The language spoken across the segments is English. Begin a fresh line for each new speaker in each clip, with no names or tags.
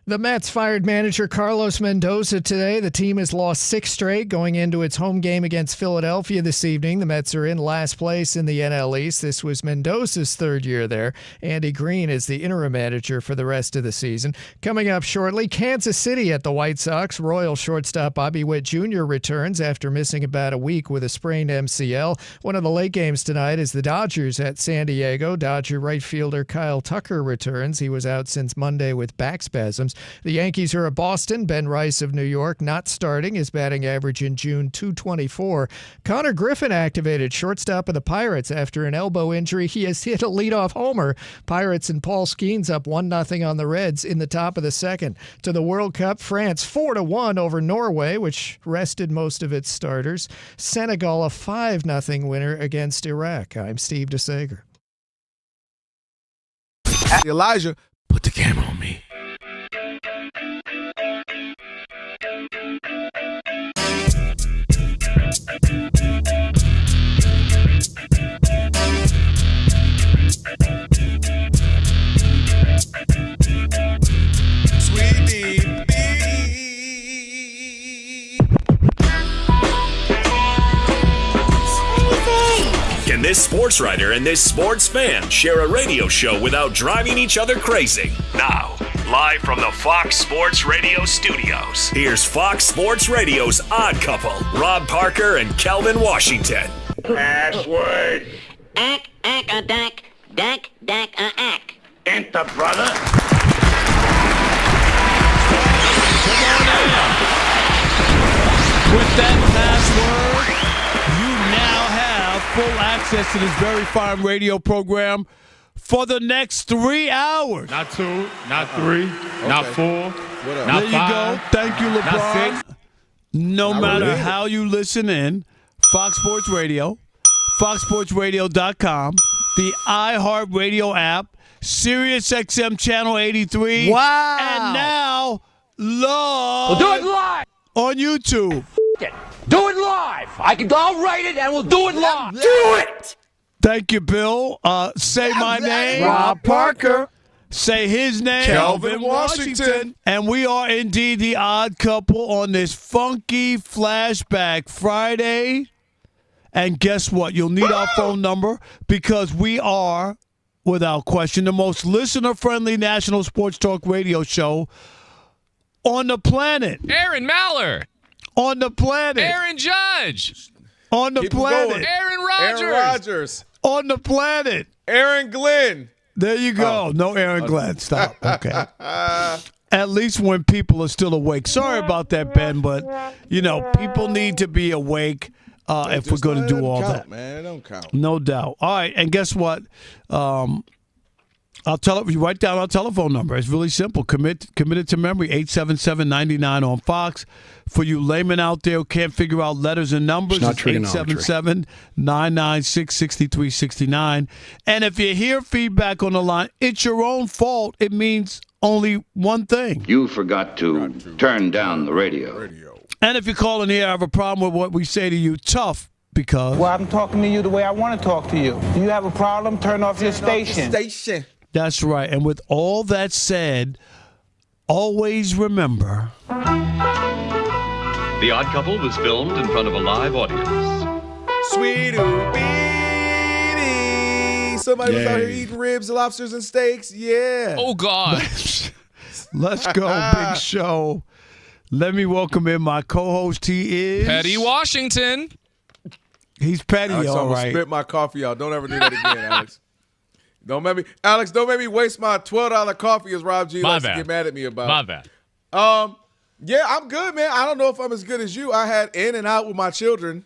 The Mets fired manager Carlos Mendoza today. The team has lost 6 straight going into its home game against Philadelphia this evening. The Mets are in last place in the NL East. This was Mendoza's 3rd year there. Andy Green is the interim manager for the rest of the season. Coming up shortly, Kansas City at the White Sox. Royal shortstop Bobby Witt Jr. returns after missing about a week with a sprained MCL. One of the late games tonight is the Dodgers at San Diego. Dodger right fielder Kyle Tucker returns. He was out since Monday with back spasms. The Yankees are at Boston. Ben Rice of New York not starting. His batting average in June, .224. Connor Griffin activated, shortstop of the Pirates after an elbow injury. He has hit a leadoff homer. Pirates and Paul Skeens up 1-0 on the Reds in the top of the second. To the World Cup, France 4-1 over Norway, which rested most of its starters. Senegal a 5-0 winner against Iraq. I'm Steve DeSager.
Elijah, put the camera on me.
Can this sports writer and this sports fan share a radio show without driving each other crazy? Now, live from the Fox Sports Radio studios, here's Fox Sports Radio's Odd Couple, Rob Parker and Kelvin Washington.
Password.
Ack, a dack, dack, ack.
Enter, brother.
Come on in. With that password, you now have full access to this very fine radio program for the next 3 hours.
Not 2, not 3, not 4, not 5.
There you go. Thank you, LeBron. No matter how you listen in, Fox Sports Radio, foxsportsradio.com, the iHeartRadio app, SiriusXM Channel 83.
Wow.
And now, live.
We'll do it live.
On YouTube.
Do it live. I'll write it and we'll do it live. Do it.
Thank you, Bill. Say my name.
Rob Parker.
Say his name.
Kelvin Washington.
And we are indeed the odd couple on this funky flashback Friday. And guess what? You'll need our phone number because we are, without question, the most listener-friendly national sports talk radio show on the planet.
Aaron Maller.
On the planet.
Aaron Judge.
On the
Keep
planet.
going.
Aaron Rodgers.
Aaron Rodgers.
On the planet.
Aaron Glenn.
There you go. No Aaron Glenn. Stop. Okay. At least when people are still awake. Sorry about that, Ben, but, people need to be awake if we're going to do all that.
Man, it don't count.
No doubt. All right, and guess what? I'll tell you, write down our telephone number. It's really simple. Committed to memory, 877-99 on Fox. For you laymen out there who can't figure out letters and numbers, it's 877-996-6369. And if you hear feedback on the line, it's your own fault. It means only one thing.
You forgot to turn down the radio.
And if you call in here, I have a problem with what we say to you, tough, because...
Well, I'm talking to you the way I want to talk to you. You have a problem, turn off your station.
That's right. And with all that said, always remember...
The Odd Couple was filmed in front of a live audience.
Sweet-oo-beanie. Somebody was out here eating ribs, lobsters, and steaks. Yeah.
Oh, God.
Let's go, Big Show. Let me welcome in my co-host. He is...
Petty Washington.
He's petty,
Alex,
all
I'm
right.
gonna spit my coffee out. Don't ever do that again, Alex. Don't make me waste my $12 coffee as Rob G likes to get mad at me about.
My bad.
Yeah, I'm good, man. I don't know if I'm as good as you. I had in and out with my children.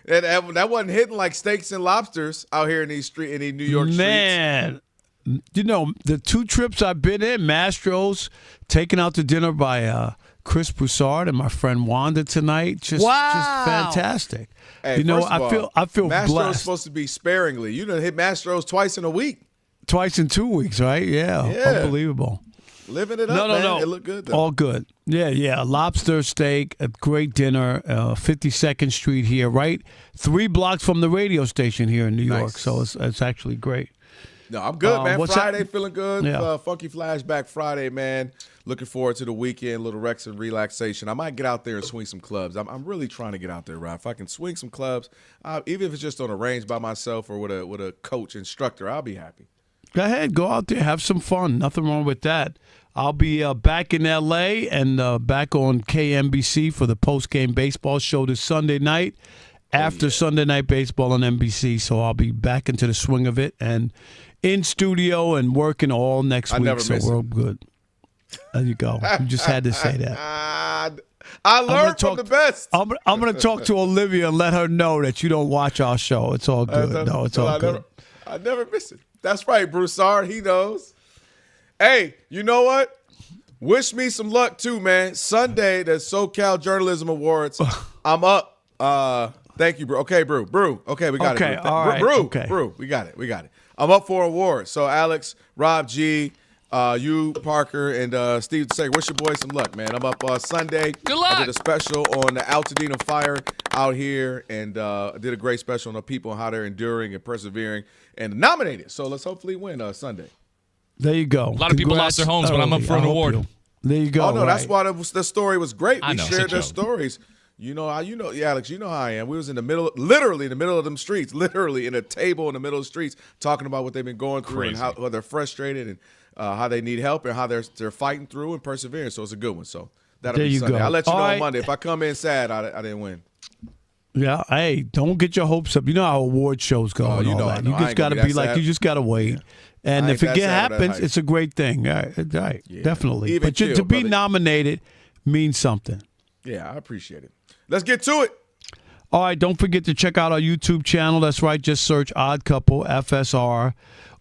that wasn't hitting like steaks and lobsters out here in these New York streets.
Man, the 2 trips I've been in, Mastro's, taken out to dinner by Chris Broussard and my friend Wanda tonight. Just fantastic.
Hey,
I feel
Mastro's
blessed.
supposed to be sparingly. You done hit Mastro's twice in a week.
Twice in 2 weeks, right? Yeah. Unbelievable.
Living it up, man.
No.
It looked good, though.
All good. Yeah. Lobster steak, a great dinner, 52nd Street here, right? 3 blocks from the radio station here in New York. So it's actually great.
No, I'm good, man. Friday, feeling good.
Yeah.
Funky Flashback Friday, man. Looking forward to the weekend, little Rex and relaxation. I might get out there and swing some clubs. I'm really trying to get out there, Rob. If I can swing some clubs, even if it's just on a range by myself or with a coach, instructor, I'll be happy.
Go ahead. Go out there. Have some fun. Nothing wrong with that. I'll be back in L.A. and back on KNBC for the post-game baseball show this Sunday night after Sunday Night Baseball on NBC. So I'll be back into the swing of it and in studio and working all next week.
Never miss
we're good. There you go. You just had to say that.
I learned from the best.
I'm going to talk to Olivia and let her know that you don't watch our show. It's all good. No, it's all good.
I never miss it. That's right, Broussard. He knows. Hey, you know what? Wish me some luck, too, man. Sunday, the SoCal Journalism Awards. I'm up. Thank you, bro. Okay, Brew. Okay, we got it.
Okay, all right.
Brew. We got it. I'm up for awards. So, Alex, Rob G., you, Parker, and Steve say, wish your boy some luck, man. I'm up Sunday.
Good luck.
I did a special on the Altadena fire out here, and I did a great special on the people and how they're enduring and persevering and nominated. So let's hopefully win Sunday.
There you go.
A lot of people lost their homes, but I'm up for an award.
There you go.
Oh, no,
right.
that's why the story was great.
I
We
know,
shared their stories. Alex, you know how I am. We was in the middle, literally in the middle of them streets, literally in a table in the middle of the streets, talking about what they've been going through and how they're frustrated and how they need help and how they're fighting through and persevering. So it's a good one. So that'll be Sunday. I'll let you know on Monday. If I come in sad, I didn't win.
Yeah, hey, don't get your hopes up. You know how award shows go.
Oh,
and all that. You just got to be like, you just got to wait. Yeah. And if it happens, it's a great thing. Right, yeah. Definitely.
Even
but to be nominated means something.
Yeah, I appreciate it. Let's get to it.
All right, don't forget to check out our YouTube channel. That's right, just search Odd Couple FSR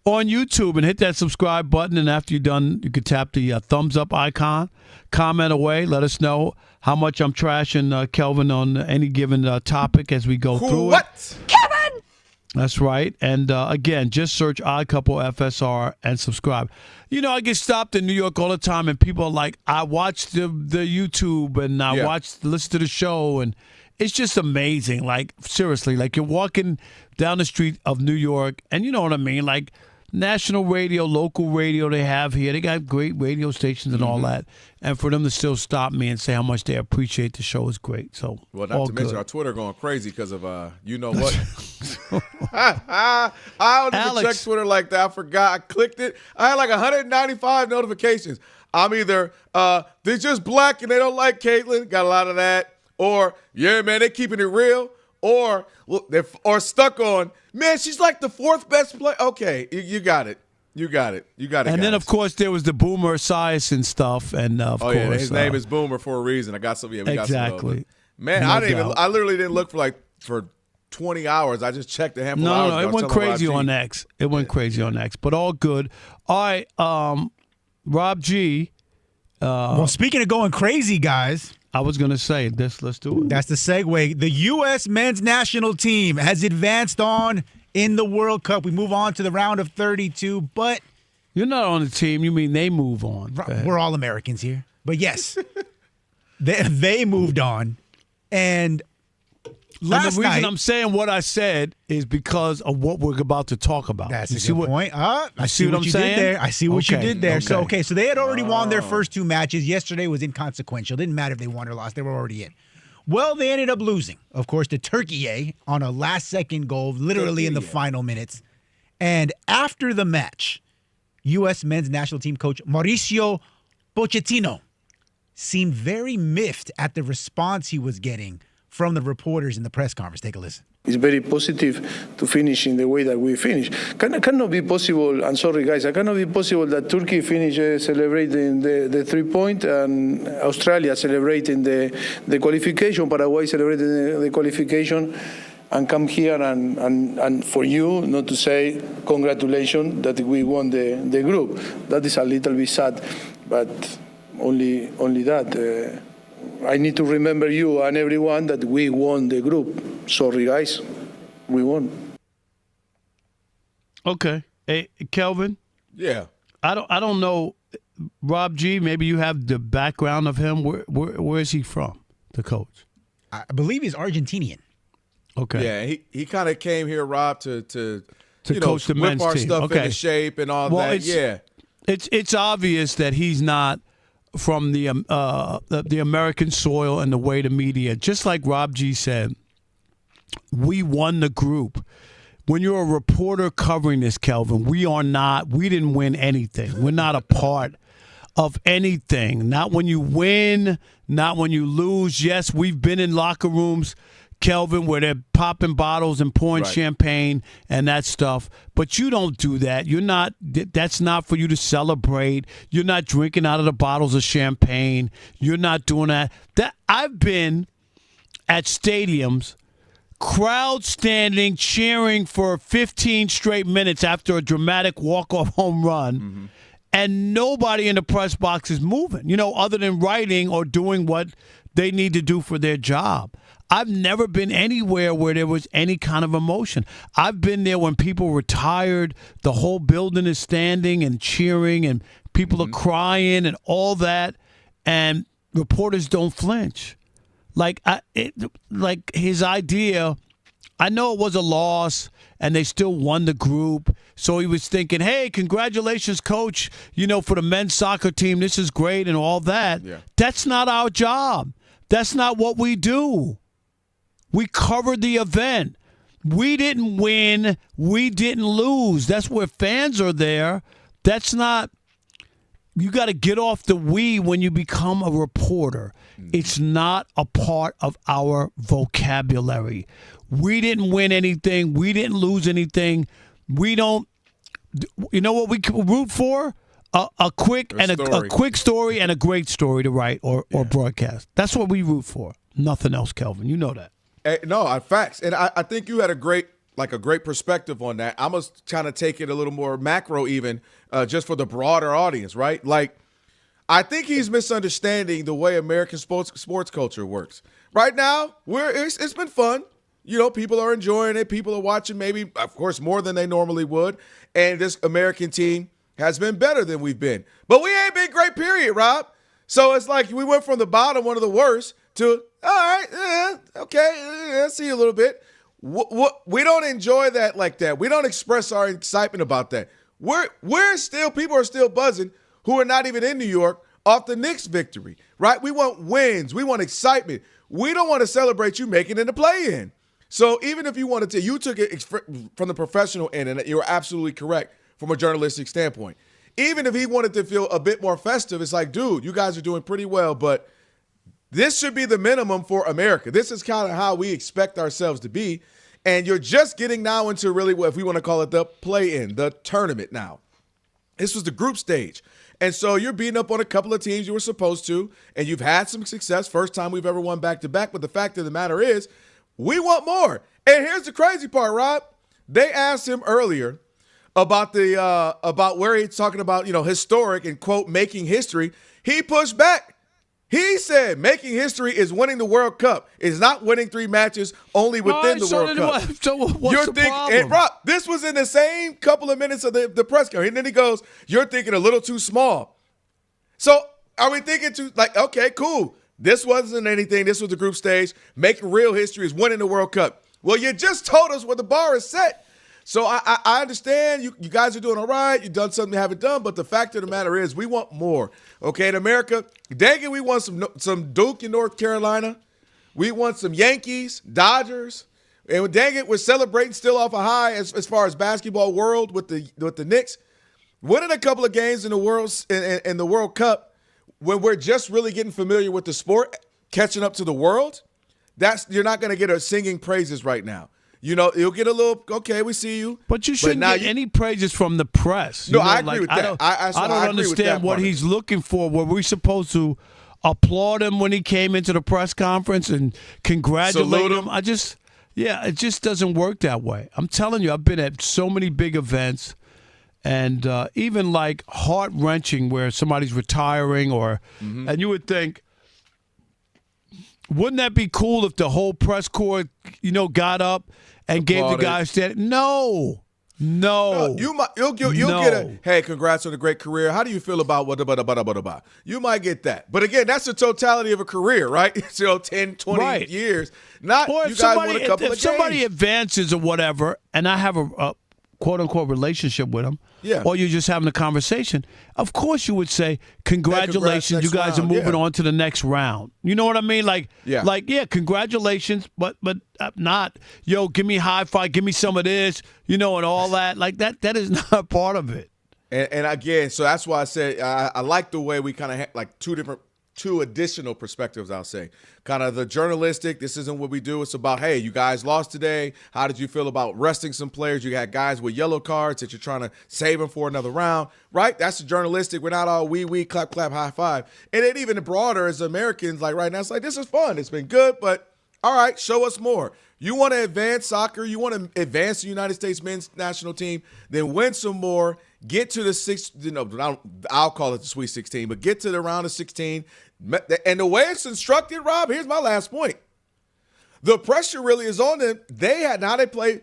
on YouTube and hit that subscribe button. And after you're done, you can tap the thumbs up icon, comment away, let us know how much I'm trashing Kelvin on any given topic as we go through it.
Kevin!
That's right. And again, just search Odd Couple FSR and subscribe. You know, I get stopped in New York all the time, and people are like, I watch the YouTube and I listen to the show, and it's just amazing. Like, seriously, like you're walking down the street of New York, and you know what I mean? Like, national radio, local radio they have here. They got great radio stations and all that. And for them to still stop me and say how much they appreciate the show is great. So,
well, not to mention our Twitter going crazy because of you know what. I don't even check Twitter like that. I forgot. I clicked it. I had like 195 notifications. I'm either they're just black and they don't like Caitlyn. Got a lot of that. Or, yeah, man, they keeping it real. Or stuck on, man, she's like the fourth best player. Okay, you got it. You got it.
And then, of course, there was the Boomer Esiason stuff. And, of course.
Yeah, his name is Boomer for a reason. I got some. Yeah, we got some.
Exactly.
Man, I literally didn't look for 20 hours. I just checked a handful of hours.
No, it went crazy on X. But all good. All right, Rob G.
Well, speaking of going crazy, guys.
I was going to say this. Let's do it.
That's the segue. The U.S. men's national team has advanced on in the World Cup. We move on to the round of 32, but...
You're not on the team. You mean they move on.
We're all Americans here. But yes, they moved on. And last
the reason
night,
I'm saying what I said is because of what we're about to talk about.
That's a good point. I see what you
saying?
did there. I see what you did there.
Okay.
So they had already won their first two matches. Yesterday was inconsequential. Didn't matter if they won or lost. They were already in. Well, they ended up losing, of course, to Turkey on a last-second goal, literally in the final minutes. And after the match, U.S. men's national team coach Mauricio Pochettino seemed very miffed at the response he was getting from the reporters in the press conference. Take a listen.
It's very positive to finish in the way that we finish. Cannot be possible, I'm sorry guys, it cannot be possible that Turkey finish celebrating the 3-point and Australia celebrating the qualification, Paraguay celebrating the qualification, and come here and for you not to say congratulations that we won the group. That is a little bit sad, but only that. I need to remember you and everyone that we won the group. Sorry, guys. We won.
Okay. Hey, Kelvin?
Yeah.
I don't know. Rob G., maybe you have the background of him. Where is he from, the coach?
I believe he's Argentinian.
Okay.
Yeah, he kind of came here, Rob, to
to coach the men's
whip our
team.
stuff into shape and all that.
It's obvious that he's not from the American soil and the way the media. Just like Rob G said, we won the group. When you're a reporter covering this, Kelvin, we didn't win anything. We're not a part of anything. Not when you win, not when you lose. Yes, we've been in locker rooms, Kelvin, where they're popping bottles and pouring champagne and that stuff. But you don't do that. That's not for you to celebrate. You're not drinking out of the bottles of champagne. You're not doing that. I've been at stadiums, crowd standing, cheering for 15 straight minutes after a dramatic walk-off home run, and nobody in the press box is moving, other than writing or doing what they need to do for their job. I've never been anywhere where there was any kind of emotion. I've been there when people retired, the whole building is standing and cheering, and people are crying and all that, and reporters don't flinch. Like his idea, I know it was a loss, and they still won the group. So he was thinking, hey, congratulations, coach, for the men's soccer team. This is great and all that. Yeah. That's not our job. That's not what we do. We covered the event. We didn't win. We didn't lose. That's where fans are there. That's not – you got to get off the we when you become a reporter. It's not a part of our vocabulary. We didn't win anything. We didn't lose anything. We don't – you know what we root for? A quick story and a great story to write or broadcast. That's what we root for. Nothing else, Kelvin. You know that.
No, facts. And I think you had a great perspective on that. I'm going to kind of take it a little more macro even just for the broader audience, right? Like, I think he's misunderstanding the way American sports culture works. Right now, it's been fun. People are enjoying it. People are watching maybe, of course, more than they normally would. And this American team has been better than we've been. But we ain't been great, period, Rob. So it's like we went from the bottom, one of the worst, to, all right, okay, I see a little bit. We don't enjoy that like that. We don't express our excitement about that. People are still buzzing who are not even in New York off the Knicks victory, right? We want wins. We want excitement. We don't want to celebrate you making it in the play-in. So even if you wanted to, you took it from the professional end, and you're absolutely correct from a journalistic standpoint. Even if he wanted to feel a bit more festive, it's like, dude, you guys are doing pretty well, but this should be the minimum for America. This is kind of how we expect ourselves to be. And you're just getting now into really what, if we want to call it the play-in, the tournament now. This was the group stage. And so you're beating up on a couple of teams you were supposed to, and you've had some success. First time we've ever won back-to-back. But the fact of the matter is, we want more. And here's the crazy part, Rob. They asked him earlier about where he's talking about, historic and, quote, making history. He pushed back. He said making history is winning the World Cup. It's not winning 3 matches only within the World Cup.
So what's the problem?
And Rob, this was in the same couple of minutes of the press conference. And then he goes, you're thinking a little too small. So are we thinking okay, cool. This wasn't anything. This was the group stage. Making real history is winning the World Cup. Well, you just told us where the bar is set. So I understand you guys are doing all right. You've done something you haven't done. But the fact of the matter is we want more. Okay, in America, dang it, we want some Duke in North Carolina. We want some Yankees, Dodgers. And dang it, we're celebrating still off a high as far as basketball world with the Knicks. Winning a couple of games in the World Cup when we're just really getting familiar with the sport, catching up to the world, you're not going to get a singing praises right now. You'll get a little, okay, we see you.
But you shouldn't get any praises from the press.
No, I agree with that.
I don't understand what he's looking for. Were we supposed to applaud him when he came into the press conference and congratulate him? It just doesn't work that way. I'm telling you, I've been at so many big events and even like heart-wrenching where somebody's retiring and you would think, wouldn't that be cool if the whole press corps, got up and gave the guy a stand? No.
You'll get a, hey, congrats on a great career. How do you feel about what? You might get that. But again, that's the totality of a career, right? 10, 20 years. Not you guys won a couple of games.
If somebody advances or whatever, and I have quote-unquote relationship with him,
Yeah.
or you're just having a conversation, of course you would say, congratulations, you guys are moving on to the next round. You know what I mean? Congratulations, but not, yo, give me a high five, give me some of this, and all that. Like, that is not part of it.
And again, so that's why I said I like the way we kind of like two additional perspectives, I'll say. Kind of the journalistic, this isn't what we do. It's about, hey, you guys lost today. How did you feel about resting some players? You got guys with yellow cards that you're trying to save them for another round, right? That's the journalistic. We're not all wee, clap, high five. And then even broader as Americans, like right now, it's like, this is fun. It's been good, but all right, show us more. You want to advance soccer, you want to advance the United States men's national team, then win some more, get to the I'll call it the Sweet 16, but get to the round of 16. And the way it's instructed, Rob, here's my last point. The pressure really is on them. They play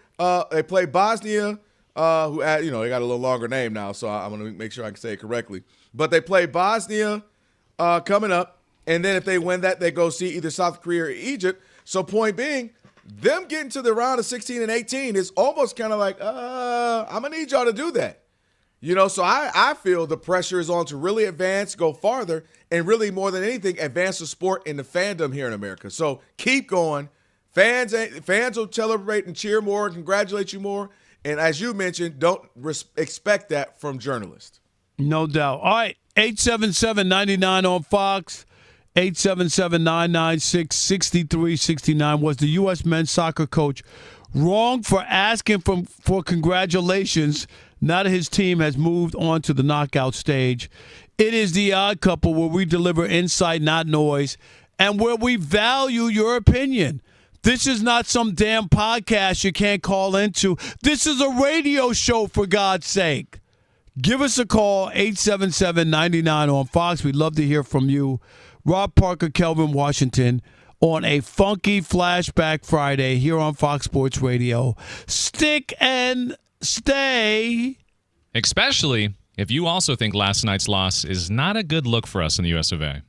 Bosnia, who had, they got a little longer name now, so I'm going to make sure I can say it correctly. But they play Bosnia coming up, and then if they win that, they go see either South Korea or Egypt. So point being, them getting to the round of 16 and 18 is almost kind of like, I'm going to need y'all to do that. So I feel the pressure is on to really advance, go farther, and really more than anything, advance the sport and the fandom here in America. So keep going. Fans will celebrate and cheer more and congratulate you more. And as you mentioned, don't expect that from journalists.
No doubt. All right, 877-99 on Fox. 877-996-6369. Was the U.S. men's soccer coach wrong for asking for congratulations now that his team has moved on to the knockout stage? It is the Odd Couple, where we deliver insight, not noise, and where we value your opinion. This is not some damn podcast you can't call into. This is a radio show, for God's sake. Give us a call, 877-99 on Fox. We'd love to hear from you. Rob Parker, Kelvin Washington, on a funky Flashback Friday here on Fox Sports Radio. Stick and stay.
Especially if you also think last night's loss is not a good look for us in the US of A.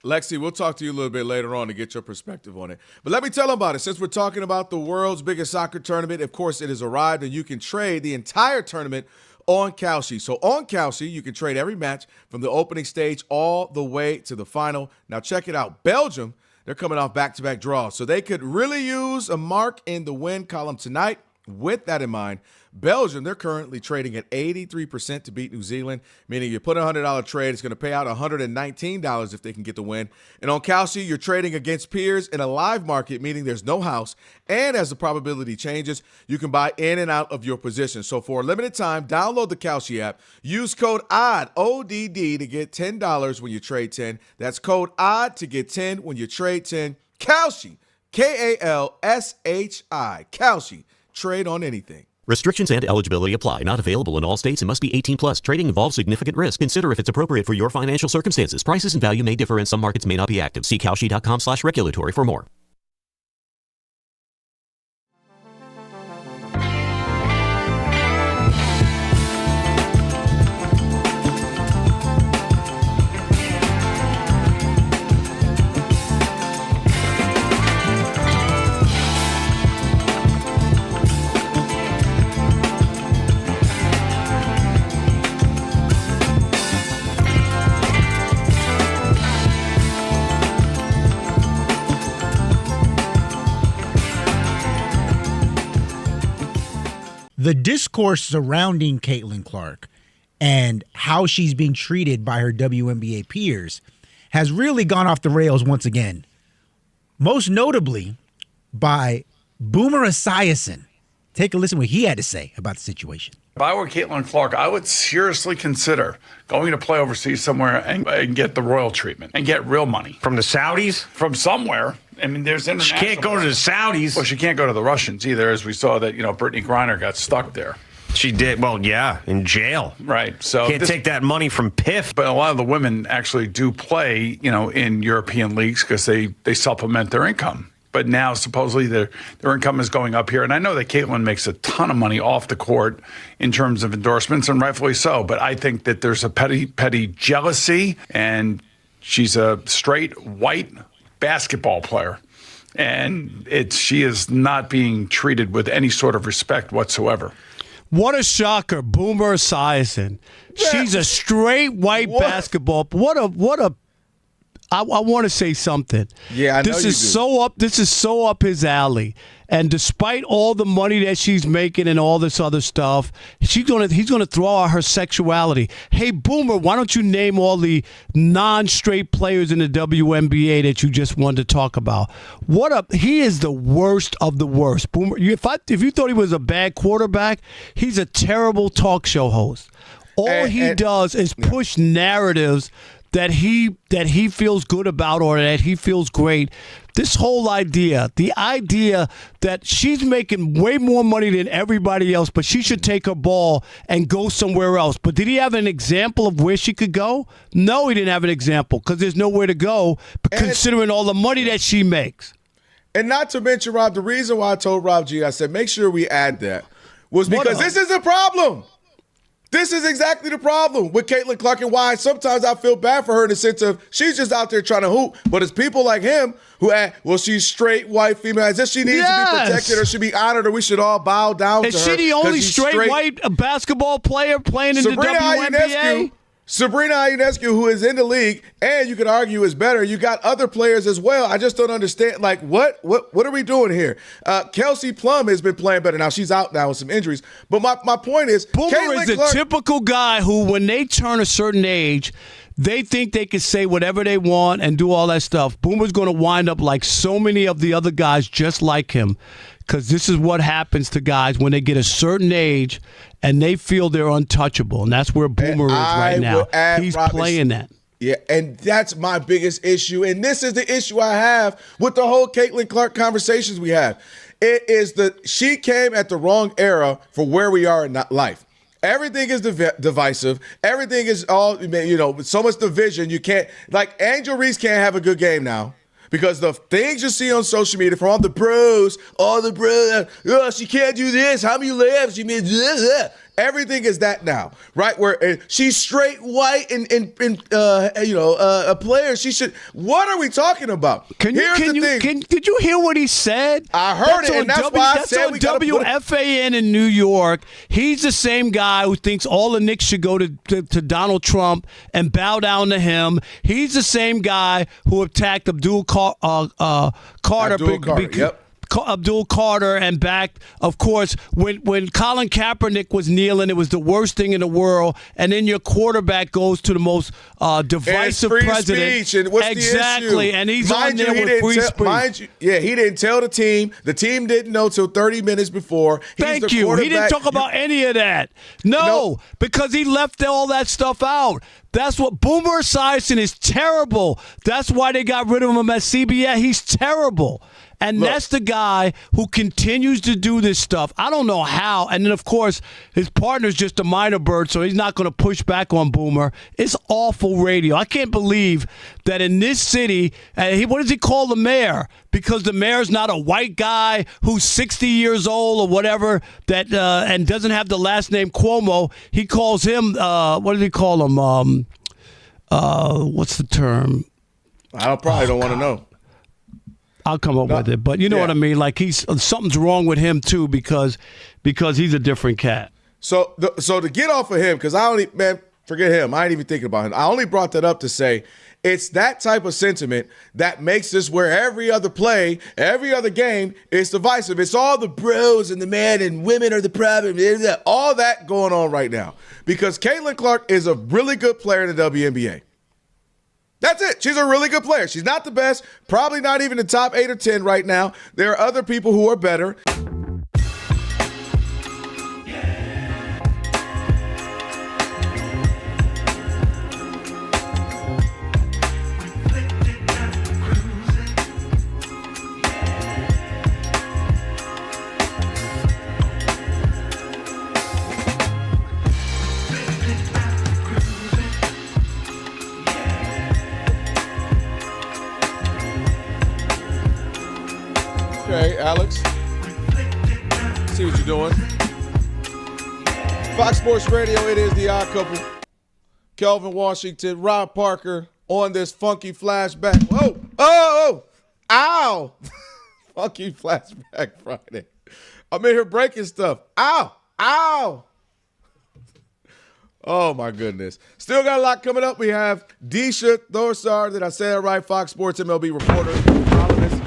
Lexi, we'll talk to you a little bit later on to get your perspective on it. But let me tell them about it. Since we're talking about the world's biggest soccer tournament, of course, it has arrived, and you can trade the entire tournament on Kalshi. So on Kalshi, you can trade every match from the opening stage all the way to the final. Now check it out. Belgium, they're coming off back-to-back draws, so they could really use a mark in the win column tonight. With that in mind, Belgium, they're currently trading at 83% to beat New Zealand, meaning you put a $100 trade, it's going to pay out $119 if they can get the win. And on Kalshi, you're trading against peers in a live market, meaning there's no house. And as the probability changes, you can buy in and out of your position. So for a limited time, download the Kalshi app. Use code ODD, O-D-D, to get $10 when you trade 10. That's code ODD to get 10 when you trade 10. Kalshi, K-A-L-S-H-I, Kalshi. Trade on anything.
Restrictions and eligibility apply. Not available in all states and must be 18 plus. Trading involves significant risk. Consider if it's appropriate for your financial circumstances. Prices and value may differ and some markets may not be active. See Kalshi.com/regulatory for more.
The discourse surrounding Caitlin Clark and how she's being treated by her WNBA peers has really gone off the rails once again. Most notably by Boomer Esiason. Take a listen to what he had to say about the situation.
If I were Caitlin Clark, I would seriously consider going to play overseas somewhere and get the royal treatment and get real money.
From the Saudis?
From somewhere. I mean, there's international.
She can't go to the Saudis.
Well, she can't go to the Russians either, as we saw that, Brittany Griner got stuck there.
She did. Well, yeah, in jail.
Right. So
can't take that money from PIF.
But a lot of the women actually do play, in European leagues because they supplement their income. But now supposedly their income is going up here. And I know that Caitlin makes a ton of money off the court in terms of endorsements, and rightfully so. But I think that there's a petty jealousy, and she's a straight white basketball player. And she is not being treated with any sort of respect whatsoever.
What a shocker, Boomer Esiason. She's a straight white basketball. I want to say something.
Yeah, I know
this
you
is
do.
so up. This is so up his alley. And despite all the money that she's making and all this other stuff, he's gonna throw out her sexuality. Hey, Boomer, why don't you name all the non-straight players in the WNBA that you just wanted to talk about? He is the worst of the worst. Boomer, if you thought he was a bad quarterback, he's a terrible talk show host. All he does is push narratives that he feels good about or that he feels great. This whole idea, the idea that she's making way more money than everybody else, but she should take her ball and go somewhere else. But did he have an example of where she could go? No, he didn't have an example because there's nowhere to go, considering all the money that she makes.
And not to mention, Rob, the reason why I told Rob G, I said, make sure we add that, was because this is a problem. This is exactly the problem with Caitlin Clark and why sometimes I feel bad for her in the sense of she's just out there trying to hoop, but it's people like him who she's straight white female, as if she needs to be protected or should be honored or we should all bow down to her.
Is she the only straight white basketball player playing in the WNBA?
Sabrina Ionescu, who is in the league, and you could argue is better. You got other players as well. I just don't understand. Like, what are we doing here? Kelsey Plum has been playing better. Now, she's out now with some injuries. But my point is,
Boomer is a typical guy who, when they turn a certain age, they think they can say whatever they want and do all that stuff. Boomer's going to wind up like so many of the other guys just like him, because this is what happens to guys when they get a certain age and they feel they're untouchable. And that's where Boomer is right now. He's playing that.
Yeah, and that's my biggest issue. And this is the issue I have with the whole Caitlin Clark conversations we have. It is she came at the wrong era for where we are in life. Everything is divisive. Everything is all, with so much division. You can't, like, Angel Reese can't have a good game now. Because the things you see on social media from all the bros, she can't do this. How many layups? She made this. Everything is that now, right? Where she's straight white and a player. She should. What are we talking about?
Did you hear what he said?
I heard it, and that's why I said we got
WFAN in New York. He's the same guy who thinks all the Knicks should go to Donald Trump and bow down to him. He's the same guy who attacked Abdul Carter.
Yep.
Abdul Carter and back, of course, when Colin Kaepernick was kneeling, it was the worst thing in the world. And then your quarterback goes to the most divisive president.
Speech, and what's
exactly,
the issue?
And he's on there with free speech.
He didn't tell the team. The team didn't know till 30 minutes before.
Thank you. He didn't talk about any of that. No, because he left all that stuff out. That's what Boomer Esiason is terrible. That's why they got rid of him at CBS. He's terrible. And that's the guy who continues to do this stuff. I don't know how. And then, of course, his partner's just a minor bird, so he's not going to push back on Boomer. It's awful radio. I can't believe that in this city, what does he call the mayor? Because the mayor's not a white guy who's 60 years old or whatever that and doesn't have the last name Cuomo. He calls him, what does he call him? What's the term?
I probably don't want to know.
I'll come up with it, but you know what I mean. Like something's wrong with him too because he's a different cat.
So to get off of him, because forget him. I ain't even thinking about him. I only brought that up to say it's that type of sentiment that makes this where every other play, every other game is divisive. It's all the bros and the men and women are the problem. All that going on right now because Caitlin Clark is a really good player in the WNBA. That's it. She's a really good player. She's not the best, probably not even the top 8 or 10 right now. There are other people who are better. Okay, Alex. See what you're doing. Fox Sports Radio, it is The Odd Couple. Kelvin Washington, Rob Parker on this funky flashback. Whoa! Oh! Ow! Funky flashback Friday. I'm in here breaking stuff. Ow! Ow! Oh, my goodness. Still got a lot coming up. We have Disha Thorsar, did I say that right? Fox Sports MLB reporter, columnist.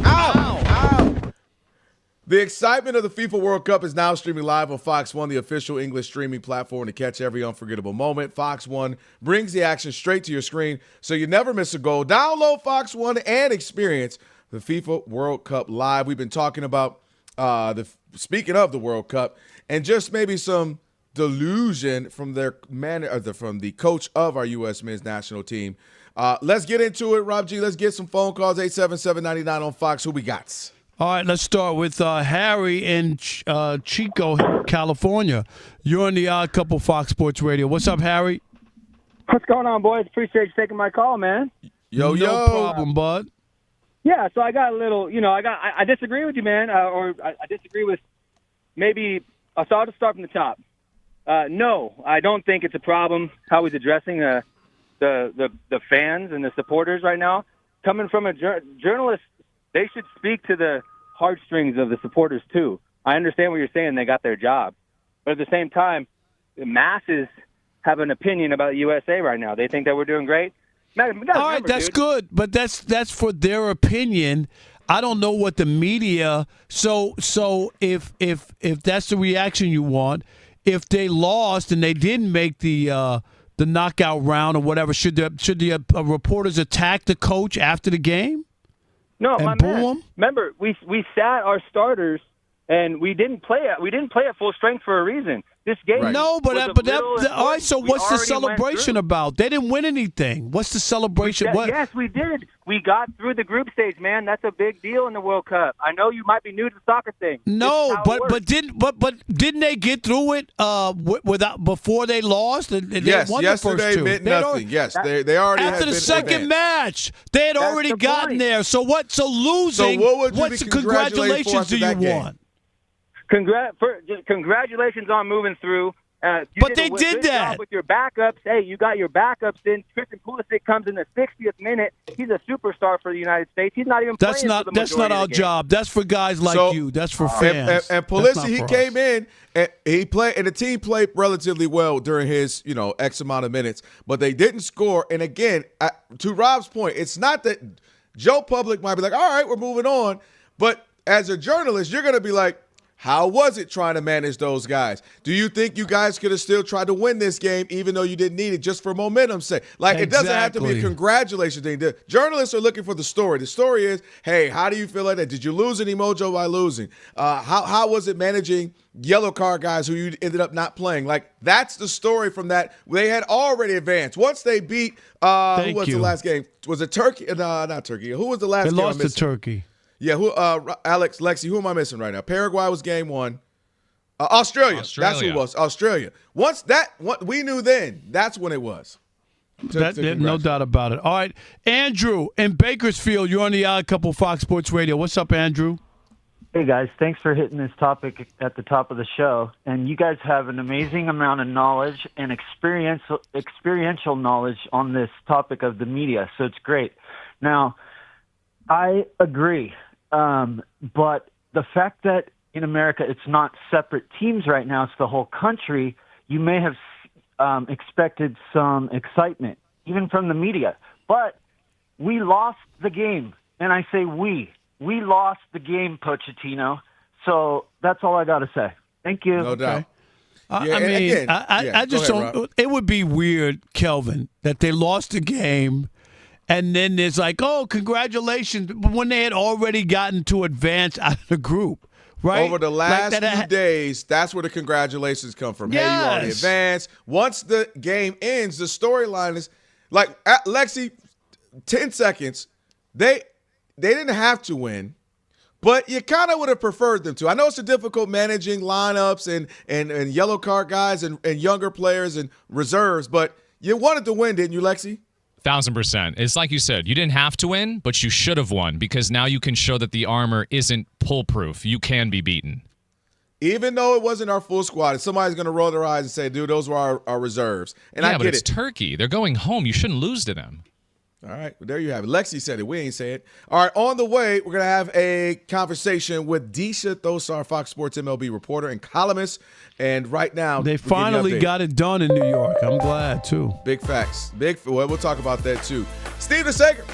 Ow! Ow! The excitement of the FIFA World Cup is now streaming live on Fox One, the official English streaming platform to catch every unforgettable moment. Fox One brings the action straight to your screen so you never miss a goal. Download Fox One and experience the FIFA World Cup live. We've been talking about speaking of the World Cup and just maybe some delusion from from the coach of our U.S. men's national team. Let's get into it, Rob G. Let's get some phone calls. 877-99 on Fox. Who we got?
All right, let's start with Harry in Chico, California. You're on the Odd Couple Fox Sports Radio. What's up, Harry?
What's going on, boys? Appreciate you taking my call, man.
No problem, bud.
Yeah, so I got a little, I disagree with you, man, or I disagree with maybe. So I'll just start from the top. No, I don't think it's a problem how he's addressing the fans and the supporters right now. Coming from a journalist, they should speak to the heartstrings of the supporters too. I understand what you're saying; they got their job, but at the same time, the masses have an opinion about USA right now. They think that we're doing great. Man,
all right, that's good, but that's for their opinion. I don't know what the media. So if that's the reaction you want. If they lost and they didn't make the knockout round or whatever, should the reporters attack the coach after the game?
No,
and
my
boo
man.
him?
Remember, we sat our starters and we didn't play at full strength for a reason. This game,
right. No, but all right. So what's the celebration about? They didn't win anything. What's the celebration?
Yes, we did. We got through the group stage, man. That's a big deal in the World Cup. I know you might be new to the soccer thing.
No, but didn't they get through it without before they lost? And
yes,
they won
yesterday
the first two.
meant nothing. Yes, they already
after
had
the
been
second
advanced.
match they had already gotten there. So what? So losing.
So what would you
what's
be
congratulations do you want?
Congratulations on moving through.
But they did that
with your backups. Hey, you got your backups in. Christian Pulisic comes in the 60th minute. He's a superstar for the United States. He's not even playing for the majority
That's not our
of the game.
job. That's for guys like you. That's for fans.
And Pulisic, he came in and he played, and the team played relatively well during his X amount of minutes, but they didn't score. And again, to Rob's point, it's not that Joe Public might be like, all right, we're moving on, but as a journalist, you're going to be like, how was it trying to manage those guys? Do you think you guys could have still tried to win this game even though you didn't need it just for momentum's sake? Like, It doesn't have to be a congratulations thing. The journalists are looking for the story. The story is, hey, how do you feel like that? Did you lose any mojo by losing? How was it managing yellow card guys who you ended up not playing? Like, that's the story from that. They had already advanced. Once they beat, who was the last game? Was it Turkey? Not Turkey. Who was the last game?
They lost to Turkey.
Yeah, Alex, Lexi, who am I missing right now? Paraguay was game one. Australia. That's who it was. Australia. Once we knew then, that's when it was.
No doubt about it. All right, Andrew in Bakersfield, you're on the Odd Couple Fox Sports Radio. What's up, Andrew?
Hey, guys. Thanks for hitting this topic at the top of the show. And you guys have an amazing amount of knowledge and experiential knowledge on this topic of the media, so it's great. Now, I agree. But the fact that in America it's not separate teams right now, it's the whole country, you may have expected some excitement, even from the media. But we lost the game. And I say we. We lost the game, Pochettino. So that's all I got to say. Thank you.
No doubt.
Okay. I just don't. Rob. It would be weird, Kelvin, that they lost the game. And then there's like, oh, congratulations, when they had already gotten to advance out of the group, right?
Over the last few days, that's where the congratulations come from.
Yes.
Hey, you already advanced. Once the game ends, the storyline is like, Lexi, 10 seconds, they didn't have to win, but you kind of would have preferred them to. I know it's difficult managing lineups and yellow card guys and younger players and reserves, but you wanted to win, didn't you, Lexi?
1,000%. It's like you said, you didn't have to win, but you should have won because now you can show that the armor isn't pull-proof. You can be beaten.
Even though it wasn't our full squad, somebody's going to roll their eyes and say, dude, those were our reserves. And I get
but it's Turkey. They're going home. You shouldn't lose to them.
All right, well, there you have it. Lexi said it. We ain't say it. All right, on the way, we're going to have a conversation with Disha Thosar, Fox Sports MLB reporter and columnist. And right now,
they finally got it done in New York. I'm glad, too.
Big facts. Well, we'll talk about that, too. Steve Sager.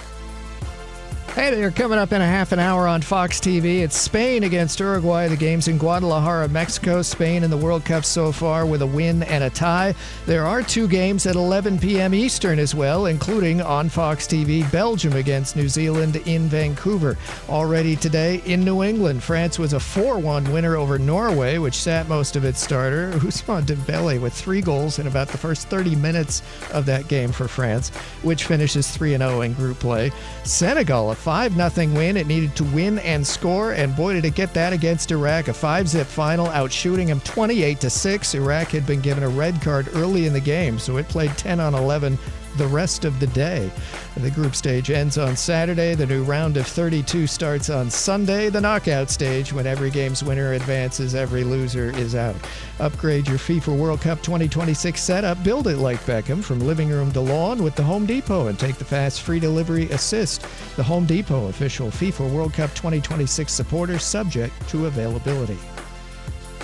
Hey there, coming up in a half an hour on Fox TV, it's Spain against Uruguay. The game's in Guadalajara, Mexico. Spain in the World Cup so far with a win and a tie. There are 2 games at 11 p.m. Eastern as well, including on Fox TV, Belgium against New Zealand in Vancouver. Already today in New England, France was a 4-1 winner over Norway, which sat most of its starter, Ousmane Dembele, with 3 goals in about the first 30 minutes of that game for France, which finishes 3-0 in group play. Senegal, a 5-0 win. It needed to win and score, and boy, did it get that against Iraq. A 5-zip final, outshooting them 28-6. Iraq had been given a red card early in the game, so it played 10-on-11 the rest of the day. The group stage ends on Saturday. The new round of 32 starts on Sunday. The knockout stage, when every game's winner advances, every loser is out. Upgrade your FIFA World Cup 2026 setup. Build it like Beckham from living room to lawn with the Home Depot and take the fast free delivery assist. The Home Depot, official FIFA World Cup 2026 supporter, subject to availability.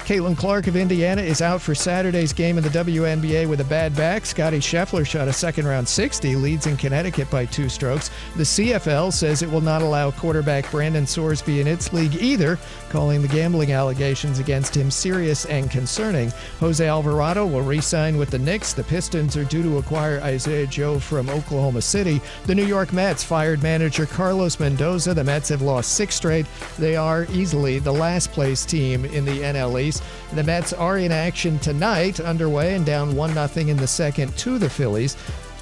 Caitlin Clark of Indiana is out for Saturday's game in the WNBA with a bad back. Scottie Scheffler shot a second-round 60, leads in Connecticut by 2 strokes. The CFL says it will not allow quarterback Brandon Sorsby in its league either, calling the gambling allegations against him serious and concerning. Jose Alvarado will re-sign with the Knicks. The Pistons are due to acquire Isaiah Joe from Oklahoma City. The New York Mets fired manager Carlos Mendoza. The Mets have lost 6 straight. They are easily the last-place team in the NL East. The Mets are in action tonight, underway and down 1-0 in the second to the Phillies.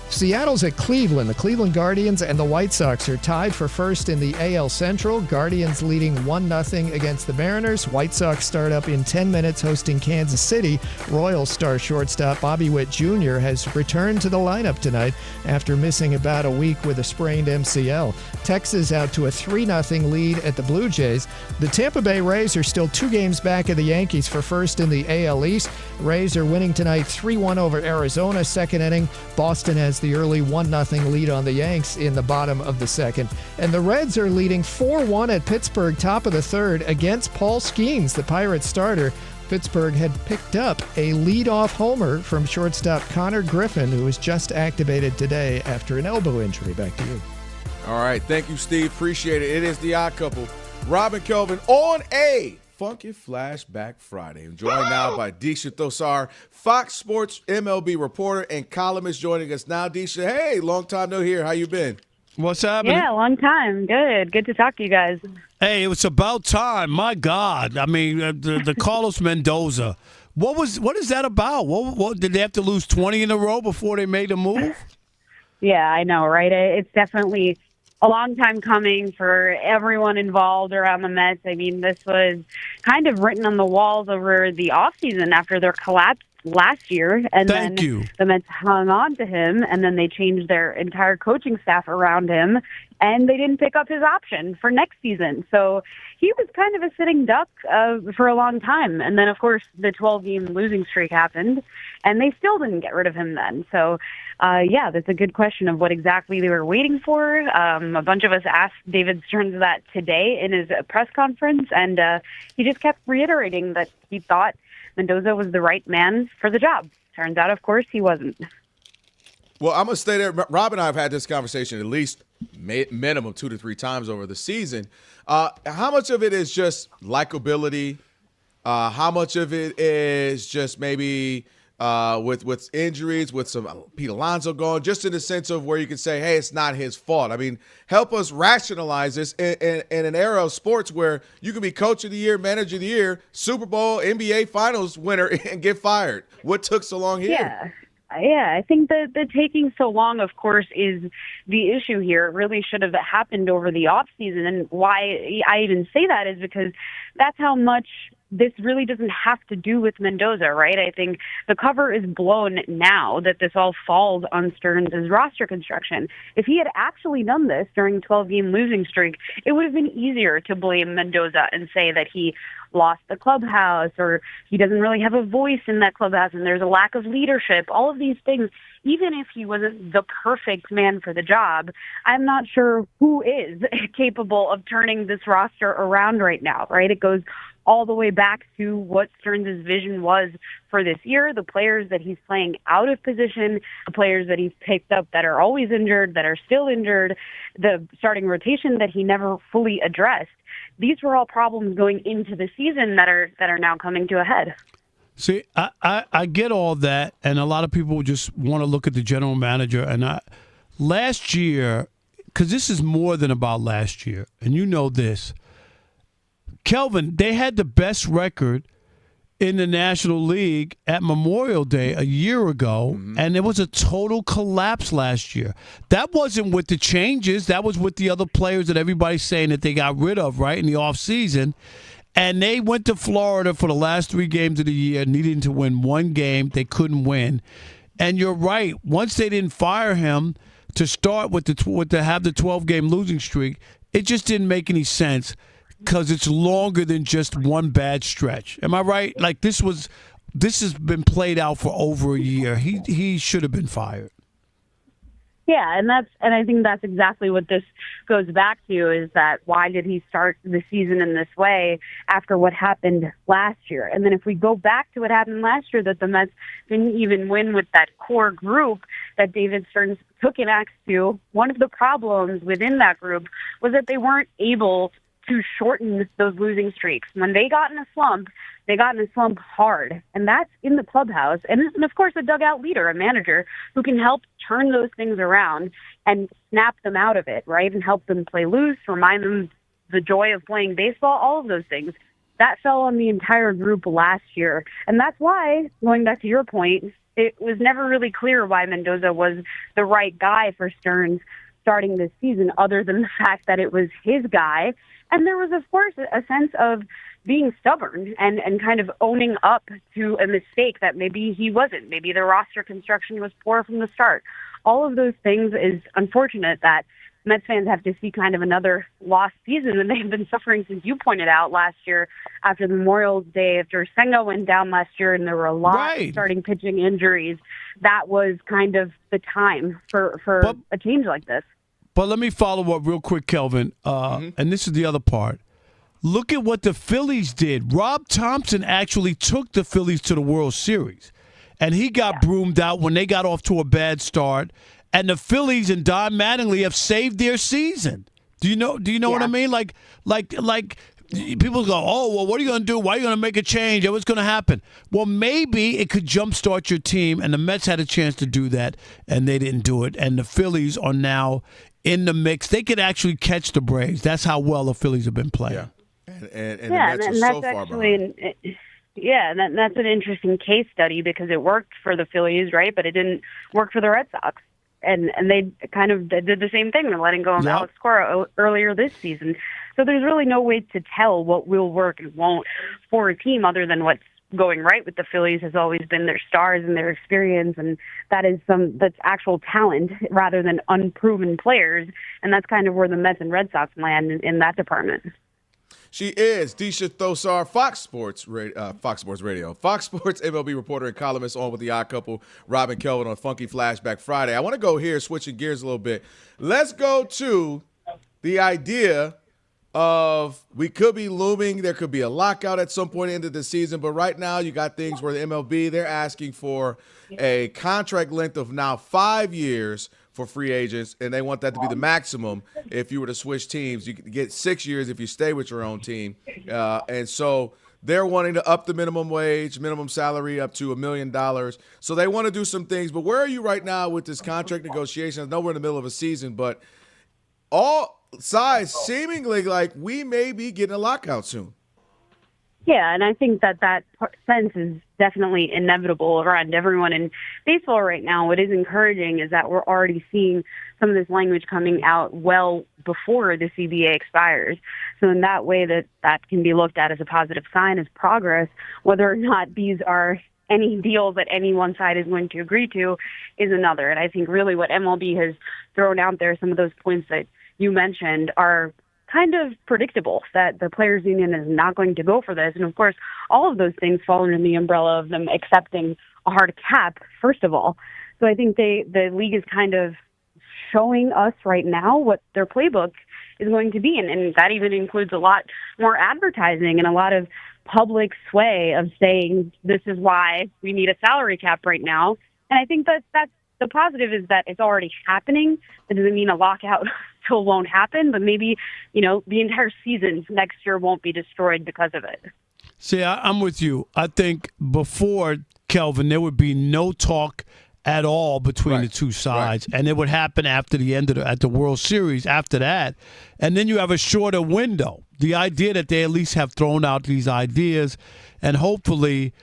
Seattle's at Cleveland. The Cleveland Guardians and the White Sox are tied for first in the AL Central. Guardians leading 1-0 against the Mariners. White Sox start up in 10 minutes hosting Kansas City. Royals star shortstop Bobby Witt Jr. has returned to the lineup tonight after missing about a week with a sprained MCL. Texas out to a 3-0 lead at the Blue Jays. The Tampa Bay Rays are still 2 games back of the Yankees for first in the AL East. Rays are winning tonight 3-1 over Arizona. Second inning, Boston has the early 1-0 lead on the Yanks in the bottom of the second. And the Reds are leading 4-1 at Pittsburgh, top of the third, against Paul Skeens, the Pirates starter. Pittsburgh had picked up a leadoff homer from shortstop Connor Griffin, who was just activated today after an elbow injury. Back to you.
All right. Thank you, Steve. Appreciate it. It is the Odd Couple. Rob and Kelvin on a Funky Flashback Friday. I'm joined now by Disha Thosar, Fox Sports MLB reporter and columnist, joining us now. Disha, hey, long time no hear. How you been?
What's happening?
Yeah, long time. Good to talk to you guys.
Hey, it was about time. My God. I mean, the Carlos Mendoza. What is that about? What did they have to lose 20 in a row before they made a move?
Yeah, I know, right? It's definitely a long time coming for everyone involved around the Mets. I mean, this was kind of written on the walls over the offseason after their collapse last year. And then the Mets hung on to him, and then they changed their entire coaching staff around him, and they didn't pick up his option for next season. So he was kind of a sitting duck for a long time. And then, of course, the 12-game losing streak happened, and they still didn't get rid of him then. So, yeah, that's a good question of what exactly they were waiting for. A bunch of us asked David Stearns that today in his press conference, and he just kept reiterating that he thought Mendoza was the right man for the job. Turns out, of course, he wasn't.
Well, I'm going to stay there. Rob and I have had this conversation at least minimum 2 to 3 times over the season. How much of it is just likability? How much of it is just maybe with injuries, with some Pete Alonso going, just in the sense of where you can say, hey, it's not his fault. I mean, help us rationalize this in an era of sports where you can be coach of the year, manager of the year, Super Bowl, NBA Finals winner, and get fired. What took so long here?
Yeah, I think that the taking so long, of course, is the issue here. It really should have happened over the offseason. And why I even say that is because that's how much this really doesn't have to do with Mendoza, right? I think the cover is blown now that this all falls on Stearns' roster construction. If he had actually done this during a 12-game losing streak, it would have been easier to blame Mendoza and say that he lost the clubhouse or he doesn't really have a voice in that clubhouse and there's a lack of leadership. All of these things, even if he wasn't the perfect man for the job, I'm not sure who is capable of turning this roster around right now, right? It goes all the way back to what Stearns' vision was for this year, the players that he's playing out of position, the players that he's picked up that are always injured, that are still injured, the starting rotation that he never fully addressed. These were all problems going into the season that are now coming to a head.
See, I get all that, and a lot of people just want to look at the general manager. And last year, because this is more than about last year, and you know this, Kelvin, they had the best record in the National League at Memorial Day a year ago, and it was a total collapse last year. That wasn't with the changes. That was with the other players that everybody's saying that they got rid of, right, in the offseason. And they went to Florida for the last 3 games of the year, needing to win 1 game. They couldn't win. And you're right. Once they didn't fire him to start with to have the 12-game losing streak, it just didn't make any sense. Because it's longer than just one bad stretch. Am I right? Like this has been played out for over a year. He should have been fired.
Yeah, and I think that's exactly what this goes back to, is that why did he start the season in this way after what happened last year? And then if we go back to what happened last year, that the Mets didn't even win with that core group that David Stearns took an axe to, one of the problems within that group was that they weren't able to shorten those losing streaks. When they got in a slump, they got in a slump hard. And that's in the clubhouse. And of course, a dugout leader, a manager who can help turn those things around and snap them out of it, right? And help them play loose, remind them the joy of playing baseball, all of those things. That fell on the entire group last year. And that's why, going back to your point, it was never really clear why Mendoza was the right guy for Stearns starting this season, other than the fact that it was his guy. And there was, of course, a sense of being stubborn and kind of owning up to a mistake that maybe he wasn't. Maybe the roster construction was poor from the start. All of those things is unfortunate that Mets fans have to see kind of another lost season, and they've been suffering, since you pointed out, last year after the Memorial Day, after Senga went down last year and there were a lot of starting pitching injuries. That was kind of the time for a change like this.
But let me follow up real quick, Kelvin, and this is the other part. Look at what the Phillies did. Rob Thompson actually took the Phillies to the World Series, and he got broomed out when they got off to a bad start. And the Phillies and Don Mattingly have saved their season. Do you know what I mean? Like people go, oh, well, what are you going to do? Why are you going to make a change? What's going to happen? Well, maybe it could jumpstart your team, and the Mets had a chance to do that, and they didn't do it. And the Phillies are now in the mix. They could actually catch the Braves. That's how well the Phillies have been playing.
Yeah. And the Mets are so far behind.
That's an interesting case study because it worked for the Phillies, right? But it didn't work for the Red Sox. And they kind of did the same thing. They're letting go of Alex Cora earlier this season. So there's really no way to tell what will work and won't for a team other than what's going right with the Phillies has always been their stars and their experience, and that's actual talent rather than unproven players. And that's kind of where the Mets and Red Sox land in that department.
She is Disha Thosar, Fox Sports Radio, Fox Sports MLB reporter and columnist, on with the Odd Couple, Rob and Kelvin on Funky Flashback Friday. I want to go here, switching gears a little bit. Let's go to the idea of we could be looming. There could be a lockout at some point into the season, but right now you got things where the MLB, they're asking for a contract length of now 5 years for free agents, and they want that to be the maximum. If you were to switch teams, you could get 6 years if you stay with your own team. And so they're wanting to up the minimum wage, minimum salary up to $1 million. So they want to do some things. But where are you right now with this contract negotiation? I know we're in the middle of a season, but all sides seemingly like we may be getting a lockout soon.
Yeah, and I think that sense is definitely inevitable around everyone in baseball right now. What is encouraging is that we're already seeing some of this language coming out well before the CBA expires. So in that way, that can be looked at as a positive sign, as progress. Whether or not these are any deals that any one side is going to agree to is another. And I think really what MLB has thrown out there, some of those points that you mentioned, are kind of predictable, that the players union is not going to go for this. And of course, all of those things fall under the umbrella of them accepting a hard cap, first of all. So I think the league is kind of showing us right now what their playbook is going to be. And that even includes a lot more advertising and a lot of public sway of saying, this is why we need a salary cap right now. And I think that's the positive, is that it's already happening. That doesn't mean a lockout still won't happen, but maybe, the entire season next year won't be destroyed because of it.
See, I'm with you. I think before, Kelvin, there would be no talk at all between the two sides, and it would happen after the end of at the World Series after that, and then you have a shorter window. The idea that they at least have thrown out these ideas, and hopefully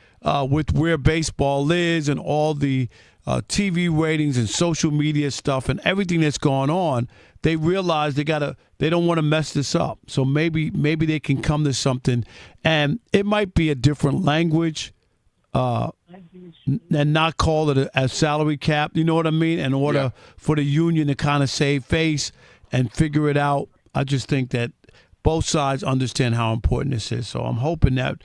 with where baseball is and all the TV ratings and social media stuff and everything that's going on, they realize they don't want to mess this up. So maybe they can come to something, and it might be a different language, and not call it a salary cap. You know what I mean? In order for the union to kind of save face and figure it out. I just think that both sides understand how important this is. So I'm hoping that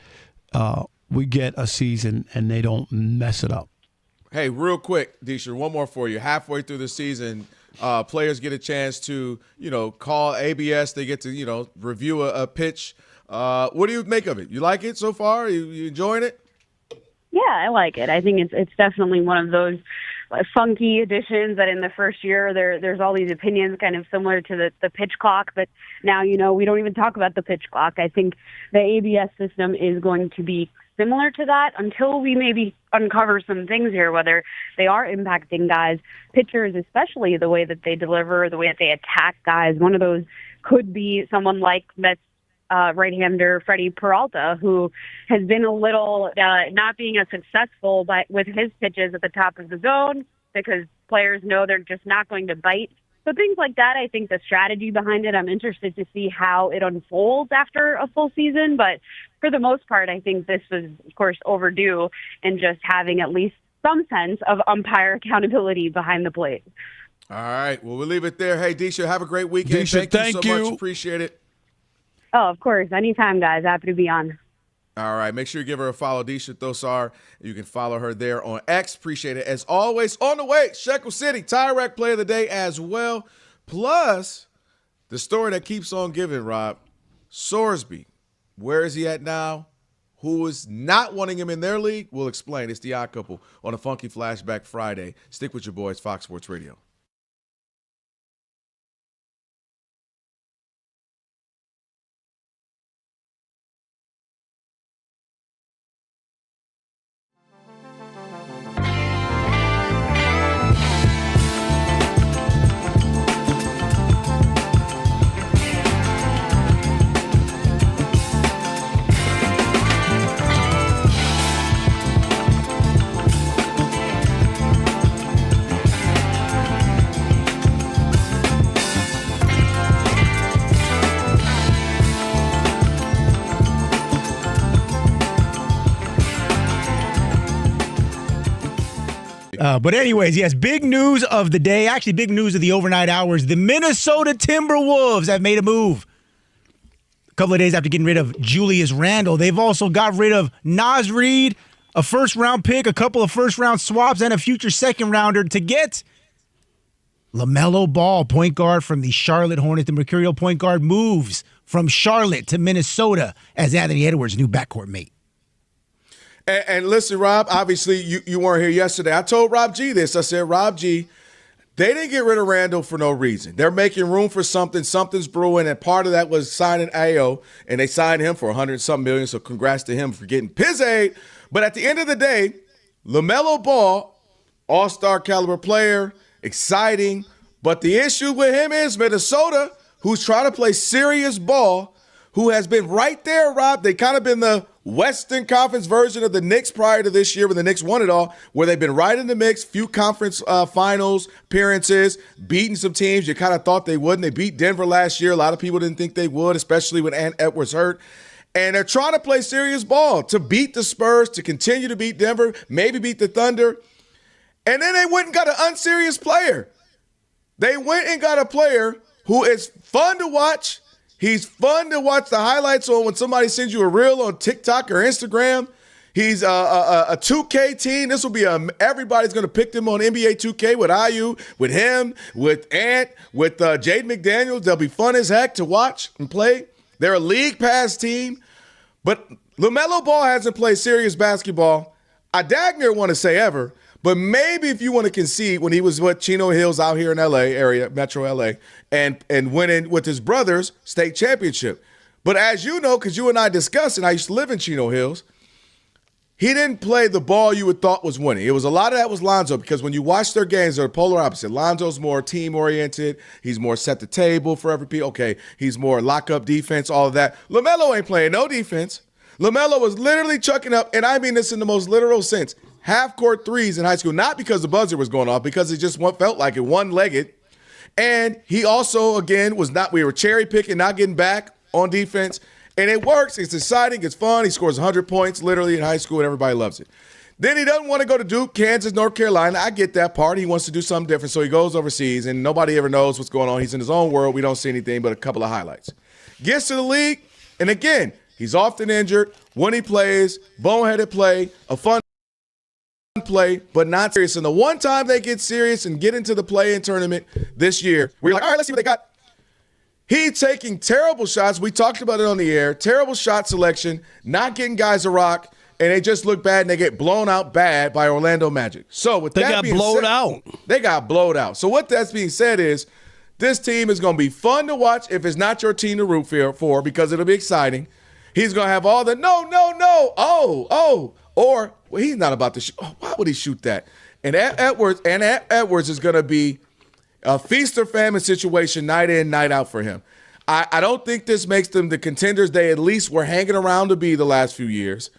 we get a season and they don't mess it up.
Hey, real quick, Disher, one more for you. Halfway through the season, players get a chance to, call ABS. They get to, review a pitch. What do you make of it? You like it so far? You enjoying it?
Yeah, I like it. I think it's definitely one of those funky additions that in the first year there's all these opinions kind of similar to the pitch clock, but now, we don't even talk about the pitch clock. I think the ABS system is going to be similar to that until we maybe uncover some things here, whether they are impacting guys, pitchers, especially the way that they deliver, the way that they attack guys. One of those could be someone like Mets right-hander Freddie Peralta, who has been a little not being as successful with his pitches at the top of the zone because players know they're just not going to bite. So things like that, I think the strategy behind it, I'm interested to see how it unfolds after a full season. But for the most part, I think this was, of course, overdue in just having at least some sense of umpire accountability behind the plate.
All right. Well, we'll leave it there. Hey, Disha, have a great weekend.
Disha,
thank you so much. Appreciate it.
Oh, of course. Anytime, guys. Happy to be on.
All right. Make sure you give her a follow, Disha Thosar. You can follow her there on X. Appreciate it. As always, on the way, Shekel City, Tire Rack Play of the Day as well. Plus, the story that keeps on giving, Rob. Sorsby. Where is he at now? Who is not wanting him in their league? We'll explain. It's the Odd Couple on a Funky Flashback Friday. Stick with your boys, Fox Sports Radio.
But anyways, yes, big news of the day, actually big news of the overnight hours. The Minnesota Timberwolves have made a move. A couple of days after getting rid of Julius Randle, they've also got rid of Naz Reid, a first-round pick, a couple of first-round swaps, and a future second-rounder to get LaMelo Ball, point guard from the Charlotte Hornets. The Mercurial point guard moves from Charlotte to Minnesota as Anthony Edwards' new backcourt mate.
And listen, Rob, obviously you weren't here yesterday. I told Rob G this. I said, Rob G, they didn't get rid of Randall for no reason. They're making room for something. Something's brewing, and part of that was signing Ayo, and they signed him for $100-something million, so congrats to him for getting pizzade. But at the end of the day, LaMelo Ball, all-star caliber player, exciting. But the issue with him is Minnesota, who's trying to play serious ball, who has been right there, Rob. They kind of been the Western Conference version of the Knicks prior to this year when the Knicks won it all, where they've been right in the mix, few conference finals appearances, beating some teams you kind of thought they wouldn't. They beat Denver last year. A lot of people didn't think they would, especially when Ant Edwards hurt. And they're trying to play serious ball to beat the Spurs, to continue to beat Denver, maybe beat the Thunder. And then they went and got an unserious player. They went and got a player who is fun to watch. He's fun to watch the highlights on when somebody sends you a reel on TikTok or Instagram. He's a 2K team. This will be everybody's going to pick him on NBA 2K with IU, with him, with Ant, with Jaden McDaniels. They'll be fun as heck to watch and play. They're a league pass team. But LaMelo Ball hasn't played serious basketball, I dang near want to say ever. But maybe if you want to concede, when he was with Chino Hills out here in L.A. area, Metro L.A., and winning with his brother's state championship. But as you know, because you and I discussed, and I used to live in Chino Hills, he didn't play the ball you would thought was winning. It was a lot of that was Lonzo, because when you watch their games, they're polar opposite. Lonzo's more team-oriented. He's more set the table for every people. Okay, he's more lock-up defense, all of that. LaMelo ain't playing no defense. LaMelo was literally chucking up, and I mean this in the most literal sense, half-court threes in high school, not because the buzzer was going off, because it just felt like it, one-legged. And he also, again, we were cherry-picking, not getting back on defense. And it works. It's exciting. It's fun. He scores 100 points literally in high school, and everybody loves it. Then he doesn't want to go to Duke, Kansas, North Carolina. I get that part. He wants to do something different, so he goes overseas, and nobody ever knows what's going on. He's in his own world. We don't see anything but a couple of highlights. Gets to the league, and again, he's often injured. When he plays, boneheaded play, a fun play, but not serious. And the one time they get serious and get into the play-in tournament this year, we're like, all right, let's see what they got. He's taking terrible shots. We talked about it on the air. Terrible shot selection, not getting guys a rock, and they just look bad, and they get blown out bad by Orlando Magic. So with that being said, they got blowed out. So what that's being said is this team is going to be fun to watch if it's not your team to root for, because it'll be exciting. He's going to have all the no, or well, he's not about to shoot. Oh, why would he shoot that? And Edwards is going to be a feast or famine situation night in, night out for him. I don't think this makes them the contenders they at least were hanging around to be the last few years.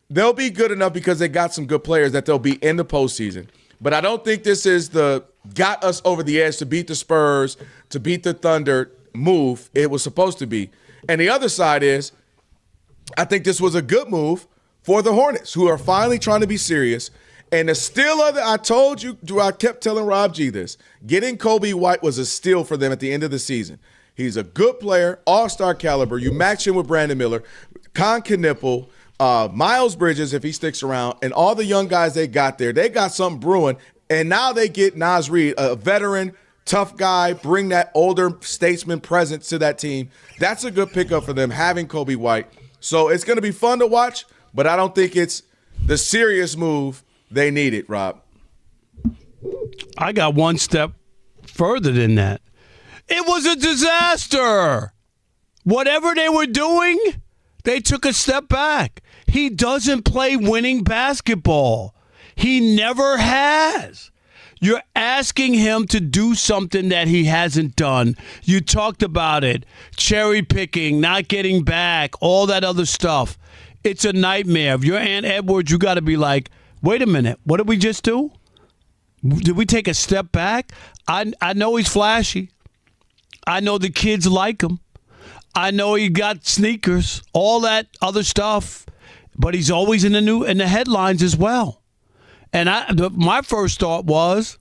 They'll be good enough because they got some good players that they'll be in the postseason. But I don't think this is the got us over the edge to beat the Spurs, to beat the Thunder move it was supposed to be. And the other side is I think this was a good move for the Hornets, who are finally trying to be serious. And the steal of I told you, I kept telling Rob G this, getting Kobe White was a steal for them at the end of the season. He's a good player, all-star caliber. You match him with Brandon Miller, Con Knipple, Miles Bridges if he sticks around, and all the young guys they got there. They got something brewing, and now they get Naz Reid, a veteran, tough guy, bring that older statesman presence to that team. That's a good pickup for them, having Kobe White. So it's going to be fun to watch, but I don't think it's the serious move they needed, Rob.
I got one step further than that. It was a disaster. Whatever they were doing, they took a step back. He doesn't play winning basketball. He never has. You're asking him to do something that he hasn't done. You talked about it. Cherry picking, not getting back, all that other stuff. It's a nightmare. If you're Ant Edwards, you got to be like, wait a minute, what did we just do? Did we take a step back? I know he's flashy. I know the kids like him. I know he got sneakers, all that other stuff, but he's always in the headlines as well. And my first thought was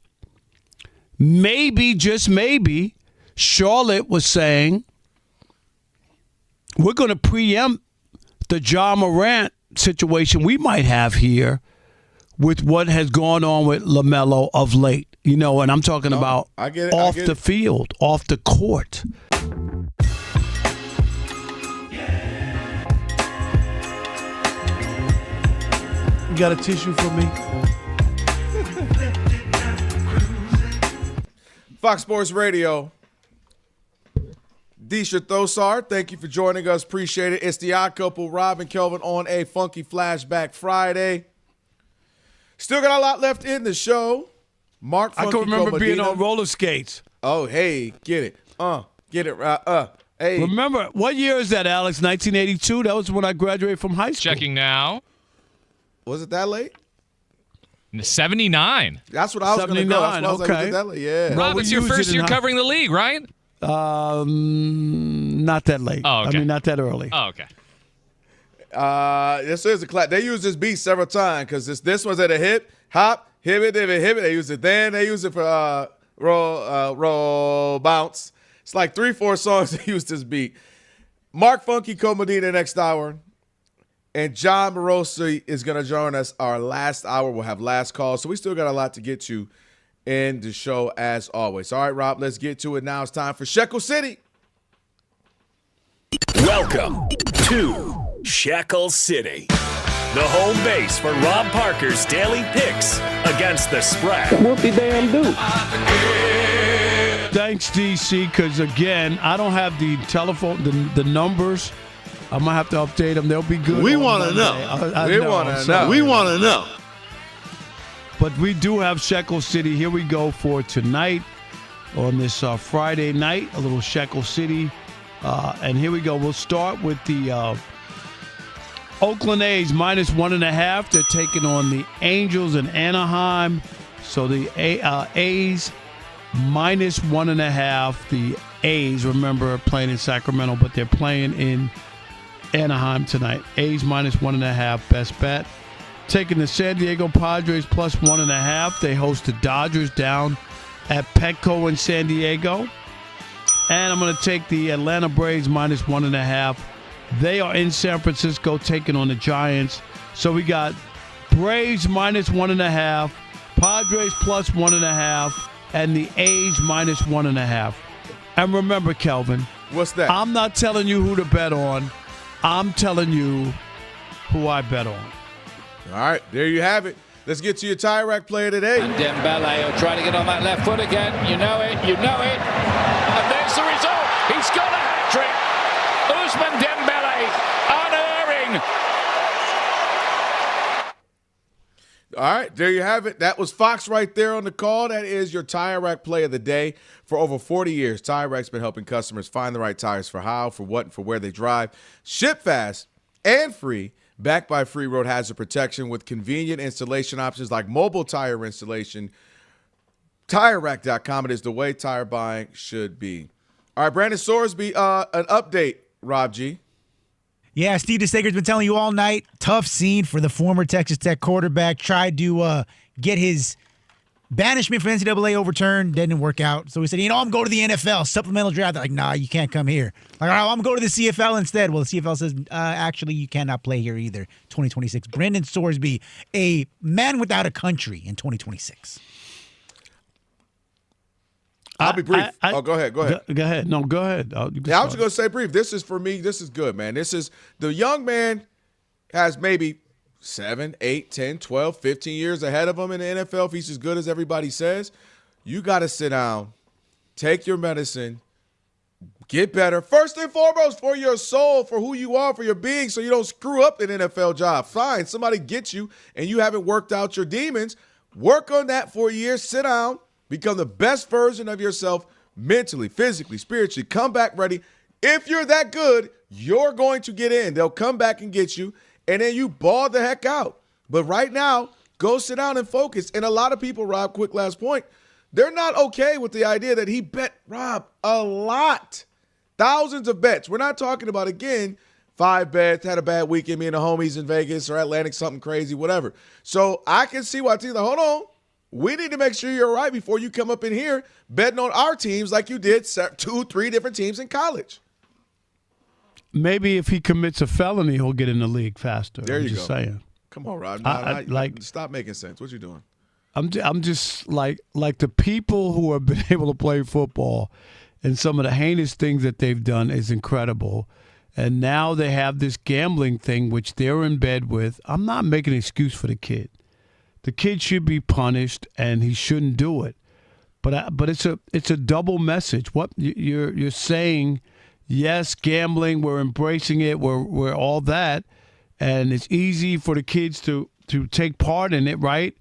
maybe, just maybe, Charlotte was saying we're going to preempt the Ja Morant situation we might have here with what has gone on with LaMelo of late. You know, and I'm talking about off the field, off the court. You got a tissue for me?
Fox Sports Radio. Disha Thosar, thank you for joining us. Appreciate it. It's the Odd Couple, Rob and Kelvin, on a Funky Flashback Friday. Still got a lot left in the show. Mark Funky
I can remember
Cobadina.
being on roller skates.
Oh, hey, get it. Get it right. Hey.
Remember, what year is that, Alex? 1982? That was when I graduated from high school.
Checking now.
Was it that late?
79.
That's what I was going to go. That's what I was like, was it that late? Yeah.
Rob, it's your first year covering the league, right?
Not that late.
Oh, okay.
I mean, not that early.
Oh, okay.
This is a class. They used this beat several times because this was at a hip, hop, hip it. They used it then. They used it for roll, bounce. It's like 3-4 songs they used this beat. Mark Funky Co-Medina next hour. And John Morosi is going to join us our last hour. We'll have last call. So we still got a lot to get to in the show as always. All right, Rob, let's get to it. Now it's time for Shekel City.
Welcome to Shekel City, the home base for Rob Parker's daily picks against the spread.
Whoop-de-damn-do.
Thanks, DC, because, again, I don't have the telephone, the numbers. I'm going to have to update them. They'll be good.
We want to know. We want to know. We want to know.
But we do have Shekel City. Here we go for tonight on this Friday night, a little Shekel City. And here we go. We'll start with the Oakland A's minus 1.5. They're taking on the Angels in Anaheim. So the A's minus 1.5. The A's, remember, are playing in Sacramento, but they're playing in Anaheim tonight. A's minus 1.5, best bet. Taking the San Diego Padres plus 1.5. They host the Dodgers down at Petco in San Diego. And I'm going to take the Atlanta Braves minus 1.5. They are in San Francisco taking on the Giants. So we got Braves minus 1.5, Padres plus 1.5, and the A's minus 1.5. And remember, Kelvin.
What's that?
I'm not telling you who to bet on. I'm telling you who I bet on.
All right, there you have it. Let's get to your tie rack player today.
And Dembele will try to get on that left foot again. You know it. And there's the result. He's got a hat-trick. Ousmane Dembele, unerring.
All right, there you have it. That was Fox right there on the call. That is your tire rack play of the day. For over 40 years, Tire Rack's been helping customers find the right tires for how, for what, and for where they drive. Ship fast and free, backed by free road hazard protection with convenient installation options like mobile tire installation. TireRack.com. It is the way tire buying should be. All right, Brandon Sorsby, an update, Rob G.
Yeah, Steve DeSager's been telling you all night. Tough scene for the former Texas Tech quarterback. Tried to get his banishment from NCAA overturned. Didn't work out. So he said, I'm going to the NFL. Supplemental draft. They're like, nah, you can't come here. Like, all right, I'm going to the CFL instead. Well, the CFL says, actually, you cannot play here either. 2026. Brandon Sorsby, a man without a country in 2026.
I'll be brief. Go ahead.
Go ahead. No, go ahead.
I was just going to say brief. This is, for me, this is good, man. This is, the young man has maybe 7, 8, 10, 12, 15 years ahead of him in the NFL. If he's as good as everybody says, you got to sit down, take your medicine, get better. First and foremost, for your soul, for who you are, for your being, so you don't screw up an NFL job. Fine, somebody gets you and you haven't worked out your demons. Work on that for a year. Sit down. Become the best version of yourself mentally, physically, spiritually. Come back ready. If you're that good, you're going to get in. They'll come back and get you, and then you ball the heck out. But right now, go sit down and focus. And a lot of people, Rob, quick last point, they're not okay with the idea that he bet, Rob, a lot. Thousands of bets. We're not talking about, again, 5 bets, had a bad weekend, me and the homies in Vegas or Atlantic, something crazy, whatever. So I can see why teams are like, hold on. We need to make sure you're right before you come up in here betting on our teams like you did 2, 3 different teams in college.
Maybe if he commits a felony, he'll get in the league faster.
There you go.
Just saying.
Come on, Rod. Stop making sense. What you doing?
I'm just like the people who have been able to play football and some of the heinous things that they've done is incredible. And now they have this gambling thing, which they're in bed with. I'm not making an excuse for the kid. The kid should be punished, and he shouldn't do it. But it's a double message. What you're saying, yes, gambling, we're embracing it, we're all that, and it's easy for the kids to take part in it, right?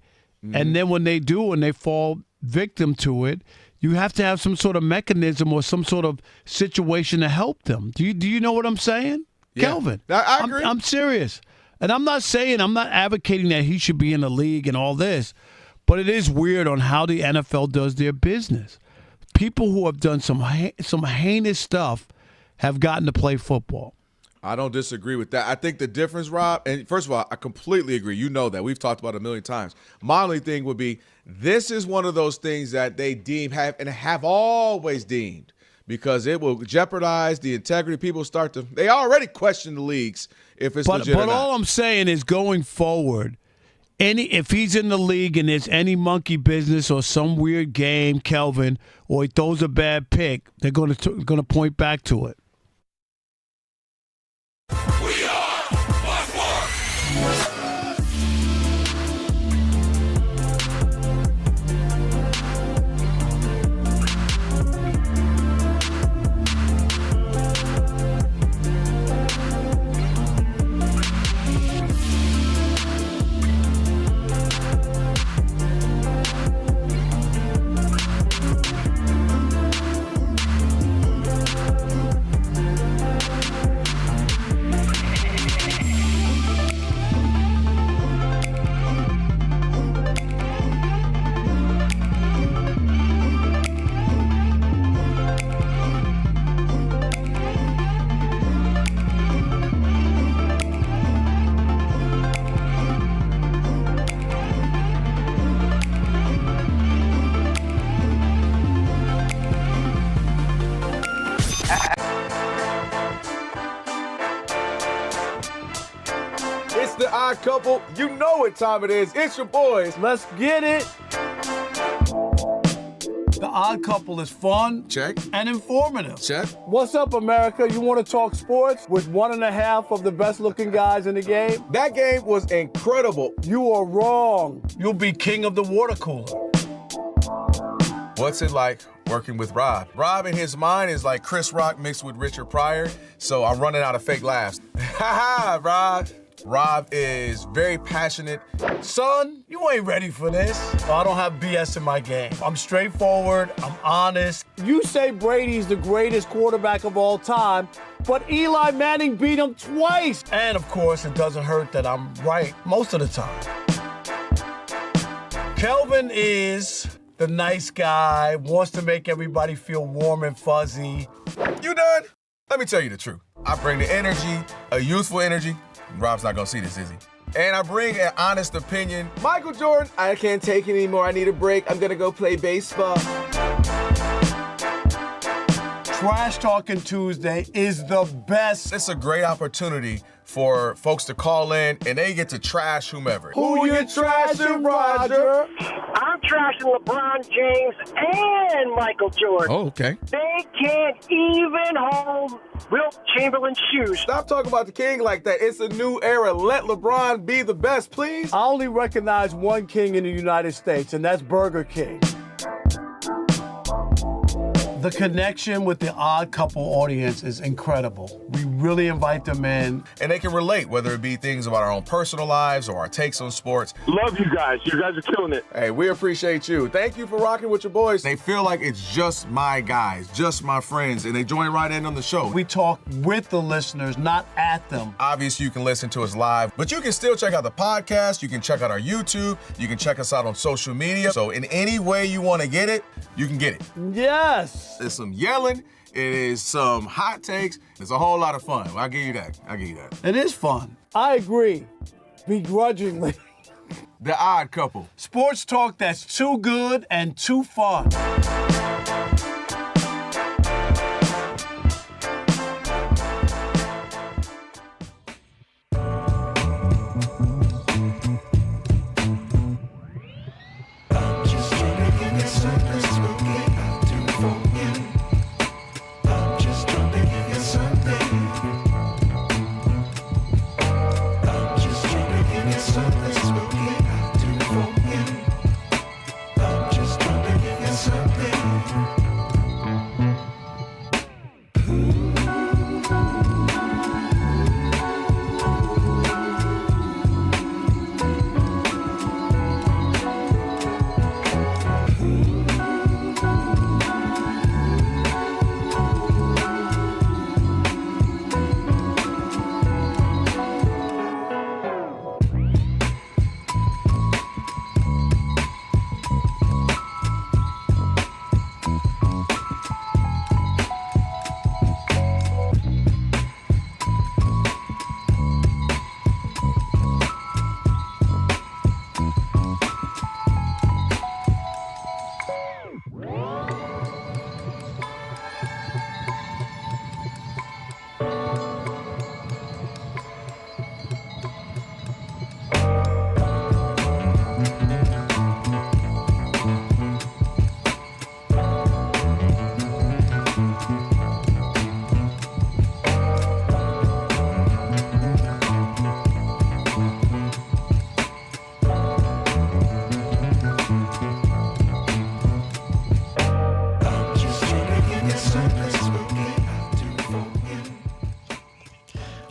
Mm-hmm. And then when they do and they fall victim to it, you have to have some sort of mechanism or some sort of situation to help them. Do you know what I'm saying?
Yeah.
Kelvin?
I agree.
I'm serious. And I'm not advocating that he should be in the league and all this, but it is weird on how the NFL does their business. People who have done some heinous stuff have gotten to play football.
I don't disagree with that. I think the difference, Rob, and first of all, I completely agree. You know that. We've talked about it a million times. My only thing would be this is one of those things that they have always deemed, because it will jeopardize the integrity. People they already question the leagues if it's legit or not.
But all I'm saying is going forward, if he's in the league and there's any monkey business or some weird game, Kelvin, or he throws a bad pick, they're going to point back to it.
The Odd Couple. You know what time it is. It's your boys.
Let's get it. The Odd Couple is fun.
Check.
And informative.
Check.
What's up, America? You want to talk sports with 1.5 of the best-looking guys in the game?
That game was incredible.
You are wrong. You'll be king of the water cooler.
What's it like working with Rob? Rob in his mind is like Chris Rock mixed with Richard Pryor, so I'm running out of fake laughs. Ha ha, Rob. Rob is very passionate.
Son, you ain't ready for this. I don't have BS in my game. I'm straightforward. I'm honest. You say Brady's the greatest quarterback of all time, but Eli Manning beat him twice. And, of course, it doesn't hurt that I'm right most of the time. Kelvin is the nice guy, wants to make everybody feel warm and fuzzy.
You done? Let me tell you the truth. I bring the energy, a youthful energy. Rob's not gonna see this, is he? And I bring an honest opinion. Michael Jordan, I can't take it anymore. I need a break. I'm gonna go play baseball.
Trash Talking Tuesday is the best.
It's a great opportunity for folks to call in and they get to trash whomever.
Who you trashing, Roger?
I'm trashing LeBron James and Michael Jordan.
Oh, okay.
They can't even hold Wilt Chamberlain's shoes.
Stop talking about the king like that. It's a new era. Let LeBron be the best, please.
I only recognize one king in the United States, and that's Burger King. The connection with the Odd Couple audience is incredible. We really invite them in.
And they can relate, whether it be things about our own personal lives or our takes on sports.
Love you guys. You guys are killing it.
Hey, we appreciate you. Thank you for rocking with your boys. They feel like it's just my guys, just my friends, and they join right in on the show.
We talk with the listeners, not at them.
Obviously, you can listen to us live, but you can still check out the podcast. You can check out our YouTube. You can check us out on social media. So in any way you want to get it, you can get it.
Yes.
There's some yelling. It is some hot takes. It's a whole lot of fun. I'll give you that.
It is fun. I agree. Begrudgingly.
The Odd Couple.
Sports talk that's too good and too fun.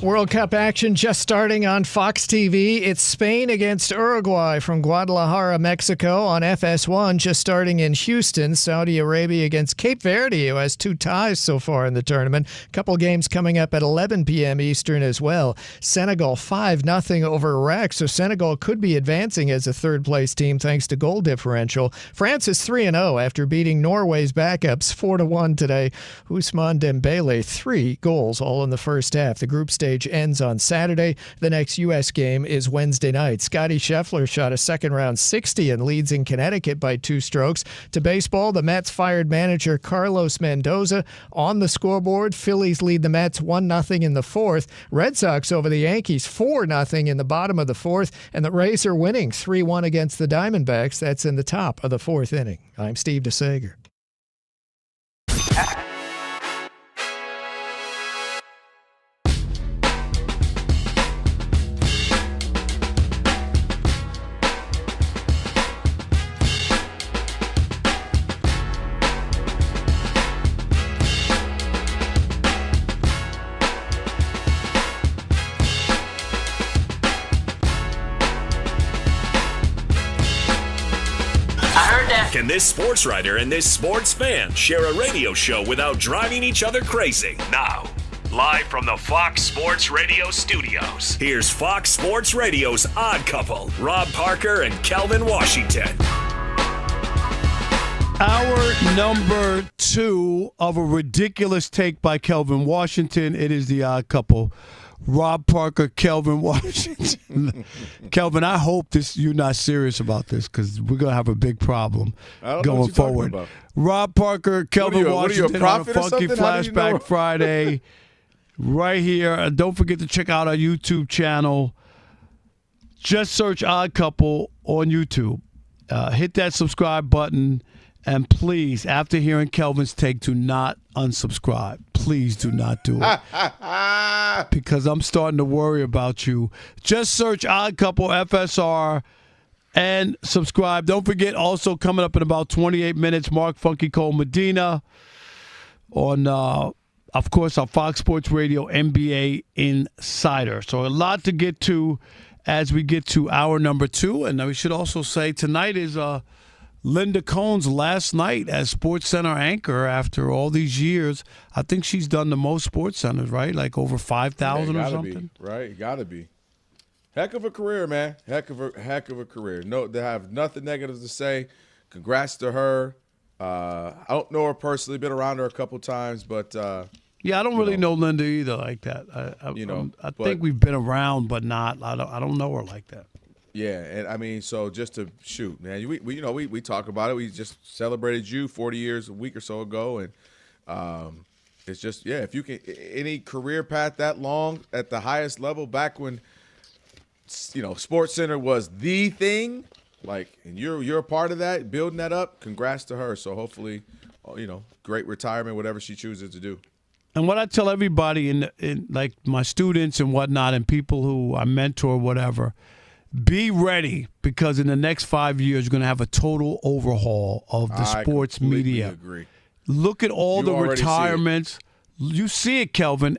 World Cup action just starting on Fox TV. It's Spain against Uruguay from Guadalajara, Mexico on FS1, just starting in Houston. Saudi Arabia against Cape Verde, who has 2 ties so far in the tournament. A couple games coming up at 11 p.m. Eastern as well. Senegal 5-0 over Iraq, so Senegal could be advancing as a third-place team thanks to goal differential. France is 3-0 after beating Norway's backups 4-1 today. Ousmane Dembele, 3 goals, all in the first half. The group stage ends on Saturday. The next U.S. game is Wednesday night. Scotty Scheffler shot a second-round 60 and leads in Connecticut by 2 strokes. To baseball, the Mets fired manager Carlos Mendoza. On the scoreboard, Phillies lead the Mets 1-0 in the 4th. Red Sox over the Yankees 4-0 in the bottom of the 4th. And the Rays are winning 3-1 against the Diamondbacks. That's in the top of the 4th inning. I'm Steve DeSager.
Can this sports writer and this sports fan share a radio show without driving each other crazy? Now, live from the Fox Sports Radio studios, here's Fox Sports Radio's Odd Couple, Rob Parker and Kelvin Washington.
Hour number 2 of a ridiculous take by Kelvin Washington. It is the Odd Couple. Rob Parker, Kelvin Washington. Kelvin, I hope you're not serious about this because we're going to have a big problem going forward. Rob Parker, Kelvin Washington on a Funky Flashback Friday right here. Don't forget to check out our YouTube channel. Just search Odd Couple on YouTube. Hit that subscribe button. And please, after hearing Kelvin's take, do not unsubscribe. Please do not do it. Because I'm starting to worry about you. Just search Odd Couple FSR and subscribe. Don't forget, also coming up in about 28 minutes, Mark Funky Cole Medina on, of course, our Fox Sports Radio NBA Insider. So a lot to get to as we get to hour number 2. And we should also say tonight is Linda Cohn's last night as SportsCenter anchor after all these years. I think she's done the most SportsCenters, right? Like over 5,000 or something.
Right, got to be. Heck of a career, man. Heck of a career. No, they have nothing negative to say. Congrats to her. I don't know her personally. Been around her a couple times, but
yeah, I don't really know Linda either like that. I think we've been around, but not. I don't know her like that.
Yeah, and I mean, so just to shoot, man, we talk about it. We just celebrated you 40 years a week or so ago, and it's just, yeah, if you can, any career path that long at the highest level back when, SportsCenter was the thing, like, and you're a part of that, building that up. Congrats to her. So hopefully, great retirement, whatever she chooses to do.
And what I tell everybody in like my students and whatnot, and people who I mentor, whatever. Be ready because in the next 5 years, you're going to have a total overhaul of the sports media.
Agree.
Look at all the retirements. You see it, Kelvin.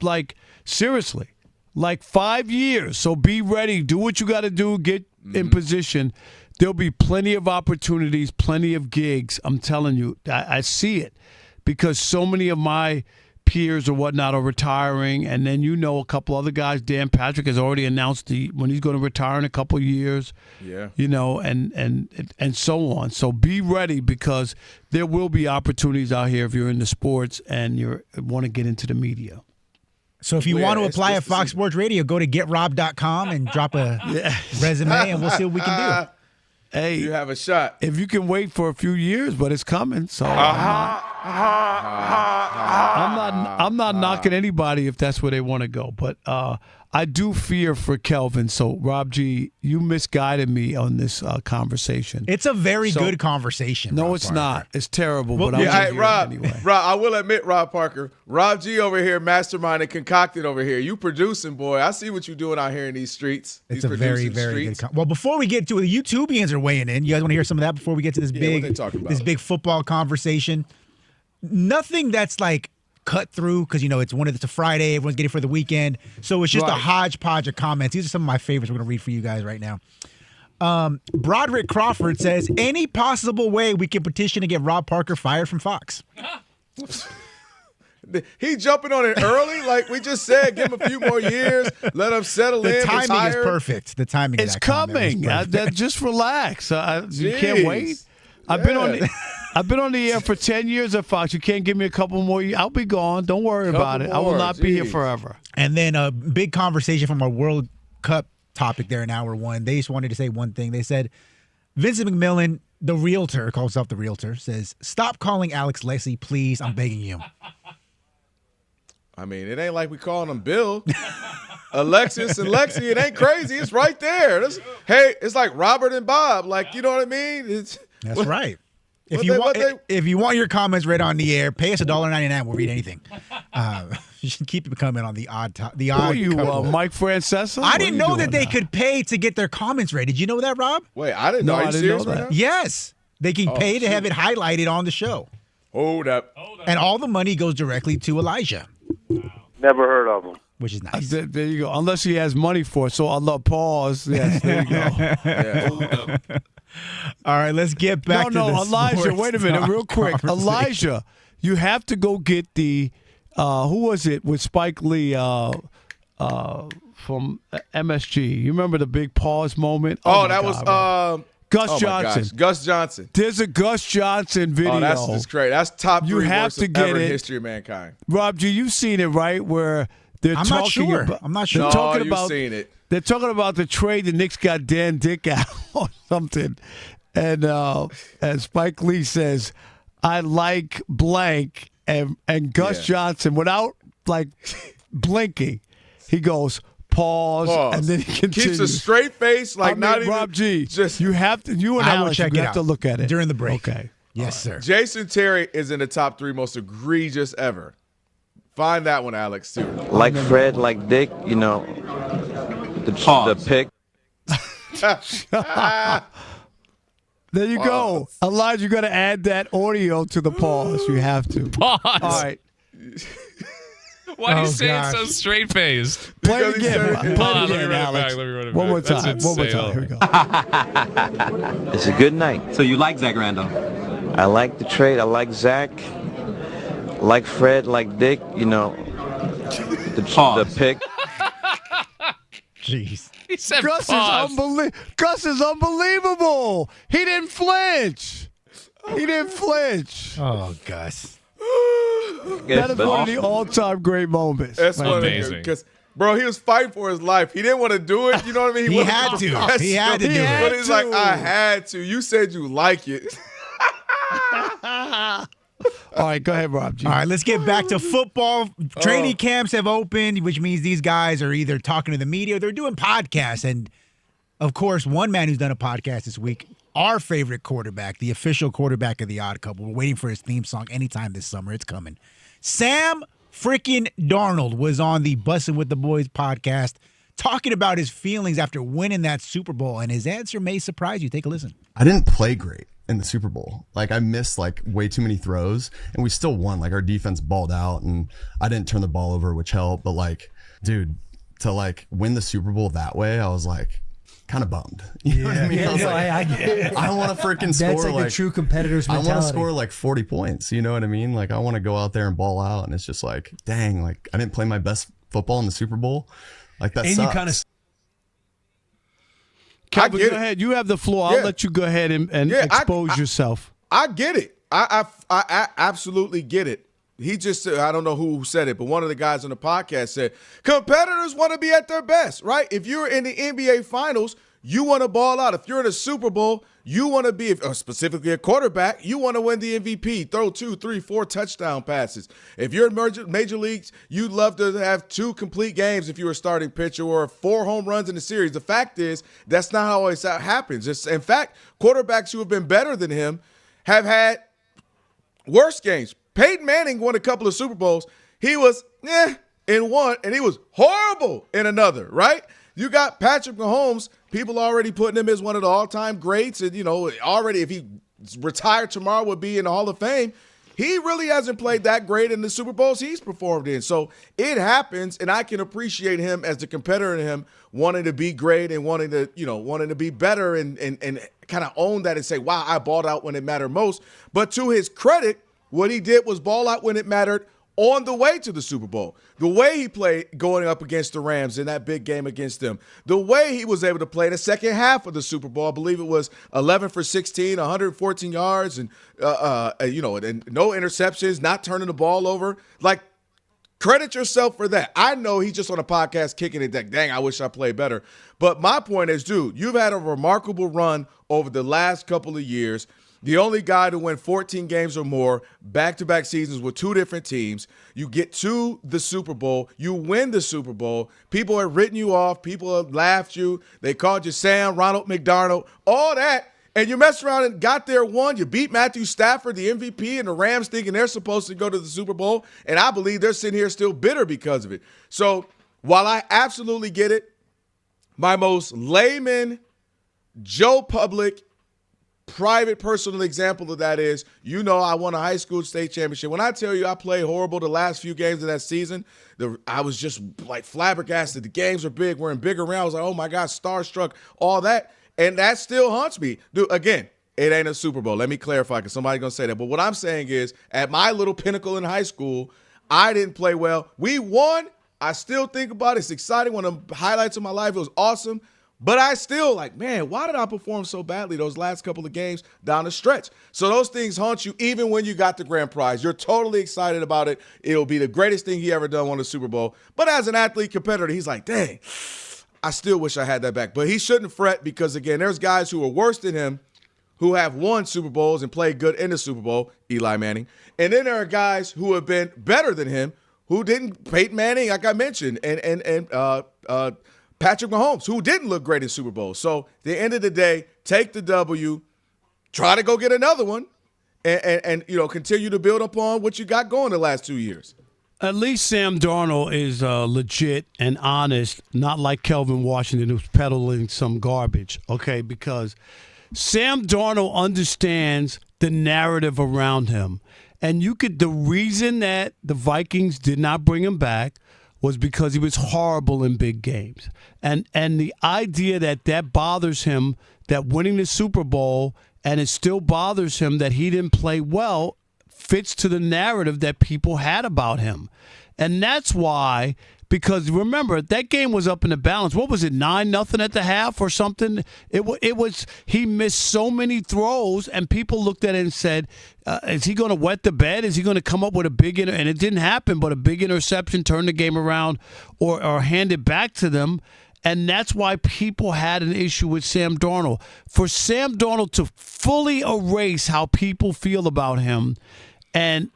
Like, seriously. Like 5 years. So be ready. Do what you got to do. Get in position. There'll be plenty of opportunities, plenty of gigs. I'm telling you. I see it because so many of my peers or whatnot are retiring, and then a couple other guys. Dan Patrick has already announced when he's going to retire in a couple of years.
Yeah,
and so on. So be ready because there will be opportunities out here if you're into sports and you want to get into the media.
So if you want to apply at Fox Sports Radio, go to GetRob.com and drop a resume, and we'll see what we can do.
Hey,
you have a shot
if you can wait for a few years, but it's coming. So I'm not knocking anybody if that's where they want to go, but I do fear for Kelvin. So Rob G, you misguided me on this conversation.
It's a very good conversation.
No, it's not. It's terrible.
Well,
but
Rob,
anyway.
Rob, I will admit, Rob Parker, Rob G over here, masterminded, concocted over here. You producing, boy. I see what you're doing out here in these streets.
It's a very, very good. Well, before we get to it, the YouTubians are weighing in. You guys want to hear some of that before we get to this big football conversation? Nothing that's like cut through because, it's a Friday. Everyone's getting for the weekend. So it's just a hodgepodge of comments. These are some of my favorites we're going to read for you guys right now. Broderick Crawford says, any possible way we can petition to get Rob Parker fired from Fox?
He jumping on it early, like we just said. Give him a few more years. Let him settle in.
The timing
retire.
is perfect. The timing.
It's coming. Just relax. You can't wait. I've been on the air for 10 years at Fox. You can't give me a couple more years. I'll be gone. Don't worry about it. I will not be here forever.
And then a big conversation from our World Cup topic there in hour one. They just wanted to say one thing. They said, Vincent McMillan, the realtor, calls himself the realtor, says, stop calling Alex Lessie, please. I'm begging you.
I mean, it ain't like we calling him Bill. Alexis and Lexi, it ain't crazy. It's right there. It's like Robert and Bob. Like, you know what I mean?
That's right. If you want your comments read on the air, pay us $1.99. We'll read anything. You should keep coming on the odd. Who
are you, Mike Francesa?
I didn't know that they could pay to get their comments read. Did you know that, Rob?
Wait, I didn't know. Are you serious
know that. Right now? Yes, they can pay to have it highlighted on the show.
Hold up.
And all the money goes directly to Elijah.
Never heard of him.
Which is nice.
There you go. Unless he has money for it. So I'll pause. Yes, there you go.
All right, let's get back to the
Elijah, wait a minute, real quick. Elijah, you have to go get the who was it with Spike Lee from MSG? You remember the big pause moment?
That was
Gus Johnson.
Gosh. Gus Johnson.
There's a Gus Johnson video.
Oh, that's great. That's top 3
worst ever
in history of mankind.
Rob G, you've seen it, right? Where they're
I'm
talking
not sure.
about.
I'm not sure.
You've seen it.
They're talking about the trade the Knicks got Dan Dick out or something. And Spike Lee says, I like blank. And Gus Johnson, without blinking, he goes, pause. And then he continues.
Keeps a straight face, not even.
Rob G, you have to, you and Alex, you have to look at it.
During the break.
Okay.
Yes, sir.
Jason Terry is in the top 3 most egregious ever. Find that one, Alex, too.
Like Fred, like Dick, the pick.
There you go. Elijah, you got to add that audio to the pause. You have to.
Pause.
All right.
Why do you say it so straight-faced?
Play it again.
Hold on, let me run it back.
One more time. Here we go.
It's a good night.
So you like Zach Randolph?
I like the trade. I like Zach. Like Fred, like Dick, the pick.
Jeez.
He said
Gus is unbelievable. He didn't flinch.
Oh, Gus.
That is one of the all-time great moments.
That's
amazing.
Because, bro, he was fighting for his life. He didn't want to do it. You know what I mean?
He had to. He had to do it.
But he's like, I had to. You said you like it.
All right, go ahead, Rob.
All right, let's get back to football. Training camps have opened, which means these guys are either talking to the media or they're doing podcasts. And, of course, one man who's done a podcast this week, our favorite quarterback, the official quarterback of the Odd Couple. We're waiting for his theme song anytime this summer. It's coming. Sam freaking Darnold was on the Bussin' with the Boys podcast talking about his feelings after winning that Super Bowl, and his answer may surprise you. Take a listen.
I didn't play great in the Super Bowl. I missed way too many throws, and we still won. Our defense balled out, and I didn't turn the ball over, which helped. But dude, to win the Super Bowl that way, I was kind of bummed. You know what I mean? I get it. I want to freaking score.
That's the true competitor's mentality.
I want to score 40 points. You know what I mean? I want to go out there and ball out, and it's just dang, I didn't play my best football in the Super Bowl. That
and
sucks.
You kind of.
Kelvin, go ahead. You have the floor. I'll let you go ahead and expose yourself.
I get it. I absolutely get it. He just said, I don't know who said it, but one of the guys on the podcast said, competitors want to be at their best, right? If you're in the NBA Finals, you want to ball out. If you're in a Super Bowl, you want to be, specifically a quarterback, you want to win the MVP, throw 2, 3, 4 touchdown passes. If you're in major leagues, you'd love to have 2 complete games if you were a starting pitcher or 4 home runs in the series. The fact is, that's not how always that happens. In fact, quarterbacks who have been better than him have had worse games. Peyton Manning won a couple of Super Bowls. He was in one, and he was horrible in another, right? You got Patrick Mahomes, people already putting him as one of the all-time greats, and, already if he retired tomorrow would be in the Hall of Fame. he really hasn't played that great in the Super Bowls he's performed in. So it happens, and I can appreciate him as the competitor in him wanting to be great and wanting to be better and kind of own that and say, wow, I balled out when it mattered most. But to his credit, what he did was ball out when it mattered on the way to the Super Bowl. The way he played going up against the Rams in that big game against them. The way he was able to play in the second half of the Super Bowl. I believe it was 11 for 16, 114 yards, and and no interceptions, not turning the ball over. Like, credit yourself for that. I know he's just on a podcast kicking it that, dang, I wish I played better. But my point is, dude, you've had a remarkable run over the last couple of years. The only guy to win 14 games or more, back-to-back seasons with two different teams. You get to the Super Bowl. You win the Super Bowl. People have written you off. People have laughed you. They called you Sam, Ronald McDonald, all that. And you messed around and got there, won. You beat Matthew Stafford, the MVP, and the Rams thinking they're supposed to go to the Super Bowl. And I believe they're sitting here still bitter because of it. So while I absolutely get it, my most layman, Joe Public, private personal example of that is, I won a high school state championship. When I tell you I played horrible the last few games of that season, I was just like flabbergasted. The games are big. We're in bigger rounds. I was like, oh my God, starstruck, all that. And that still haunts me. Dude, again, it ain't a Super Bowl. Let me clarify because somebody's going to say that. But what I'm saying is, at my little pinnacle in high school, I didn't play well. We won. I still think about it. It's exciting. One of the highlights of my life. It was awesome. But I still man, why did I perform so badly those last couple of games down the stretch? So those things haunt you even when you got the grand prize. You're totally excited about it. It'll be the greatest thing he ever done, won the Super Bowl. But as an athlete competitor, he's like, dang, I still wish I had that back. But he shouldn't fret because, again, there's guys who are worse than him who have won Super Bowls and played good in the Super Bowl, Eli Manning. And then there are guys who have been better than him who didn't, Peyton Manning, like I mentioned, and Patrick Mahomes, who didn't look great in Super Bowl. So at the end of the day, take the W, try to go get another one, and continue to build upon what you got going the last 2 years.
At least Sam Darnold is legit and honest, not like Kelvin Washington who's peddling some garbage, okay? Because Sam Darnold understands the narrative around him. And the reason that the Vikings did not bring him back was because he was horrible in big games. And the idea that bothers him, that winning the Super Bowl, and it still bothers him that he didn't play well, fits to the narrative that people had about him. And that's why, because remember, that game was up in the balance. What was it, 9-0 at the half or something? It was he missed so many throws, and people looked at it and said, is he going to wet the bed? Is he going to come up with a big and it didn't happen, but a big interception, turn the game around, or hand it back to them. And that's why people had an issue with Sam Darnold. For Sam Darnold to fully erase how people feel about him and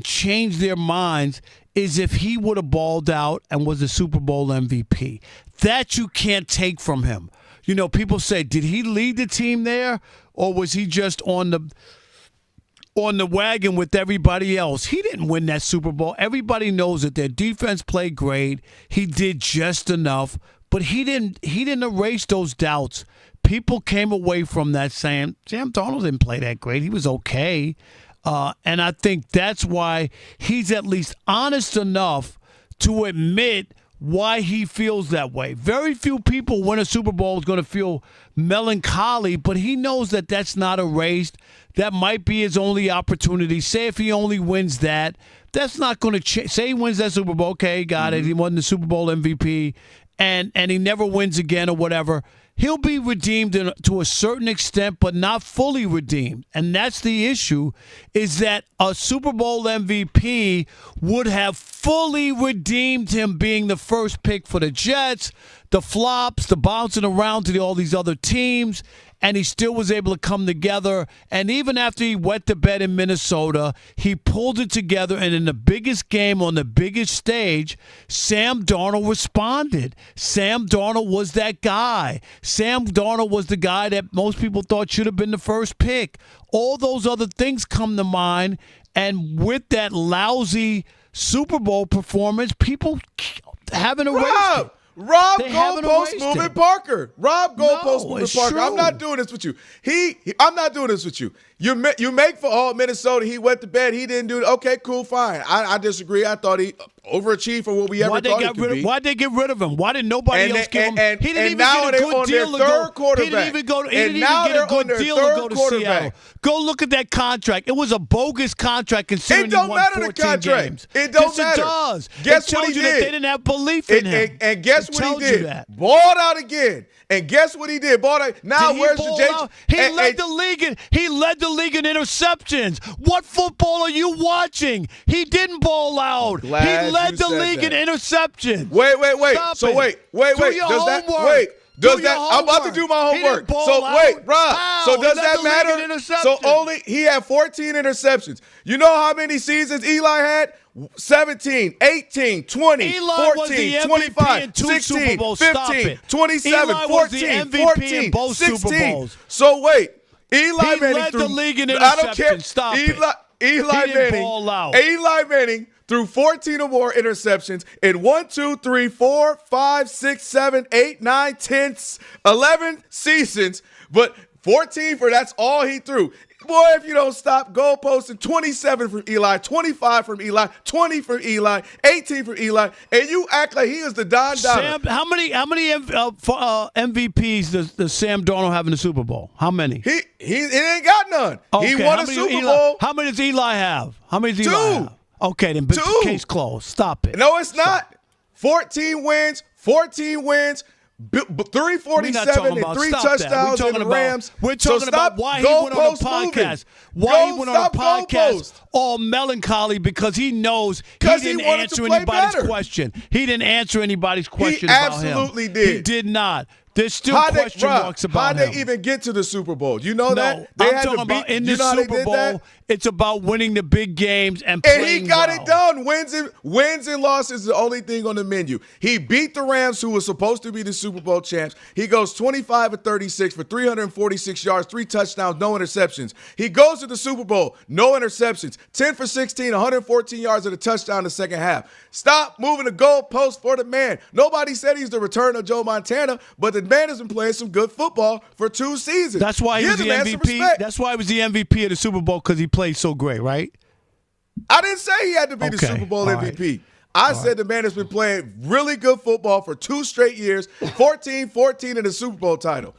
change their minds is if he would have balled out and was a Super Bowl MVP. That you can't take from him. People say, did he lead the team there, or was he just on the wagon with everybody else? He didn't win that Super Bowl. Everybody knows that their defense played great. He did just enough, but he didn't erase those doubts. People came away from that saying, Sam Darnold didn't play that great. He was okay. And I think that's why he's at least honest enough to admit why he feels that way. Very few people win a Super Bowl is going to feel melancholy, but he knows that that's not erased. That might be his only opportunity. Say if he only wins that, that's not going to change. Say he wins that Super Bowl, okay, got it. He won the Super Bowl MVP, and he never wins again or whatever. He'll be redeemed to a certain extent, but not fully redeemed. And that's the issue, is that a Super Bowl MVP would have fully redeemed him being the first pick for the Jets, the flops, the bouncing around to all these other teams, and he still was able to come together. And even after he wet the bed in Minnesota, he pulled it together, and in the biggest game on the biggest stage, Sam Darnold responded. Sam Darnold was that guy. Sam Darnold was the guy that most people thought should have been the first pick. All those other things come to mind, and with that lousy Super Bowl performance, people haven't erased it.
Rob Goalpost Moving Parker. Rob Goalpost Moving Parker.
True.
I'm not doing this with you. I'm not doing this with you. You make for all Minnesota. He went to bed. He didn't do it. Okay, cool, fine. I disagree. I thought he overachieved for what we ever thought he could be.
Why'd they get rid of him? Why did nobody else give him? He didn't even
now
get a good deal to go. He didn't even get a good deal to go to Seattle. Go look at that contract. It was a bogus contract considering he won 14 games.
It don't matter.
It does.
Guess
it tells
what he
you
did?
that they didn't have belief in him.
And guess what he did?
That.
Balled out again. And guess what he did? Balled out. Now where's the J?
He led the league in interceptions. What football are you watching? He didn't ball out. He led the league in interceptions.
Wait.
Stop
so
it.
wait.
Does that
I'm about to do my homework. So wait, Rob. So does that matter? So he had 14 interceptions. You know how many seasons Eli had? 17, 18, 20,
Eli
14, 25, 16, 15, 27, 14, 14, 16. So wait, Eli Manning
led the league in interceptions.
I don't care.
Stop
Eli Manning threw 14 or more interceptions in 1, 2, 3, 4, 5, 6, 7, 8, 9, 10, 11 seasons, but 14 that's all he threw. Boy, if you don't stop goalposting, 27 from Eli, 25 from Eli, 20 from Eli, 18 from Eli, and you act like he is the Don Dada.
Sam, how many MVPs does Sam Darnold have in the Super Bowl? How many?
He ain't got none.
Okay,
he won a Super Bowl.
How many does Eli have? Two. Okay, then case closed. Stop it.
No, it's not. 14 wins. 347 and 3 touchdowns in the Rams.
We're talking about why he went on a podcast. Why he went on a podcast all melancholy because he knows he didn't answer anybody's question. He didn't answer anybody's question about him.
He absolutely did.
He did not. There's still question marks about him.
How'd they even get to the Super Bowl? You know that?
I'm talking about in the Super Bowl, it's about winning the big games and playing
And he got
well.
it done. Wins and losses is the only thing on the menu. He beat the Rams, who was supposed to be the Super Bowl champs. He goes 25 of 36 for 346 yards, 3 touchdowns, no interceptions. He goes to the Super Bowl, no interceptions, 10 for 16, 114 yards and a touchdown in the second half. Stop moving the goalpost for the man. Nobody said he's the return of Joe Montana, but the man has been playing some good football for 2 seasons.
That's why he was the MVP. That's why he was the MVP of the Super Bowl, because he played so great, right?
I didn't say he had to be the Super Bowl MVP. Right. I said the man has been playing really good football for 2 straight years, 14 in the Super Bowl title.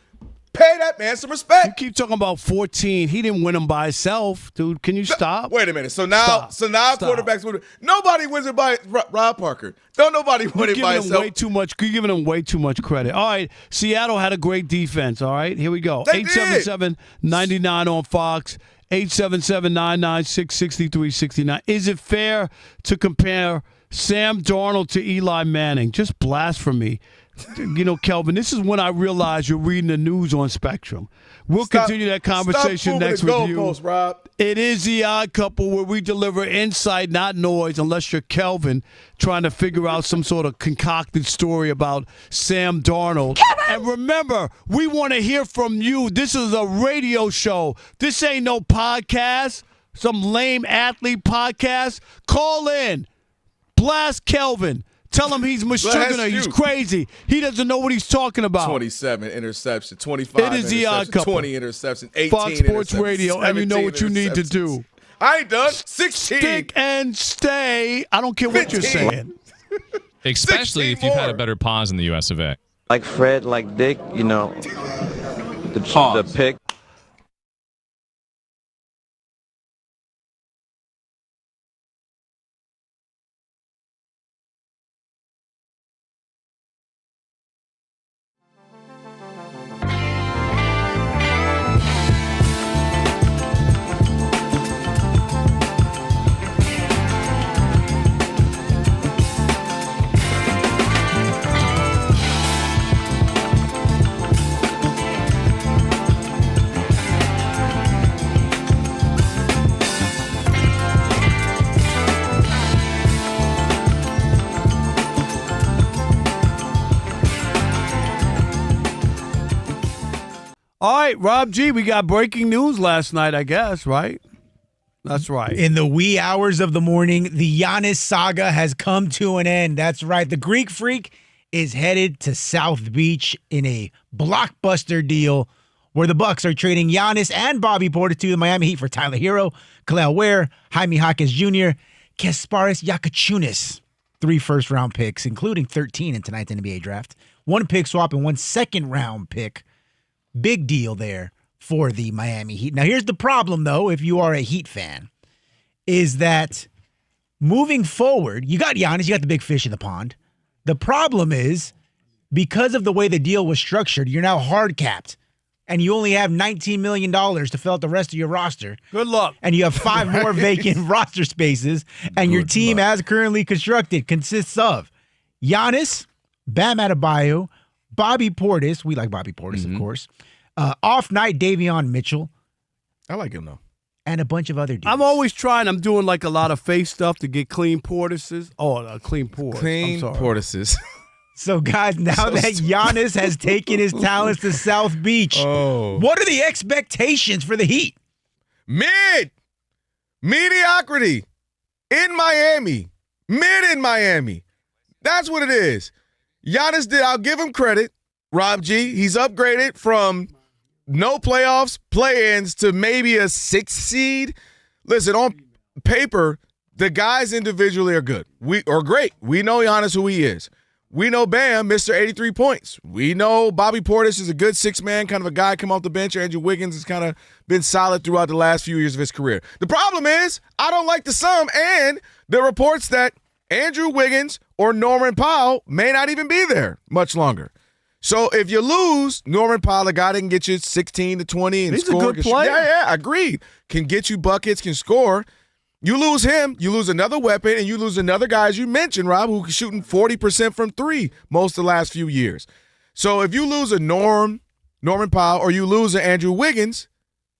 Pay that man some respect.
You keep talking about 14. He didn't win them by himself, dude. Can you stop?
Wait a minute. So now quarterbacks win. Nobody wins it by Rob Parker. Don't nobody win it by himself.
You're giving him way too much credit. All right. Seattle had a great defense. All right. Here we go. 877-99 on Fox. 877-996-6369. Is it fair to compare Sam Darnold to Eli Manning? Just blasphemy. You know, Kelvin, this is when I realize you're reading the news on Spectrum. We'll continue that conversation next with you.
Rob.
It is the Odd Couple, where we deliver insight, not noise, unless you're Kelvin trying to figure out some sort of concocted story about Sam Darnold. And remember, we want to hear from you. This is a radio show. This ain't no podcast, some lame athlete podcast. Call in. Blast Kelvin. Tell him he's Meshuggah. He's crazy. He doesn't know what he's talking about.
27 interceptions, 25
It is the Odd Couple.
20 interceptions, 18
Fox Sports Radio, and you know what you need to do.
I ain't done. 16.
Stick and stay. I don't care what
15.
you're saying.
Especially if you've had a better pause in the US of A.
Like Fred, like Dick, you know, the pick.
All right, Rob G., we got breaking news last night, I guess, right? That's right.
In the wee hours of the morning, the Giannis saga has come to an end. That's right. The Greek Freak is headed to South Beach in a blockbuster deal where the Bucks are trading Giannis and Bobby Portis to the Miami Heat for Tyler Hero, Khalil Ware, Jaime Jaquez Jr., Kasparis Yakachunas. 3 first-round picks, including 13 in tonight's NBA draft. 1 pick swap and 1 second-round pick. Big deal there for the Miami Heat. Now, here's the problem, though, if you are a Heat fan, is that moving forward, you got Giannis, you got the big fish in the pond. The problem is, because of the way the deal was structured, you're now hard capped, and you only have $19 million to fill out the rest of your roster.
Good luck.
And you have 5 more vacant roster spaces, and your team, as currently constructed, consists of Giannis, Bam Adebayo, Bobby Portis. We like Bobby Portis, of course. Off-night Davion Mitchell.
I like him, though.
And a bunch of other dudes.
I'm always trying. I'm doing like a lot of face stuff to get clean Portises. Oh, clean Portis.
Clean Portises.
So, guys, now that Giannis has taken his talents to South Beach, what are the expectations for the Heat?
Mediocrity in Miami. Mid in Miami. That's what it is. Giannis did. I'll give him credit. Rob G. He's upgraded from no playoffs, play-ins to maybe a 6th seed. Listen, on paper, the guys individually are good. We are great. We know Giannis who he is. We know Bam, Mr. 83 points. We know Bobby Portis is a good 6-man, kind of a guy come off the bench. Andrew Wiggins has kind of been solid throughout the last few years of his career. The problem is, I don't like the sum and the reports that Andrew Wiggins or Norman Powell may not even be there much longer. So if you lose Norman Powell, a guy that can get you 16 to 20 and
He's
score.
a good player.
Yeah, agreed. Can get you buckets, can score. You lose him, you lose another weapon, and you lose another guy, as you mentioned, Rob, who's shooting 40% from 3 most of the last few years. So if you lose a Norman Powell, or you lose an Andrew Wiggins,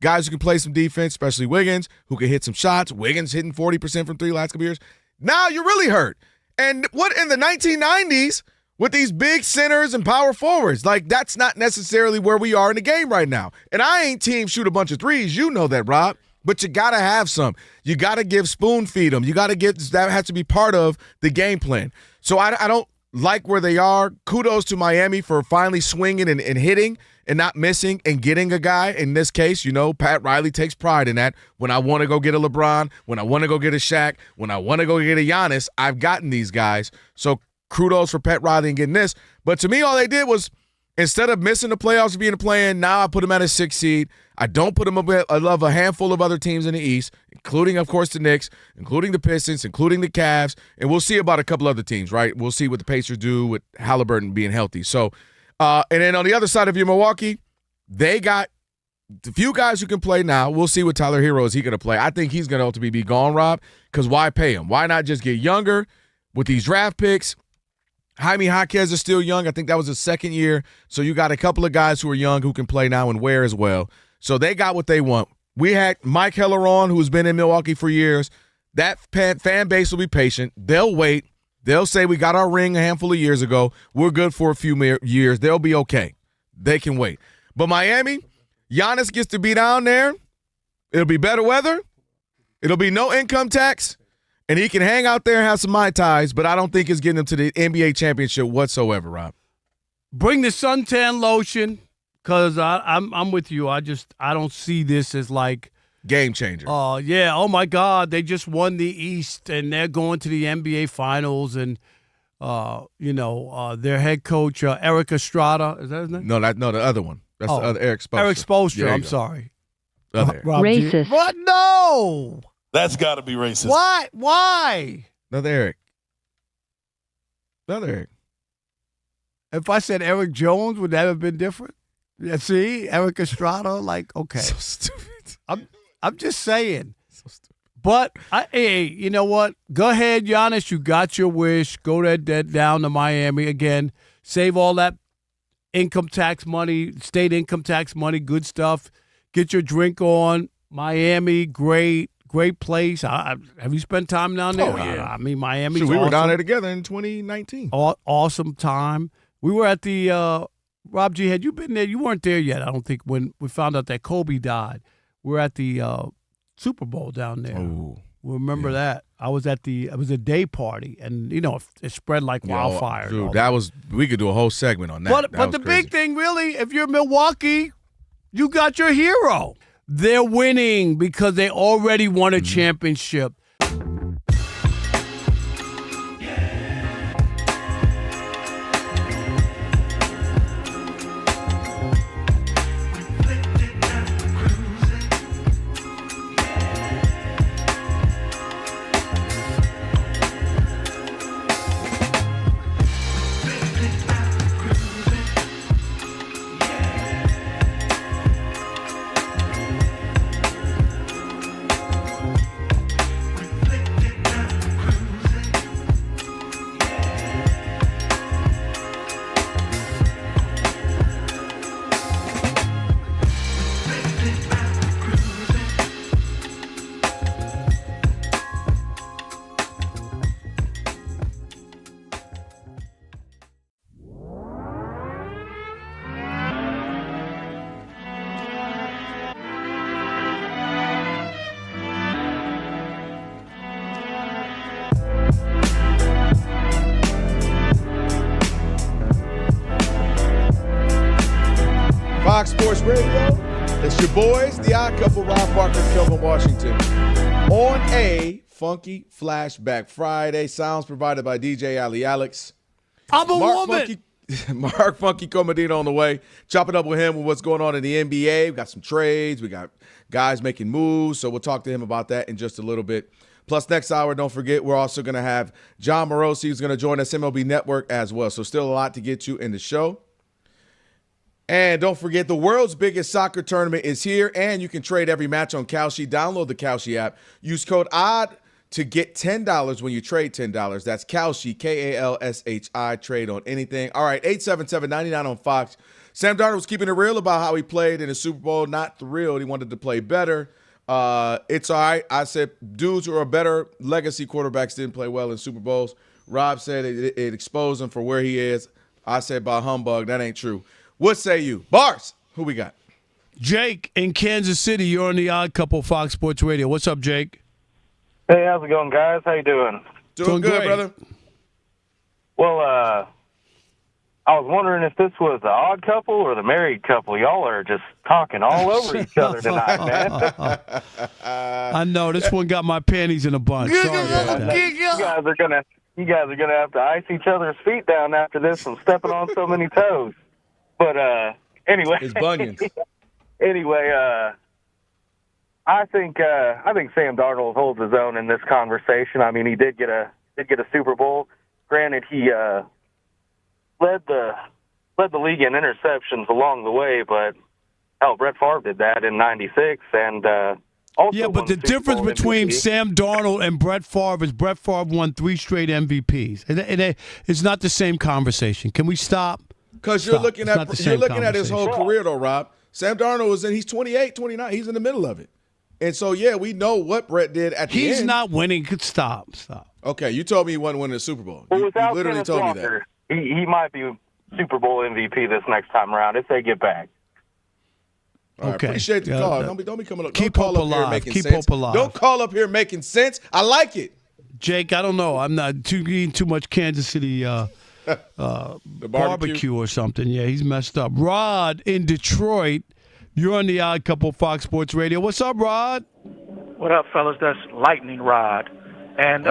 guys who can play some defense, especially Wiggins, who can hit some shots. Wiggins hitting 40% from 3 last couple years. Now you're really hurt. And what in the 1990s with these big centers and power forwards, like that's not necessarily where we are in the game right now. And I ain't team shoot a bunch of threes. You know that, Rob. But you got to have some. You got to give spoon feed them. You got to get that has to be part of the game plan. So I don't like where they are. Kudos to Miami for finally swinging and hitting and not missing and getting a guy. In this case, you know, Pat Riley takes pride in that. When I want to go get a LeBron, when I want to go get a Shaq, when I want to go get a Giannis, I've gotten these guys. So kudos for Pat Riley and getting this. But to me, all they did was, instead of missing the playoffs and being a play-in, now I put them at a 6th seed. I don't put them above a handful of other teams in the East, including, of course, the Knicks, including the Pistons, including the Cavs, and we'll see about a couple other teams, right? We'll see what the Pacers do with Halliburton being healthy. So, and then on the other side of your Milwaukee, they got a few guys who can play now. We'll see what Tyler Hero is he going to play. I think he's going to ultimately be gone, Rob, because why pay him? Why not just get younger with these draft picks? Jaime Jaquez is still young. I think that was his 2nd year. So you got a couple of guys who are young who can play now and Ware as well. So they got what they want. We had Mike Heller on, who's been in Milwaukee for years. That fan base will be patient. They'll wait. They'll say we got our ring a handful of years ago. We're good for a few years. They'll be okay. They can wait. But Miami, Giannis gets to be down there. It'll be better weather. It'll be no income tax. And he can hang out there and have some Mai Tais, but I don't think it's getting him to the NBA championship whatsoever, Rob.
Bring the suntan lotion, because I'm with you. I don't see this as like
game changer.
Yeah. Oh my God, they just won the East and they're going to the NBA Finals, and their head coach Eric Estrada, is that his name?
No, the other one. That's the other Eric Spoelstra.
Eric Spoelstra. I'm sorry.
Racist.
What? No.
That's got to be racist.
What? Why?
Another Eric.
If I said Eric Jones, would that have been different? Yeah, see? Eric Estrada, like, okay.
So stupid.
I'm just saying.
So stupid.
But, hey, you know what? Go ahead, Giannis. You got your wish. Go down to Miami again. Save all that income tax money, state income tax money, good stuff. Get your drink on. Miami, great place. Have you spent time down there?
Oh, yeah.
I mean, Miami's
we
awesome.
were down there together in 2019.
Awesome time. We were at the Rob G, had you been there? You weren't there yet, I don't think, when we found out that Kobe died. We were at the Super Bowl down there.
Oh,
remember that. It was a day party, and, it spread like wildfire.
Dude, we could do a whole segment on that.
But the big thing, really, if you're Milwaukee, You got your hero. They're winning because they already won a championship.
Fox Sports Radio. It's your boys, the Odd Couple, Rob Parker and Kelvin Washington, on a funky flashback Friday. Sounds provided by DJ Ali Alex.
I'm a woman.
Mark Funky Comedino on the way. Chopping up with him with what's going on in the NBA. We got some trades. We got guys making moves. So we'll talk to him about that in just a little bit. Plus, next hour, don't forget, we're also going to have John Morosi, who's going to join us, MLB Network as well. So still a lot to get you in the show. And don't forget, the world's biggest soccer tournament is here, and you can trade every match on Kalshi. Download the Kalshi app. Use code ODD to get $10 when you trade $10. That's Kalshi, Kalshi, trade on anything. All right, 877-99 on Fox. Sam Darnold was keeping it real about how he played in the Super Bowl. Not thrilled. He wanted to play better. It's all right. I said dudes who are better legacy quarterbacks didn't play well in Super Bowls. Rob said it exposed him for where he is. I said by humbug. That ain't true. What say you? Bars, who we got?
Jake in Kansas City. You're on the Odd Couple Fox Sports Radio. What's up, Jake?
Hey, how's it going, guys? How you doing?
Doing good, brother.
Well, I was wondering if this was the odd couple or the married couple. Y'all are just talking all over each other tonight, man.
I know. This one got my panties in a bunch. Sorry about that.
You guys are gonna have to ice each other's feet down after this from stepping on so many toes. But anyway,
his bunions.
Anyway, I think Sam Darnold holds his own in this conversation. I mean, he did get a Super Bowl. Granted, he led the league in interceptions along the way, but hell, Brett Favre did that in '96, and also
yeah. But the difference between Sam Darnold and Brett Favre is Brett Favre won 3 straight MVPs. It's not the same conversation. Can we stop?
Because you're looking at his whole career, though, Rob. Sam Darnold he's 28, 29. He's in the middle of it. And so, yeah, we know what Brett did at the end.
He's not winning. Stop.
Okay, you told me he wasn't winning the Super Bowl.
Well,
you literally told me that.
He might be Super Bowl MVP this next time around if they get back.
All right,
okay.
Appreciate the call. Don't be coming up.
Keep
hope
alive.
Here making
Keep
sense.
hope alive.
Don't call up here making sense. I like it.
Jake, I don't know. I'm not eating too much Kansas City
the
barbecue or something. Yeah, he's messed up. Rod in Detroit, you're on the Odd Couple Fox Sports Radio. What's up, Rod?
What up, fellas? That's Lightning Rod. And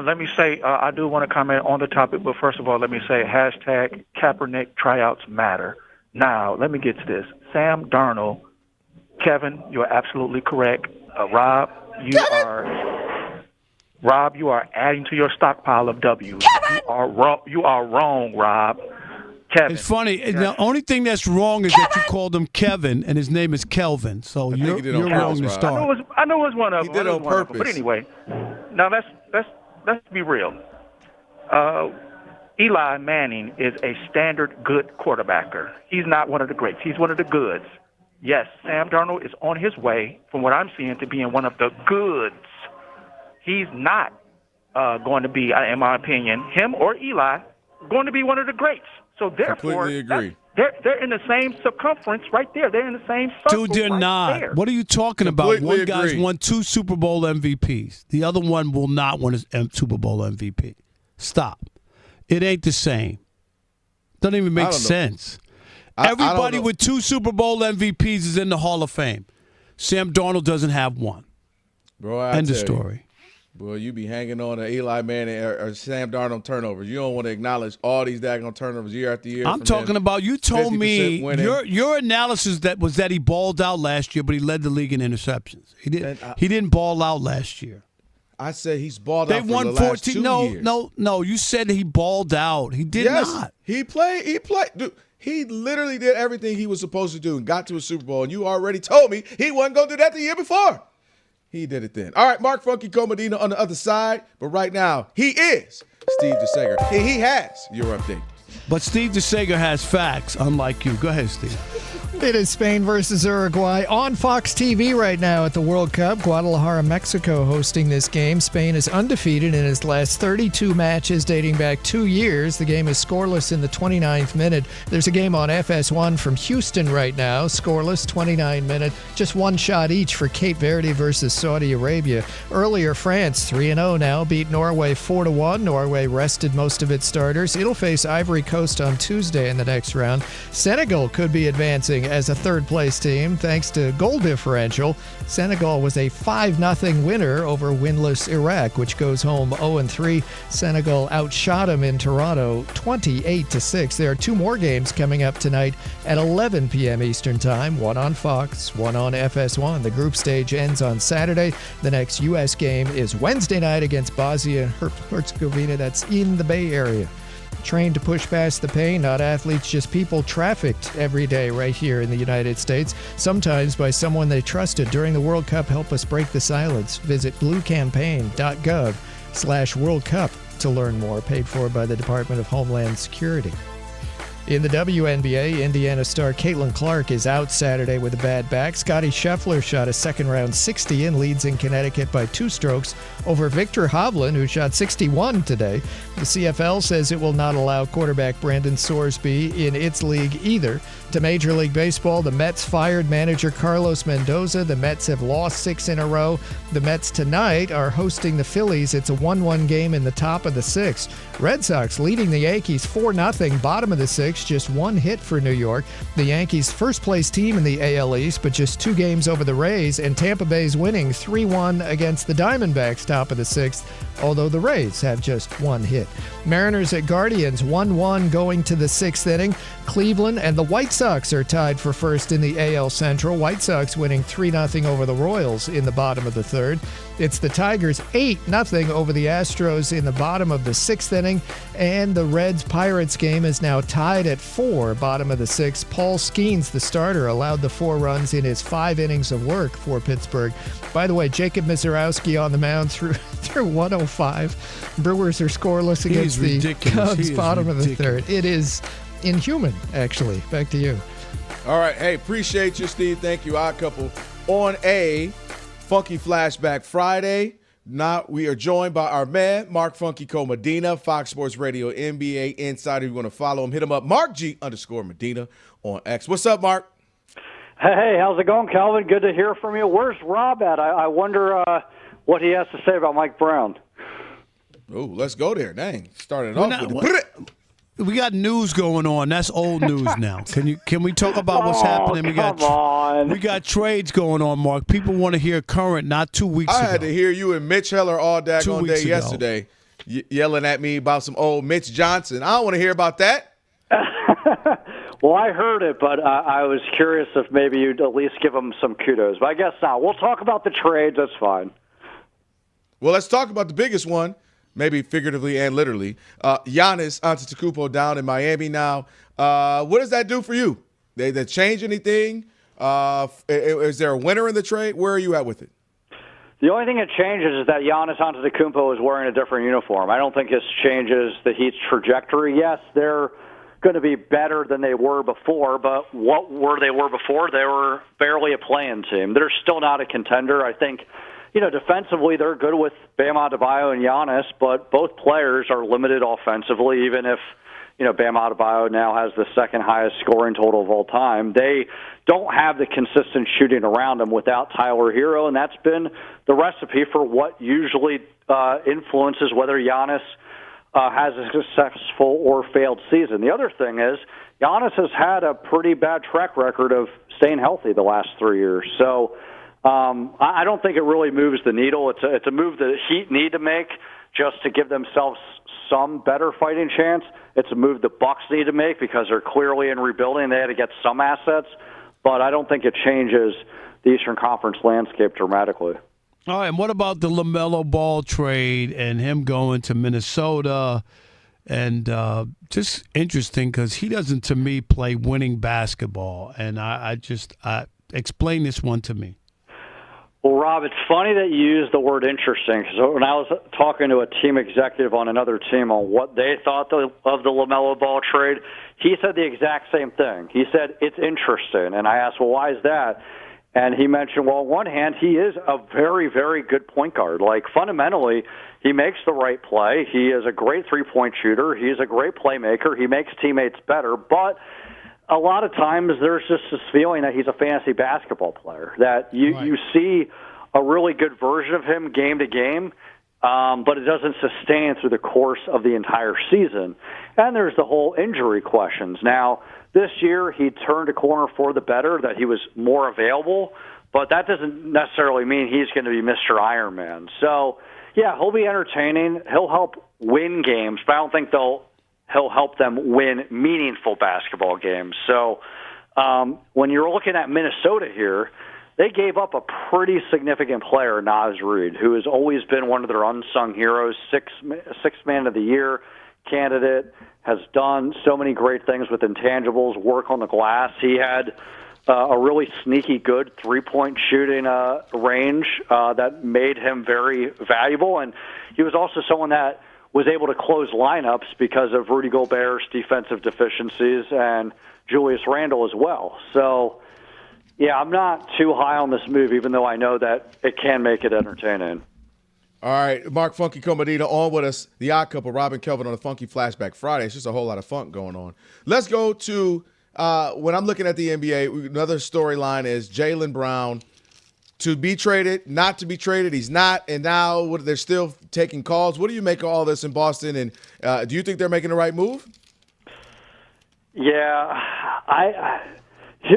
let me say, I do want to comment on the topic, but first of all, let me say hashtag Kaepernick tryouts matter. Now, let me get to this. Sam Darnold, Kevin, you're absolutely correct. Rob, you are adding to your stockpile of W's. You are wrong, Rob. Kevin.
It's funny. The only thing that's wrong is that you called him Kevin, and his name is Kelvin. So you're wrong to start.
I know it was one of them.
He did it on purpose.
But anyway, now let's be real. Eli Manning is a standard good quarterbacker. He's not one of the greats. He's one of the goods. Yes, Sam Darnold is on his way, from what I'm seeing, to being one of the goods. He's not going to be, in my opinion, him or Eli, going to be one of the greats. So therefore,
completely agree.
They're in the same circumference right there. They're in the same circle.
Dude, they're not.
There.
What are you talking about?
Completely
One guy's
agree.
won 2 Super Bowl MVPs. The other one will not win a Super Bowl MVP. Stop. It ain't the same. Doesn't even make sense. Everybody with 2 Super Bowl MVPs is in the Hall of Fame. Sam Darnold doesn't have one.
Bro,
End of story.
Boy, you be hanging on to Eli Manning or Sam Darnold turnovers. You don't want to acknowledge all these daggone turnovers year after year.
I'm talking about, you told me your analysis that he balled out last year, but he led the league in interceptions. He didn't ball out last year.
I said he's balled out for
won
the last 2 years.
No. You said he balled out. He did not.
He played. Dude, he literally did everything he was supposed to do and got to a Super Bowl, and you already told me he wasn't going to do that the year before. He did it then. All right, Mark Funky Comedina on the other side, but right now he is Steve DeSager. He has your update.
But Steve DeSager has facts, unlike you. Go ahead, Steve.
It is Spain versus Uruguay on Fox TV right now at the World Cup. Guadalajara, Mexico hosting this game. Spain is undefeated in its last 32 matches dating back 2 years. The game is scoreless in the 29th minute. There's a game on FS1 from Houston right now. Scoreless, 29 minute. Just one shot each for Cape Verde versus Saudi Arabia. Earlier, France, 3-0 now, beat Norway 4-1. Norway rested most of its starters. It'll face Ivory Coast on Tuesday in the next round. Senegal could be advancing as a third-place team thanks to goal differential. Senegal was a 5-0 winner over winless Iraq, which goes home 0-3. Senegal outshot them in Toronto 28-6. There are 2 more games coming up tonight at 11 p.m. Eastern Time, one on Fox, one on FS1. The group stage ends on Saturday. The next U.S. game is Wednesday night against Bosnia and Herzegovina. That's in the Bay Area. Trained to push past the pain, not athletes, just people trafficked every day right here in the United States, sometimes by someone they trusted. During the World Cup, help us break the silence. Visit bluecampaign.gov/World Cup to learn more. Paid for by the Department of Homeland Security. In the WNBA, Indiana star Caitlin Clark is out Saturday with a bad back. Scottie Scheffler shot a second-round 60 and leads in Connecticut by 2 strokes over Victor Hovland, who shot 61 today. The CFL says it will not allow quarterback Brandon Sorsby in its league either. To Major League Baseball, the Mets fired manager Carlos Mendoza. The Mets have lost 6 in a row. The Mets tonight are hosting the Phillies. It's a 1-1 game in the top of the 6th. Red Sox leading the Yankees 4-0, bottom of the 6th. Just 1 hit for New York. The Yankees first-place team in the AL East, but just 2 games over the Rays, and Tampa Bay's winning 3-1 against the Diamondbacks, top of the 6th, although the Rays have just 1 hit. Mariners at Guardians 1-1 going to the 6th inning. Cleveland and the White Sox are tied for first in the AL Central. White Sox winning 3-0 over the Royals in the bottom of the 3rd. It's the Tigers 8-0 over the Astros in the bottom of the 6th inning. And the Reds-Pirates game is now tied at 4, bottom of the 6th. Paul Skeens, the starter, allowed the 4 runs in his 5 innings of work for Pittsburgh. By the way, Jacob Misiorowski on the mound through 105. Brewers are scoreless against the Cubs, bottom of the 3rd. It is inhuman, actually. Back to you.
All right. Hey, appreciate you, Steve. Thank you, Odd Couple. On a Funky Flashback Friday. Now we are joined by our man, Mark Funky Medina, Fox Sports Radio NBA Insider. You want to follow him, hit him up, @MarkG_Medina on X. What's up, Mark?
Hey, how's it going, Kelvin? Good to hear from you. Where's Rob at? I wonder what he has to say about Mike Brown.
Oh, let's go there. Dang. Started off with
we got news going on. That's old news now. Can we talk about what's happening? We got trades going on, Mark. People want to hear current, not 2 weeks ago.
I had to hear you and Mitch Heller all daggone day yesterday yelling at me about some old Mitch Johnson. I don't want to hear about that.
Well, I heard it, but I was curious if maybe you'd at least give him some kudos. But I guess not. We'll talk about the trades. That's fine.
Well, let's talk about the biggest one. Maybe figuratively and literally. Giannis Antetokounmpo down in Miami now. What does that do for you? They change anything? Is there a winner in the trade? Where are you at with it?
The only thing that changes is that Giannis Antetokounmpo is wearing a different uniform. I don't think this changes the Heat's trajectory. Yes, they're going to be better than they were before, but what were they before? They were barely a play-in team. They're still not a contender. I think, defensively they're good with Bam Adebayo and Giannis, but both players are limited offensively, even if, Bam Adebayo now has the 2nd highest scoring total of all time. They don't have the consistent shooting around them without Tyler Hero, and that's been the recipe for what usually influences whether Giannis has a successful or failed season. The other thing is Giannis has had a pretty bad track record of staying healthy the last 3 years. So I don't think it really moves the needle. It's a move that the Heat need to make just to give themselves some better fighting chance. It's a move the Bucks need to make because they're clearly in rebuilding. They had to get some assets, but I don't think it changes the Eastern Conference landscape dramatically.
All right, and what about the LaMelo Ball trade and him going to Minnesota? And just interesting because he doesn't, to me, play winning basketball. And I explain this one to me.
Well, Rob, it's funny that you use the word interesting because when I was talking to a team executive on another team on what they thought of the LaMelo Ball trade, he said the exact same thing. He said, it's interesting. And I asked, well, why is that? And he mentioned, well, on one hand, he is a very, very good point guard. Like, fundamentally, he makes the right play. He is a great three-point shooter. He's a great playmaker. He makes teammates better. But a lot of times there's just this feeling that he's a fantasy basketball player, that you see a really good version of him game to game, but it doesn't sustain through the course of the entire season. And there's the whole injury questions. Now, this year he turned a corner for the better, that he was more available, but that doesn't necessarily mean he's going to be Mr. Iron Man. So, yeah, he'll be entertaining. He'll help win games, but I don't think he'll help them win meaningful basketball games. So when you're looking at Minnesota here, they gave up a pretty significant player, Naz Reid, who has always been one of their unsung heroes, sixth man of the year candidate, has done so many great things with intangibles, work on the glass. He had a really sneaky good three-point shooting range that made him very valuable. And he was also someone that was able to close lineups because of Rudy Gobert's defensive deficiencies and Julius Randle as well. So, yeah, I'm not too high on this move, even though I know that it can make it entertaining.
All right, Mark Funky Comedita on with us, the odd couple, Rob and Kelvin on the Funky Flashback Friday. It's just a whole lot of funk going on. Let's go to, when I'm looking at the NBA, another storyline is Jaylen Brown to be traded, not to be traded. He's not, and now they're still taking calls. What do you make of all this in Boston, and do you think they're making the right move?
Yeah,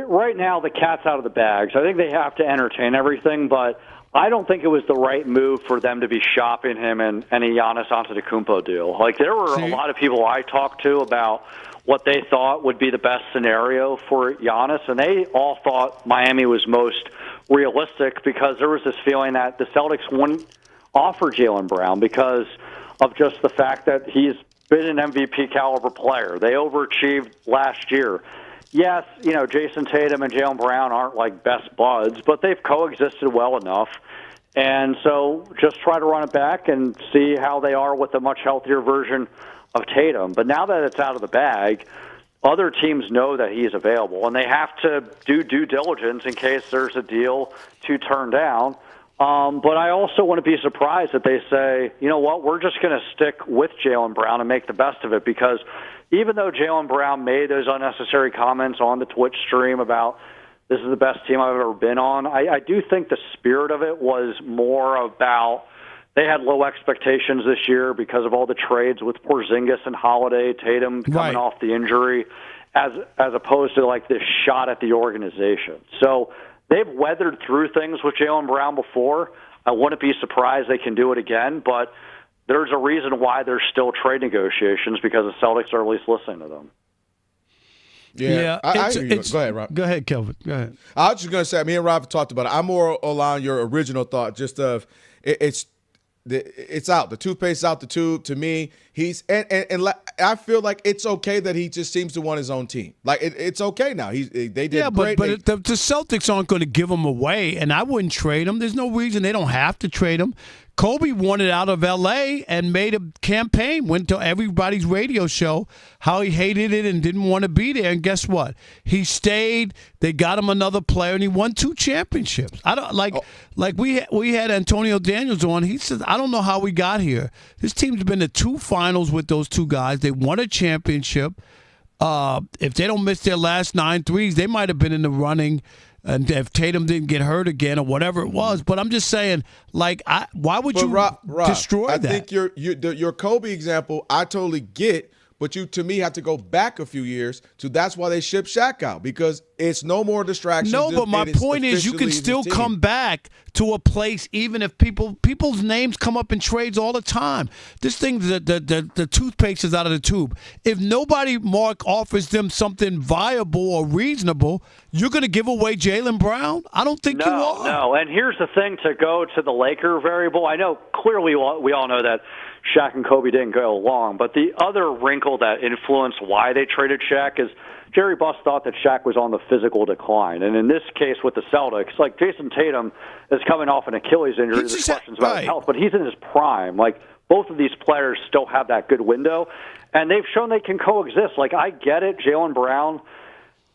right now the cat's out of the bag, so I think they have to entertain everything, but I don't think it was the right move for them to be shopping him in any Giannis Antetokounmpo deal. Like, there were a lot of people I talked to about what they thought would be the best scenario for Giannis, and they all thought Miami was most realistic because there was this feeling that the Celtics wouldn't offer Jaylen Brown because of just the fact that he's been an MVP caliber player. They overachieved last year. Yes, Jason Tatum and Jaylen Brown aren't like best buds, but they've coexisted well enough. And so just try to run it back and see how they are with a much healthier version of Tatum. But now that it's out of the bag, other teams know that he is available, and they have to do due diligence in case there's a deal to turn down. But I also wouldn't be surprised if they say, you know what, we're just going to stick with Jaylen Brown and make the best of it, because even though Jaylen Brown made those unnecessary comments on the Twitch stream about this is the best team I've ever been on, I do think the spirit of it was more about they had low expectations this year because of all the trades with Porzingis and Holiday, Tatum coming off the injury, as opposed to like this shot at the organization. So they've weathered through things with Jaylen Brown before. I wouldn't be surprised they can do it again, but there's a reason why there's still trade negotiations, because the Celtics are at least listening to them.
Yeah. I hear you. Go ahead, Rob.
Go ahead, Kelvin. Go ahead.
I was just going to say, me and Rob talked about it. I'm more along your original thought, just of it's out. The toothpaste is out the tube. To me, he's and I feel like it's okay that he just seems to want his own team. Like it's okay now. They did great.
But the Celtics aren't going to give him away, and I wouldn't trade him. There's no reason they don't have to trade him. Kobe wanted out of L.A. and made a campaign, went to everybody's radio show how he hated it and didn't want to be there. And guess what? He stayed. They got him another player, and he won 2 championships. I don't like we had Antonio Daniels on. He says, I don't know how we got here. This team's been to 2 finals with those 2 guys. They won a championship. If they don't miss their last 9 threes, they might have been in the running and if Tatum didn't get hurt again or whatever it was. But I'm just saying, like, why would you
Rob,
destroy that?
I think your Kobe example, I totally get. But you, to me, have to go back a few years to that's why they shipped Shaq out, because it's no more distractions.
No, but my point is you can still come back to a place even if people's names come up in trades all the time. This thing, the toothpaste is out of the tube. If nobody, Mark, offers them something viable or reasonable, you're going to give away Jaylen Brown? I don't think you are.
No, and here's the thing, to go to the Laker variable, I know clearly we all know that Shaq and Kobe didn't go along, but the other wrinkle that influenced why they traded Shaq is Jerry Buss thought that Shaq was on the physical decline. And in this case with the Celtics, like Jason Tatum is coming off an Achilles injury. There's questions about his health, but he's in his prime. Like, both of these players still have that good window, and they've shown they can coexist. Like, I get it. Jaylen Brown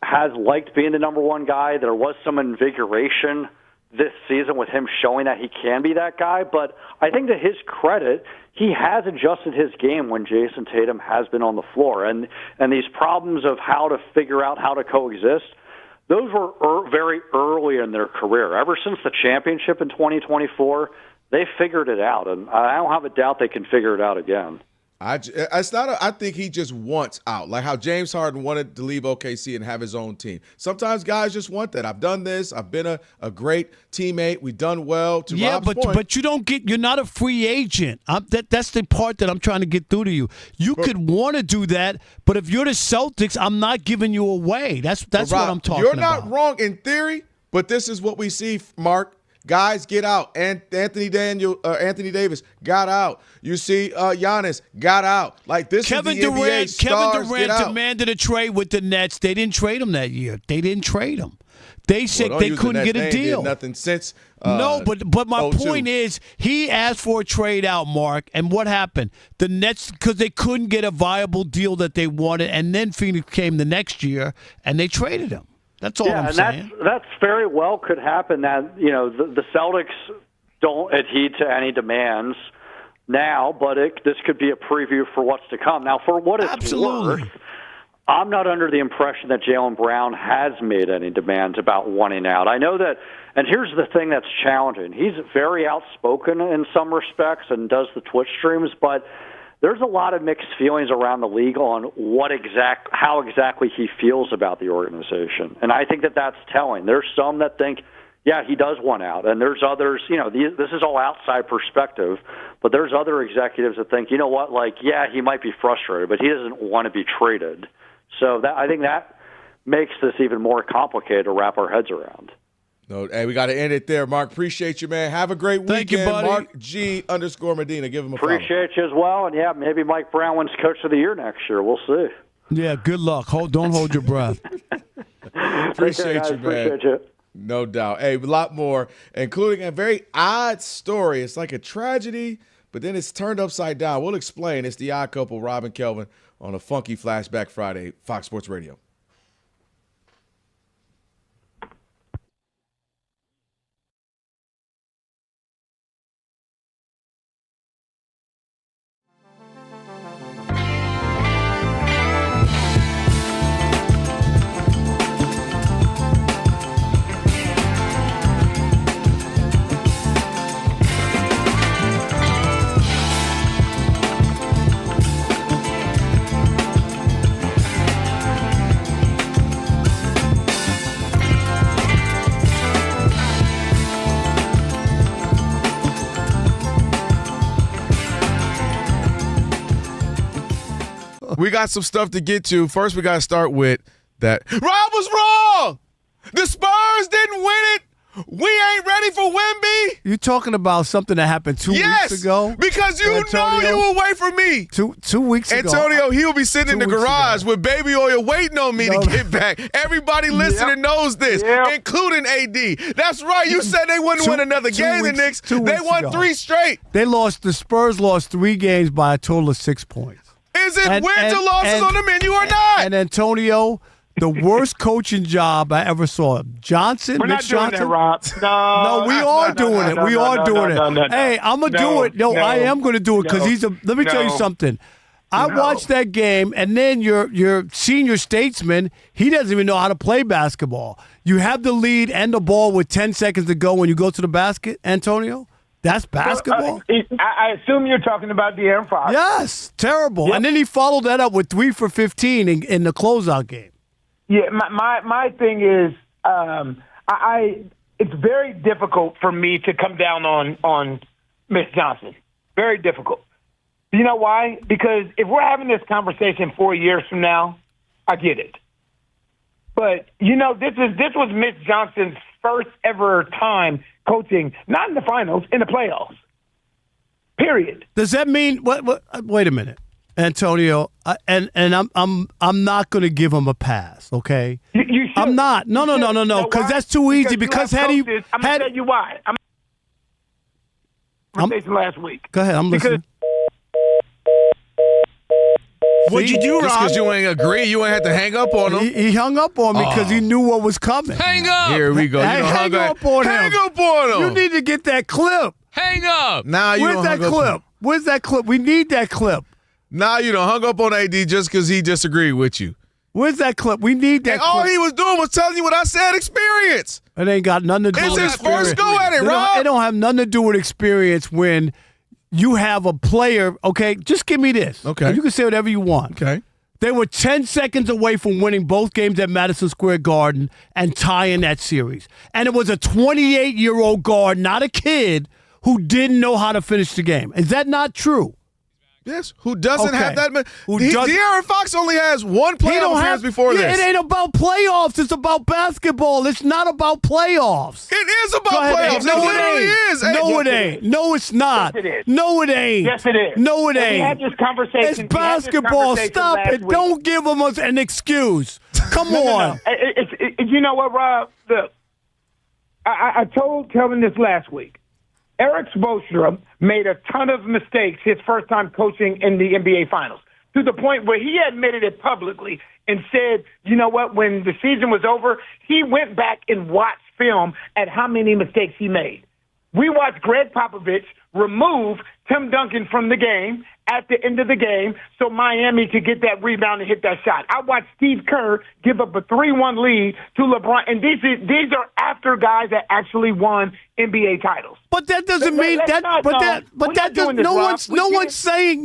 has liked being the number one guy. There was some invigoration this season with him showing that he can be that guy, but I think to his credit, he has adjusted his game when Jason Tatum has been on the floor. And these problems of how to figure out how to coexist, those were very early in their career. Ever since the championship in 2024, they figured it out, and I don't have a doubt they can figure it out again.
I think he just wants out, like how James Harden wanted to leave OKC and have his own team. Sometimes guys just want that. I've done this. I've been a great teammate. We've done well. To Rob's point.
But you're not a free agent. That's the part that I'm trying to get through to you. You could want to do that, but if you're the Celtics, I'm not giving you away. That's Rob, what I'm talking about.
You're not wrong in theory, but this is what we see, Mark. Guys get out. And Anthony Davis got out. You see Giannis got out. Like, this
Kevin
is the
Durant,
NBA. Stars
Kevin Durant demanded a trade with the Nets. They didn't trade him that year. They didn't trade him. They said they couldn't get a deal.
Nothing since.
No, but my point is he asked for a trade out, Mark, and what happened? The Nets, because they couldn't get a viable deal that they wanted, and then Phoenix came the next year, and they traded him. That's all I'm saying.
That's very well could happen. That the Celtics don't adhere to any demands now, but this could be a preview for what's to come. Now, for what it's worth, I'm not under the impression that Jaylen Brown has made any demands about wanting out. I know that, and here's the thing that's challenging. He's very outspoken in some respects and does the Twitch streams, but there's a lot of mixed feelings around the league on how exactly he feels about the organization. And I think that that's telling. There's some that think, yeah, he does want out. And there's others, this is all outside perspective, but there's other executives that think, you know what, like, yeah, he might be frustrated, but he doesn't want to be traded. So I think that makes this even more complicated to wrap our heads around.
No, hey, we got to end it there, Mark. Appreciate you, man. Have a great weekend.
Thank you, buddy.
Mark G_Medina. Give him a follow.
Appreciate you as well. And, yeah, maybe Mike Brown wins Coach of the Year next year. We'll see.
Yeah, good luck. Don't hold your breath.
Appreciate you, man.
Appreciate you.
No doubt. Hey, a lot more, including a very odd story. It's like a tragedy, but then it's turned upside down. We'll explain. It's the Odd Couple, Rob and Kelvin, on a funky Flashback Friday, Fox Sports Radio. We got some stuff to get to. First, we got to start with that. Rob was wrong. The Spurs didn't win it. We ain't ready for Wemby.
You talking about something that happened 2 weeks ago?
Yes, because you know you were away from me.
Two weeks ago.
Antonio, he'll be sitting in the garage with baby oil waiting on me to get back. Everybody listening knows this, including AD. That's right. You said they wouldn't win another game, the Knicks. They won 3 straight.
The Spurs lost 3 games by a total of 6 points.
Is it wins or losses on the menu or not?
And Antonio, the worst coaching job I ever saw. Johnson,
We're
Mitch
not doing
Johnson.
that, Rob.
No, we are doing it. We are doing it. Hey, I'm gonna do it. No, I am gonna do it because let me tell you something. I watched that game, and then your senior statesman, he doesn't even know how to play basketball. You have the lead and the ball with 10 seconds to go when you go to the basket, Antonio? That's basketball?
I assume you're talking about De'Aaron Fox.
Yes, terrible. Yep. And then he followed that up with 3 for 15 in the closeout game.
Yeah, my thing is it's very difficult for me to come down on Miss Johnson. Very difficult. You know why? Because if we're having this conversation 4 years from now, I get it. But, this was Miss Johnson's first ever time coaching, not in the finals, in the playoffs. Period.
Does that mean wait a minute, Antonio? And I'm not going to give him a pass, okay?
You should.
I'm not. No, because that's too easy. Because had he,
I'm going to tell you why. Conversation last week.
Go ahead. I'm listening.
What'd you do, Rob?
Just because you ain't agree, you ain't had to hang up on him.
He hung up on me because he knew what was coming.
Hang up!
Here we go.
Hang up on him.
Hang up on him.
You need to get that clip.
Hang up.
Now you
Where's that clip? Where's that clip? We need that clip.
Now you done hung up on AD just because he disagreed with you.
Where's that clip? We need that
and
clip.
all he was doing was telling you what I said, experience.
It ain't got nothing to do with experience.
It's his first go at it, Rob.
It don't have nothing to do with experience when you have a player, okay, just give me this.
Okay.
You can say whatever you want.
Okay.
They were 10 seconds away from winning both games at Madison Square Garden and tying that series. And it was a 28-year-old guard, not a kid, who didn't know how to finish the game. Is that not true?
Yes. Who doesn't have that?
De'Aaron
De'Aaron Fox only has one playoff appearance before this.
It ain't about playoffs. It's about basketball. It's not about playoffs.
It is about playoffs.
No,
it literally is.
No, it ain't. No, it's not.
Yes, it is.
No, it ain't.
Yes, it is.
No, it ain't.
We had this conversation.
It's basketball. Stop it.
Week.
Don't give them an excuse. Come on.
No. You know what, Rob? Look, I told Kelvin this last week. Eric Spoelstra made a ton of mistakes his first time coaching in the NBA Finals, to the point where he admitted it publicly and said, you know what, when the season was over, he went back and watched film at how many mistakes he made. We watched Greg Popovich remove Tim Duncan from the game at the end of the game so Miami could get that rebound and hit that shot. I watched Steve Kerr give up a 3-1 lead to LeBron, and these are after guys that actually won NBA titles.
But that doesn't mean that.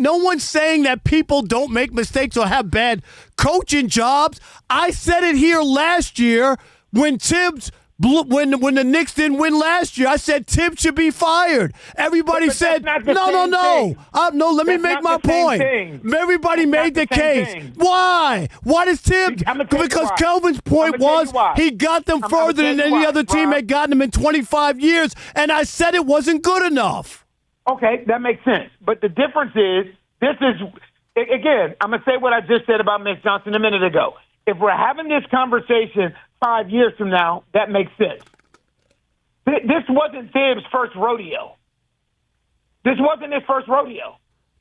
No one's saying that people don't make mistakes or have bad coaching jobs. I said it here last year when Tibbs. When the Knicks didn't win last year, I said Tibbs should be fired. Everybody said, no. Let me make my point. Everybody made the case. Why? Why does Tibbs? Because Kelvin's point was he got them further than any other team had gotten them in 25 years, and I said it wasn't good enough.
Okay, that makes sense. But the difference is, again, I'm going to say what I just said about Miss Johnson a minute ago. If we're having this conversation 5 years from now, that makes sense. This wasn't Tibbs' first rodeo. This wasn't his first rodeo.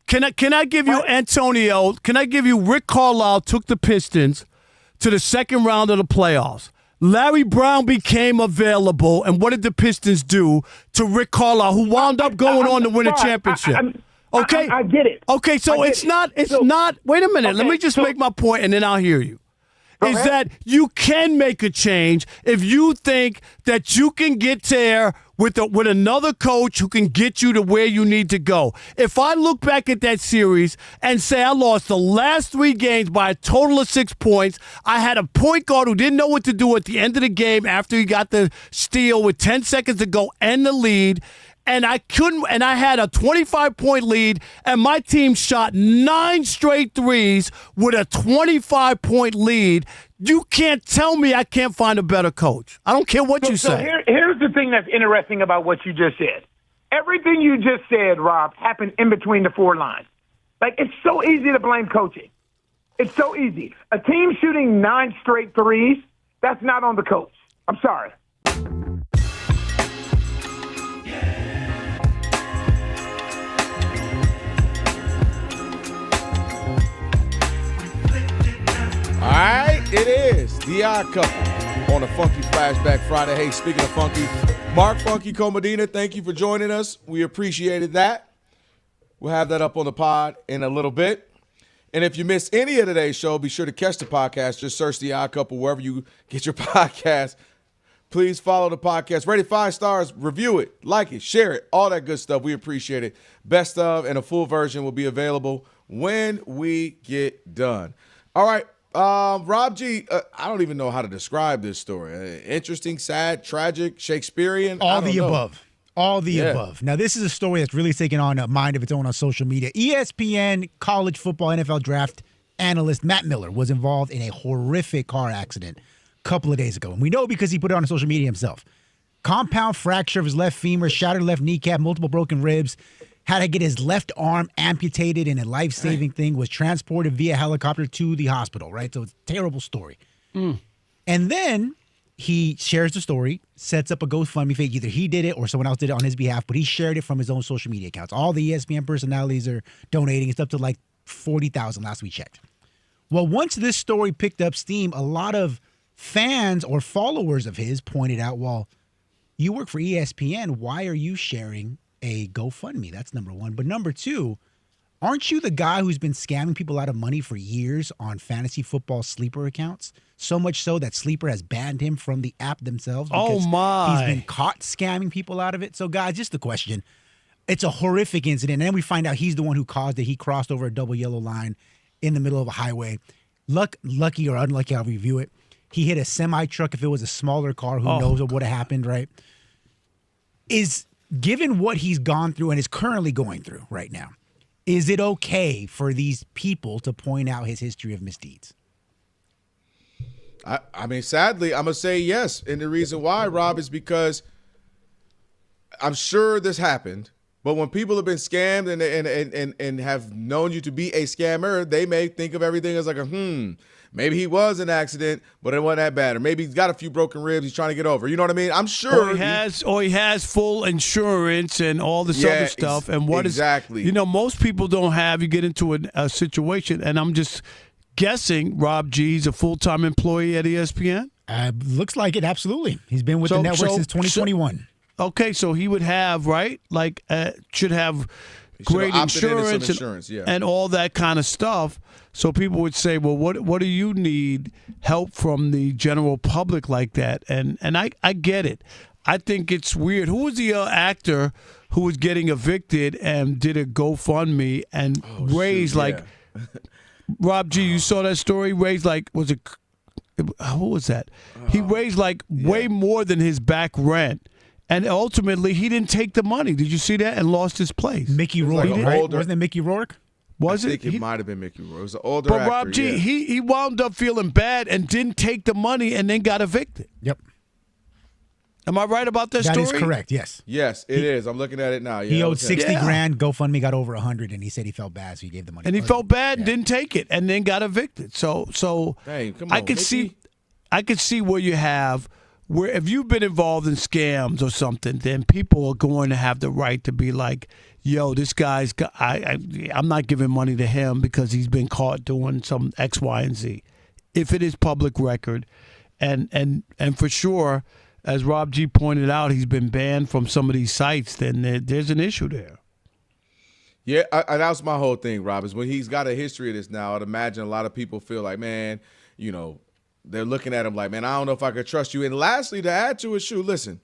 Can I give you, Antonio, Rick Carlisle took the Pistons to the second round of the playoffs. Larry Brown became available, and what did the Pistons do to Rick Carlisle, who wound up going on to win a championship? Okay?
I get it.
Okay, so it's not, wait a minute, let me just make my point, and then I'll hear you. Is that you can make a change if you think that you can get there with another coach who can get you to where you need to go. If I look back at that series and say I lost the last 3 games by a total of 6 points, I had a point guard who didn't know what to do at the end of the game after he got the steal with 10 seconds to go and the lead. And I had a 25-point lead, and my team shot 9 straight threes with a 25-point lead. You can't tell me I can't find a better coach. I don't care what you say.
Here's the thing that's interesting about what you just said. Everything you just said, Rob, happened in between the 4 lines. Like, it's so easy to blame coaching. It's so easy. A team shooting 9 straight threes, that's not on the coach. I'm sorry.
All right, it is The Odd Couple on a Funky Flashback Friday. Hey, speaking of funky, Mark Funky Comedina, thank you for joining us. We appreciated that. We'll have that up on the pod in a little bit. And if you missed any of today's show, be sure to catch the podcast. Just search The Odd Couple wherever you get your podcast. Please follow the podcast. Rate it 5 stars. Review it. Like it. Share it. All that good stuff. We appreciate it. Best of and a full version will be available when we get done. All right. Rob G, I don't even know how to describe this story. Interesting, sad, tragic, Shakespearean.
All the above. All the above. Now, this is a story that's really taken on a mind of its own on social media. ESPN college football NFL draft analyst Matt Miller was involved in a horrific car accident couple of days ago. And we know because he put it on social media himself. Compound fracture of his left femur, shattered left kneecap, multiple broken ribs, had to get his left arm amputated in a life-saving thing, was transported via helicopter to the hospital, right? So it's a terrible story. And then he shares the story, sets up a GoFundMe page. Either he did it or someone else did it on his behalf, but he shared it from his own social media accounts. All the ESPN personalities are donating. It's up to like 40,000 last we checked. Well, once this story picked up steam, a lot of fans or followers of his pointed out, well, you work for ESPN. Why are you sharing a GoFundMe? That's number one. But number two, aren't you the guy who's been scamming people out of money for years on fantasy football sleeper accounts? So much so that Sleeper has banned him from the app themselves because he's been caught scamming people out of it. So, guys, just the question. It's a horrific incident. And then we find out he's the one who caused it. He crossed over a double yellow line in the middle of a highway. Lucky or unlucky, I'll review it. He hit a semi-truck. If it was a smaller car, who knows what would have happened, right? Given what he's gone through and is currently going through right now, is it okay for these people to point out his history of misdeeds?
I mean, sadly, I'm going to say yes. And the reason why, Rob, is because I'm sure this happened. But when people have been scammed and have known you to be a scammer, they may think of everything as like maybe he was an accident, but it wasn't that bad. Or maybe he's got a few broken ribs he's trying to get over. You know what I mean? I'm sure.
Or he has full insurance and all this other stuff. And what
exactly.
Most people don't have. You get into a situation, and I'm just guessing Rob G is a full-time employee at ESPN?
Looks like it, absolutely. He's been with the network since 2021.
Okay, so he would have, right? Like, should have great insurance and all that kind of stuff. So people would say, well, what do you need help from the general public like that? And I get it. I think it's weird. Who was the actor who was getting evicted and did a GoFundMe and raised Rob G, you saw that story? Raised what was that? He raised way more than his back rent. And ultimately, he didn't take the money. Did you see that? And lost his place.
Mickey Rourke, right? Wasn't it Mickey Rourke?
I think it might have been Mickey Rourke. It was an older actor.
But Rob G, he wound up feeling bad and didn't take the money and then got evicted.
Yep.
Am I right about that story?
That is correct, yes.
Yes, it is. I'm looking at it now. Yeah,
he owed $60,000. GoFundMe got over 100, and he said he felt bad, so he gave the money.
And he felt bad and didn't take it, and then got evicted. So
dang, come on,
I could see where you have where if you've been involved in scams or something, then people are going to have the right to be like, yo, this guy's I'm not giving money to him because he's been caught doing some X, Y, and Z. If it is public record, and for sure, as Rob G pointed out, he's been banned from some of these sites, then there's an issue there.
Yeah, that was my whole thing, Rob, is when he's got a history of this now, I'd imagine a lot of people feel like, man, they're looking at him like, man, I don't know if I could trust you. And lastly, to add to it, listen,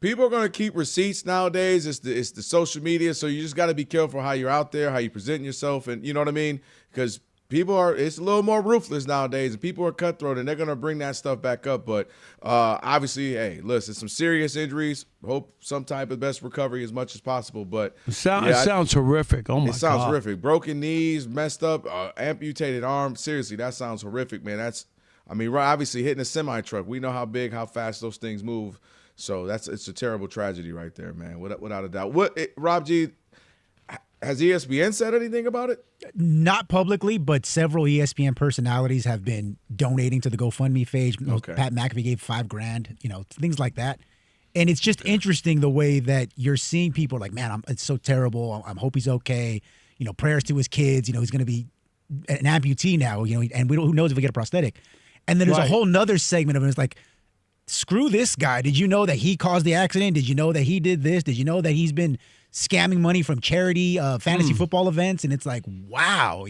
people are going to keep receipts nowadays. It's the social media, so you just got to be careful how you're out there, how you present yourself, and you know what I mean? Because it's a little more ruthless nowadays, and people are cutthroat, and they're going to bring that stuff back up. But obviously, hey, listen, some serious injuries. Hope some type of best recovery as much as possible. But
it sounds horrific. Oh my God,
it sounds horrific. Broken knees, messed up, amputated arm. Seriously, that sounds horrific, man. Obviously hitting a semi truck. We know how big, how fast those things move. So it's a terrible tragedy right there, man. Without a doubt. Rob G, has ESPN said anything about it?
Not publicly, but several ESPN personalities have been donating to the GoFundMe page. Okay. Pat McAfee gave $5,000, things like that. And it's just interesting the way that you're seeing people like, man, it's so terrible. I hope he's okay. Prayers to his kids. He's going to be an amputee now. And who knows if we get a prosthetic. And then there's a whole nother segment of it. It's like, screw this guy. Did you know that he caused the accident? Did you know that he did this? Did you know that he's been scamming money from charity fantasy football events? And it's like, wow,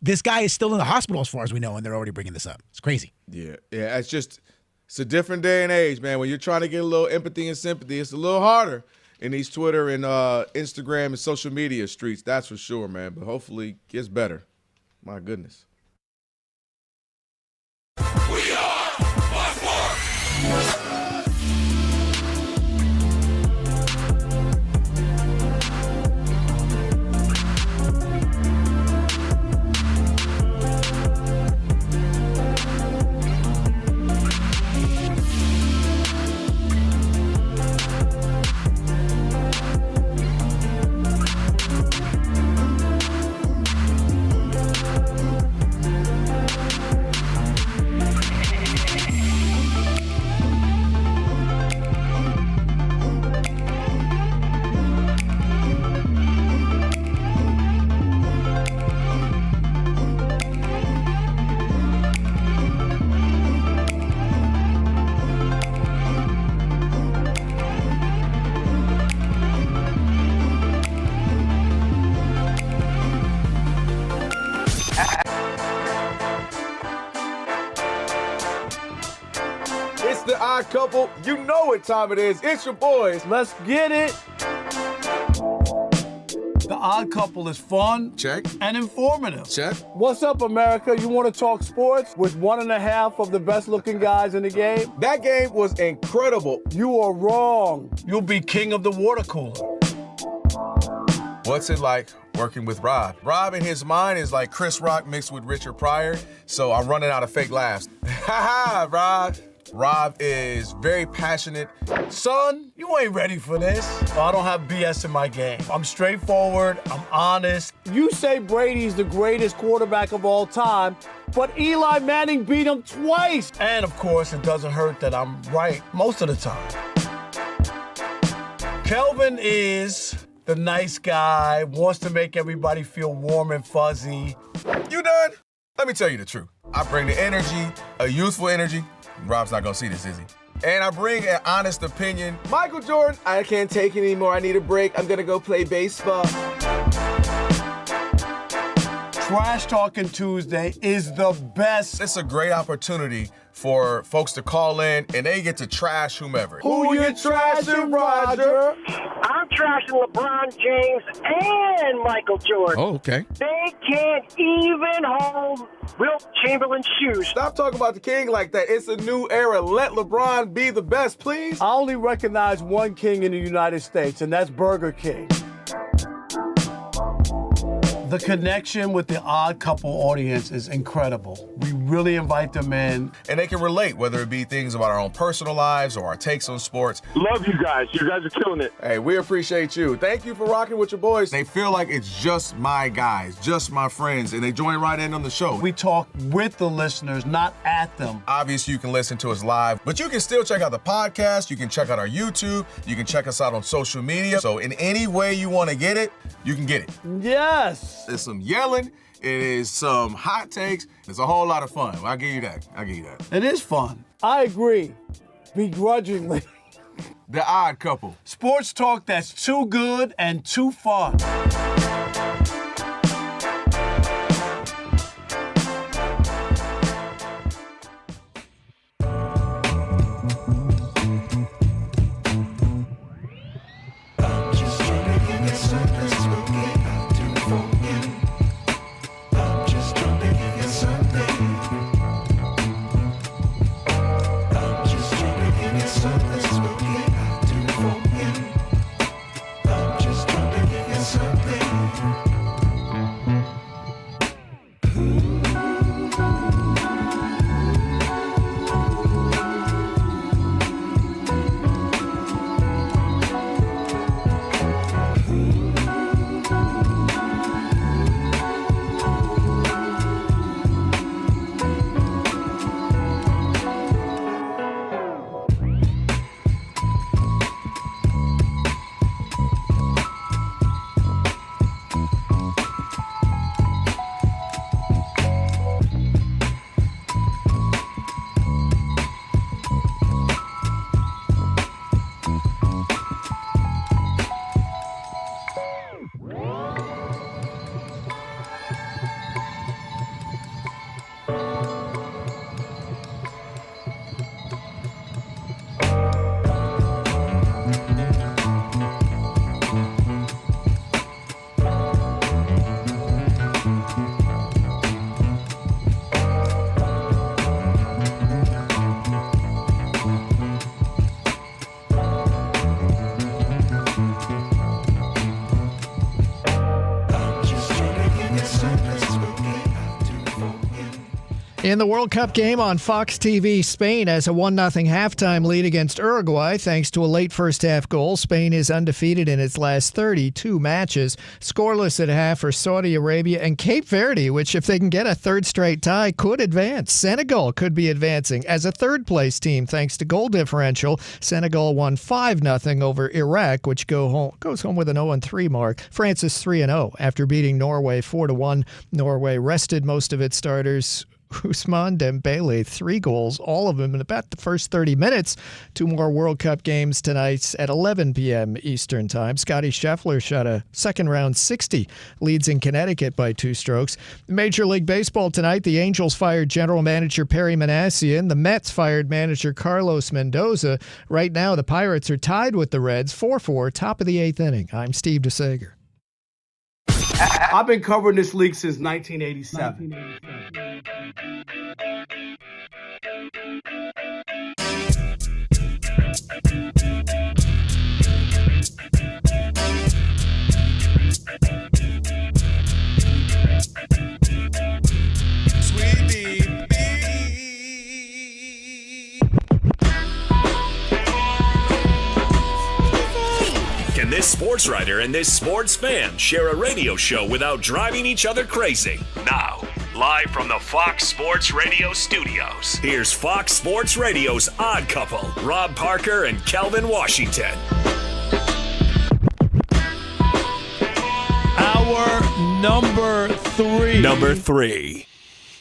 this guy is still in the hospital as far as we know, and they're already bringing this up. It's crazy.
Yeah. It's a different day and age, man. When you're trying to get a little empathy and sympathy, it's a little harder in these Twitter and Instagram and social media streets. That's for sure, man. But hopefully it gets better. My goodness.
We are Buzzword.
It's the Odd Couple. You know what time it is. It's your boys.
Let's get it. The Odd Couple is fun.
Check.
And informative.
Check.
What's up, America? You want to talk sports with 1.5 of the best-looking guys in the game?
That game was incredible.
You are wrong. You'll be king of the water cooler.
What's it like working with Rob? Rob in his mind is like Chris Rock mixed with Richard Pryor, so I'm running out of fake laughs. Ha ha, Rob. Rob is very passionate.
Son, you ain't ready for this. I don't have BS in my game. I'm straightforward. I'm honest. You say Brady's the greatest quarterback of all time, but Eli Manning beat him twice. And of course, it doesn't hurt that I'm right most of the time. Kelvin is the nice guy, wants to make everybody feel warm and fuzzy.
You done? Let me tell you the truth. I bring the energy, a youthful energy. Rob's not gonna see this, is he? And I bring an honest opinion. Michael Jordan, I can't take it anymore. I need a break. I'm gonna go play baseball.
Trash Talking Tuesday is the best.
It's a great opportunity for folks to call in and they get to trash whomever.
Who you trashing, Roger?
I'm trashing LeBron James and Michael Jordan.
Oh, okay.
They can't even hold Wilt Chamberlain's shoes.
Stop talking about the king like that. It's a new era. Let LeBron be the best, please.
I only recognize one king in the United States, and that's Burger King. The connection with the Odd Couple audience is incredible. We really invite them in.
And they can relate, whether it be things about our own personal lives or our takes on sports.
Love you guys. You guys are killing it.
Hey, we appreciate you. Thank you for rocking with your boys. They feel like it's just my guys, just my friends, and they join right in on the show.
We talk with the listeners, not at them.
Obviously, you can listen to us live, but you can still check out the podcast. You can check out our YouTube. You can check us out on social media. So in any way you want to get it, you can get it.
Yes.
There's some yelling. It is some hot takes. It's a whole lot of fun. I'll give you that.
It is fun. I agree. Begrudgingly.
The Odd Couple.
Sports talk that's too good and too fun.
In the World Cup game on Fox TV, Spain has a 1-0 halftime lead against Uruguay thanks to a late first-half goal. Spain is undefeated in its last 32 matches. Scoreless at half are Saudi Arabia and Cape Verde, which, if they can get a third straight tie, could advance. Senegal could be advancing as a third-place team thanks to goal differential. Senegal won 5-0 over Iraq, which goes home with an 0-3 mark. France is 3-0 after beating Norway 4-1. Norway rested most of its starters. Ousmane Dembele, 3 goals, all of them in about the first 30 minutes. 2 more World Cup games tonight at 11 p.m. Eastern Time. Scotty Scheffler shot a second-round 60, leads in Connecticut by 2 strokes. Major League Baseball tonight, the Angels fired general manager Perry Manassian. The Mets fired manager Carlos Mendoza. Right now, the Pirates are tied with the Reds, 4-4, top of the 8th inning. I'm Steve DeSager.
I've been covering this league since 1987.
Can this sports writer and this sports fan share a radio show without driving each other crazy? Now, live from the Fox Sports Radio studios, here's Fox Sports Radio's Odd Couple, Rob Parker and Kelvin Washington.
Our number 3.
Number 3.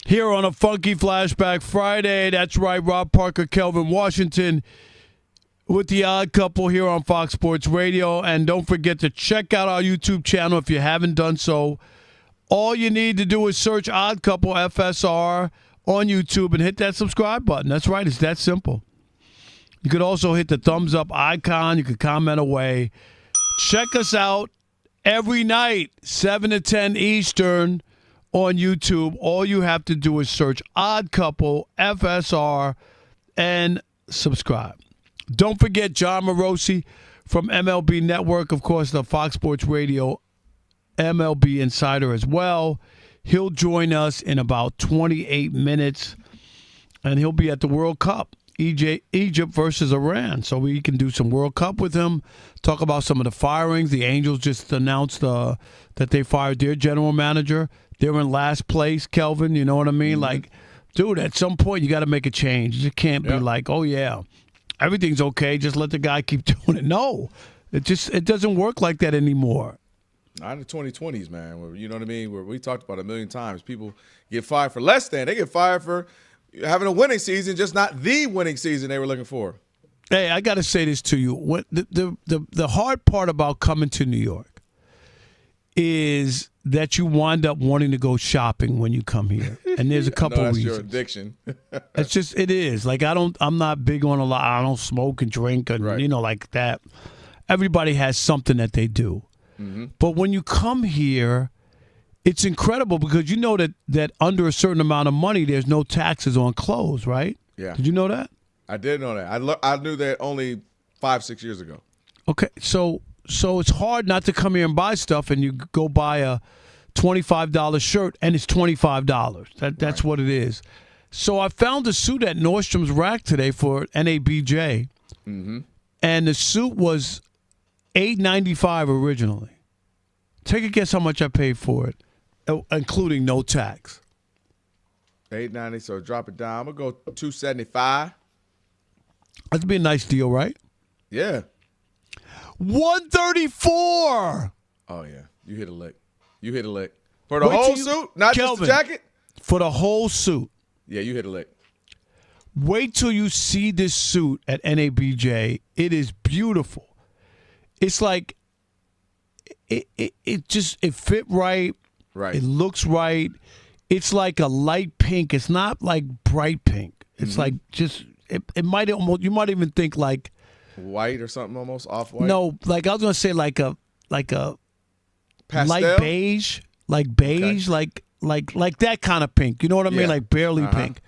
Here on a Funky Flashback Friday. That's right, Rob Parker, Kelvin Washington with the Odd Couple here on Fox Sports Radio. And don't forget to check out our YouTube channel if you haven't done so. All you need to do is search Odd Couple FSR on YouTube and hit that subscribe button. That's right. It's that simple. You could also hit the thumbs up icon. You could comment away. Check us out every night, 7 to 10 Eastern on YouTube. All you have to do is search Odd Couple FSR and subscribe. Don't forget John Morosi from MLB Network, of course, the Fox Sports Radio MLB Insider as well. He'll join us in about 28 minutes, and he'll be at the World Cup, Egypt versus Iran. So we can do some World Cup with him, talk about some of the firings. The Angels just announced that they fired their general manager. They're in last place, Kelvin. You know what I mean? Mm-hmm. Like, dude, at some point you got to make a change. You can't be like, oh, yeah, everything's okay. Just let the guy keep doing it. No, it doesn't work like that anymore.
Not in the 2020s, man. You know what I mean? Where we talked about a million times. People get fired for less than. They get fired for having a winning season, just not the winning season they were looking for.
Hey, I got to say this to you. What the hard part about coming to New York is that you wind up wanting to go shopping when you come here, and there's a couple
that's
reasons.
Your addiction.
It is. Like I'm not big on a lot. I don't smoke and drink and like that. Everybody has something that they do. Mm-hmm. But when you come here, it's incredible because you know that under a certain amount of money, there's no taxes on clothes, right?
Yeah.
Did you know that?
I did know that. I knew that only 5-6 years ago.
Okay, so it's hard not to come here and buy stuff, and you go buy a $25 shirt, and it's $25. That's what it is. So I found a suit at Nordstrom's Rack today for NABJ, and the suit was $8.95 originally. Take a guess how much I paid for it, including no tax.
$8.90. So drop it down. I'm gonna go $275.
That'd be a nice deal, right?
Yeah.
$134.
Oh yeah, you hit a lick. For the whole suit, not
Kelvin,
just the jacket.
For the whole suit.
Yeah, you hit a lick.
Wait till you see this suit at NABJ. It is beautiful. It's like it fit right.
Right.
It looks right. It's like a light pink. It's not like bright pink. It's like just it might almost, you might even think like
white or something, almost off-white.
No, like I was gonna say like a
pastel?
light beige, like that kind of pink. You know what I mean? Like barely pink.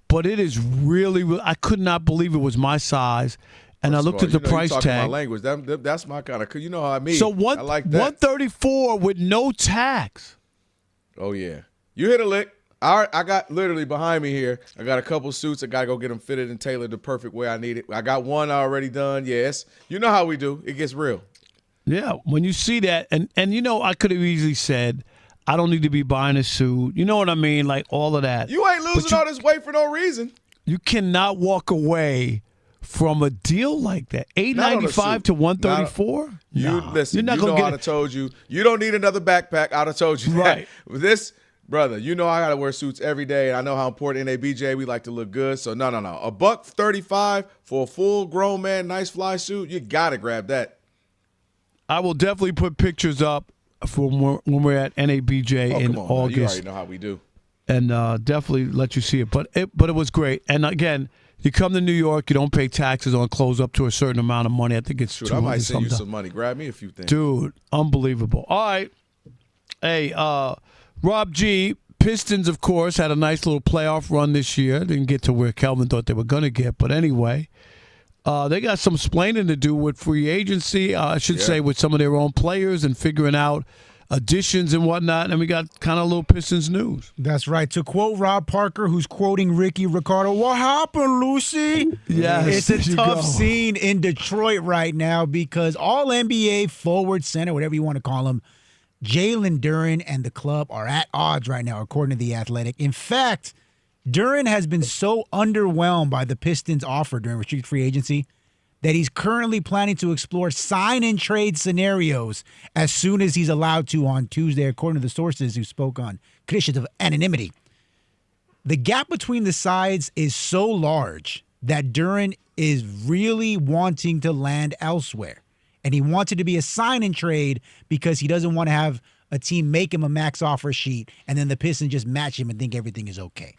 But it is really. I could not believe it was my size. And I looked at the price tag.
My language. That's my kind of. You know how I mean.
So
I like that.
$134 with no tax.
Oh yeah, you hit a lick. All right, I got literally behind me here. I got a couple suits. I got to go get them fitted and tailored the perfect way I need it. I got one already done. Yes. You know how we do. It gets real.
Yeah, when you see that, and I could have easily said, I don't need to be buying a suit. You know what I mean? Like all of that.
You ain't losing all this weight for no reason.
You cannot walk away from a deal like that. $895 to $134.
Listen.
You're not
you
gonna
know,
get
I'd have told you. You don't need another backpack. I'd have told you that.
Right.
This, brother, you know I got to wear suits every day, and I know how important NABJ. We like to look good. So no. $135 for a full grown man, nice fly suit. You got to grab that.
I will definitely put pictures up for when we're at NABJ in
come on,
August.
You already know how we do.
And definitely let you see it. But it was great. And again, you come to New York, you don't pay taxes on clothes up to a certain amount of money. I think it's
Shoot, I might send you
something.
some money. Grab me a few things.
Dude, unbelievable. All right. Hey, Rob G., Pistons, of course, had a nice little playoff run this year. Didn't get to where Kelvin thought they were going to get. But anyway, they got some explaining to do with free agency, I should say, with some of their own players and figuring out additions and whatnot. And we got kind of a little Pistons news.
That's right. To quote Rob Parker, who's quoting Ricky Ricardo, "What happened, Lucy?"
Yes,
it's a tough scene in Detroit right now because all NBA forward center, whatever you want to call him, Jalen Duren and the club are at odds right now, according to The Athletic. In fact, Duren has been so underwhelmed by the Pistons' offer during restricted free agency that he's currently planning to explore sign-and-trade scenarios as soon as he's allowed to on Tuesday, according to the sources who spoke on conditions of anonymity. The gap between the sides is so large that Duren is really wanting to land elsewhere. And he wants it to be a sign-and-trade because he doesn't want to have a team make him a max offer sheet and then the Pistons just match him and think everything is okay.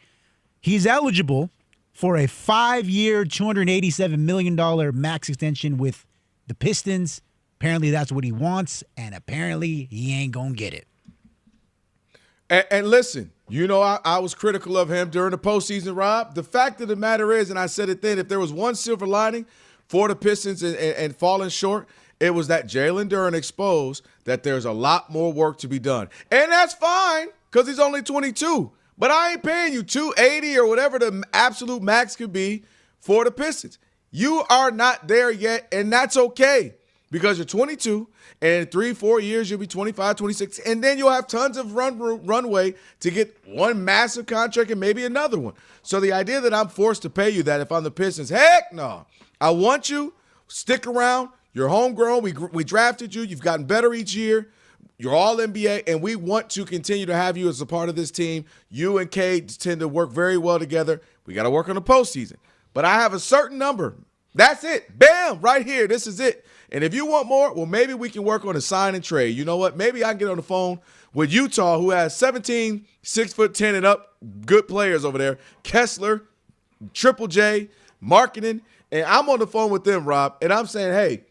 He's eligible for a 5-year, $287 million max extension with the Pistons. Apparently that's what he wants, and apparently he ain't going to get it.
And listen, you know I was critical of him during the postseason, Rob. The fact of the matter is, and I said it then, if there was one silver lining for the Pistons and falling short, it was that Jalen Duren exposed that there's a lot more work to be done. And that's fine because he's only 22. But I ain't paying you $280 or whatever the absolute max could be for the Pistons. You are not there yet, and that's okay because you're 22, and in 3-4 years you'll be 25, 26, and then you'll have tons of runway to get one massive contract and maybe another one. So the idea that I'm forced to pay you that if I'm the Pistons, heck no. I want you. Stick around. You're homegrown. We drafted you. You've gotten better each year. You're all NBA, and we want to continue to have you as a part of this team. You and Cade tend to work very well together. We got to work on the postseason. But I have a certain number. That's it. Bam, right here. This is it. And if you want more, well, maybe we can work on a sign and trade. You know what? Maybe I can get on the phone with Utah, who has 17, 6'10" and up good players over there. Kessler, Triple J, marketing. And I'm on the phone with them, Rob, and I'm saying, hey,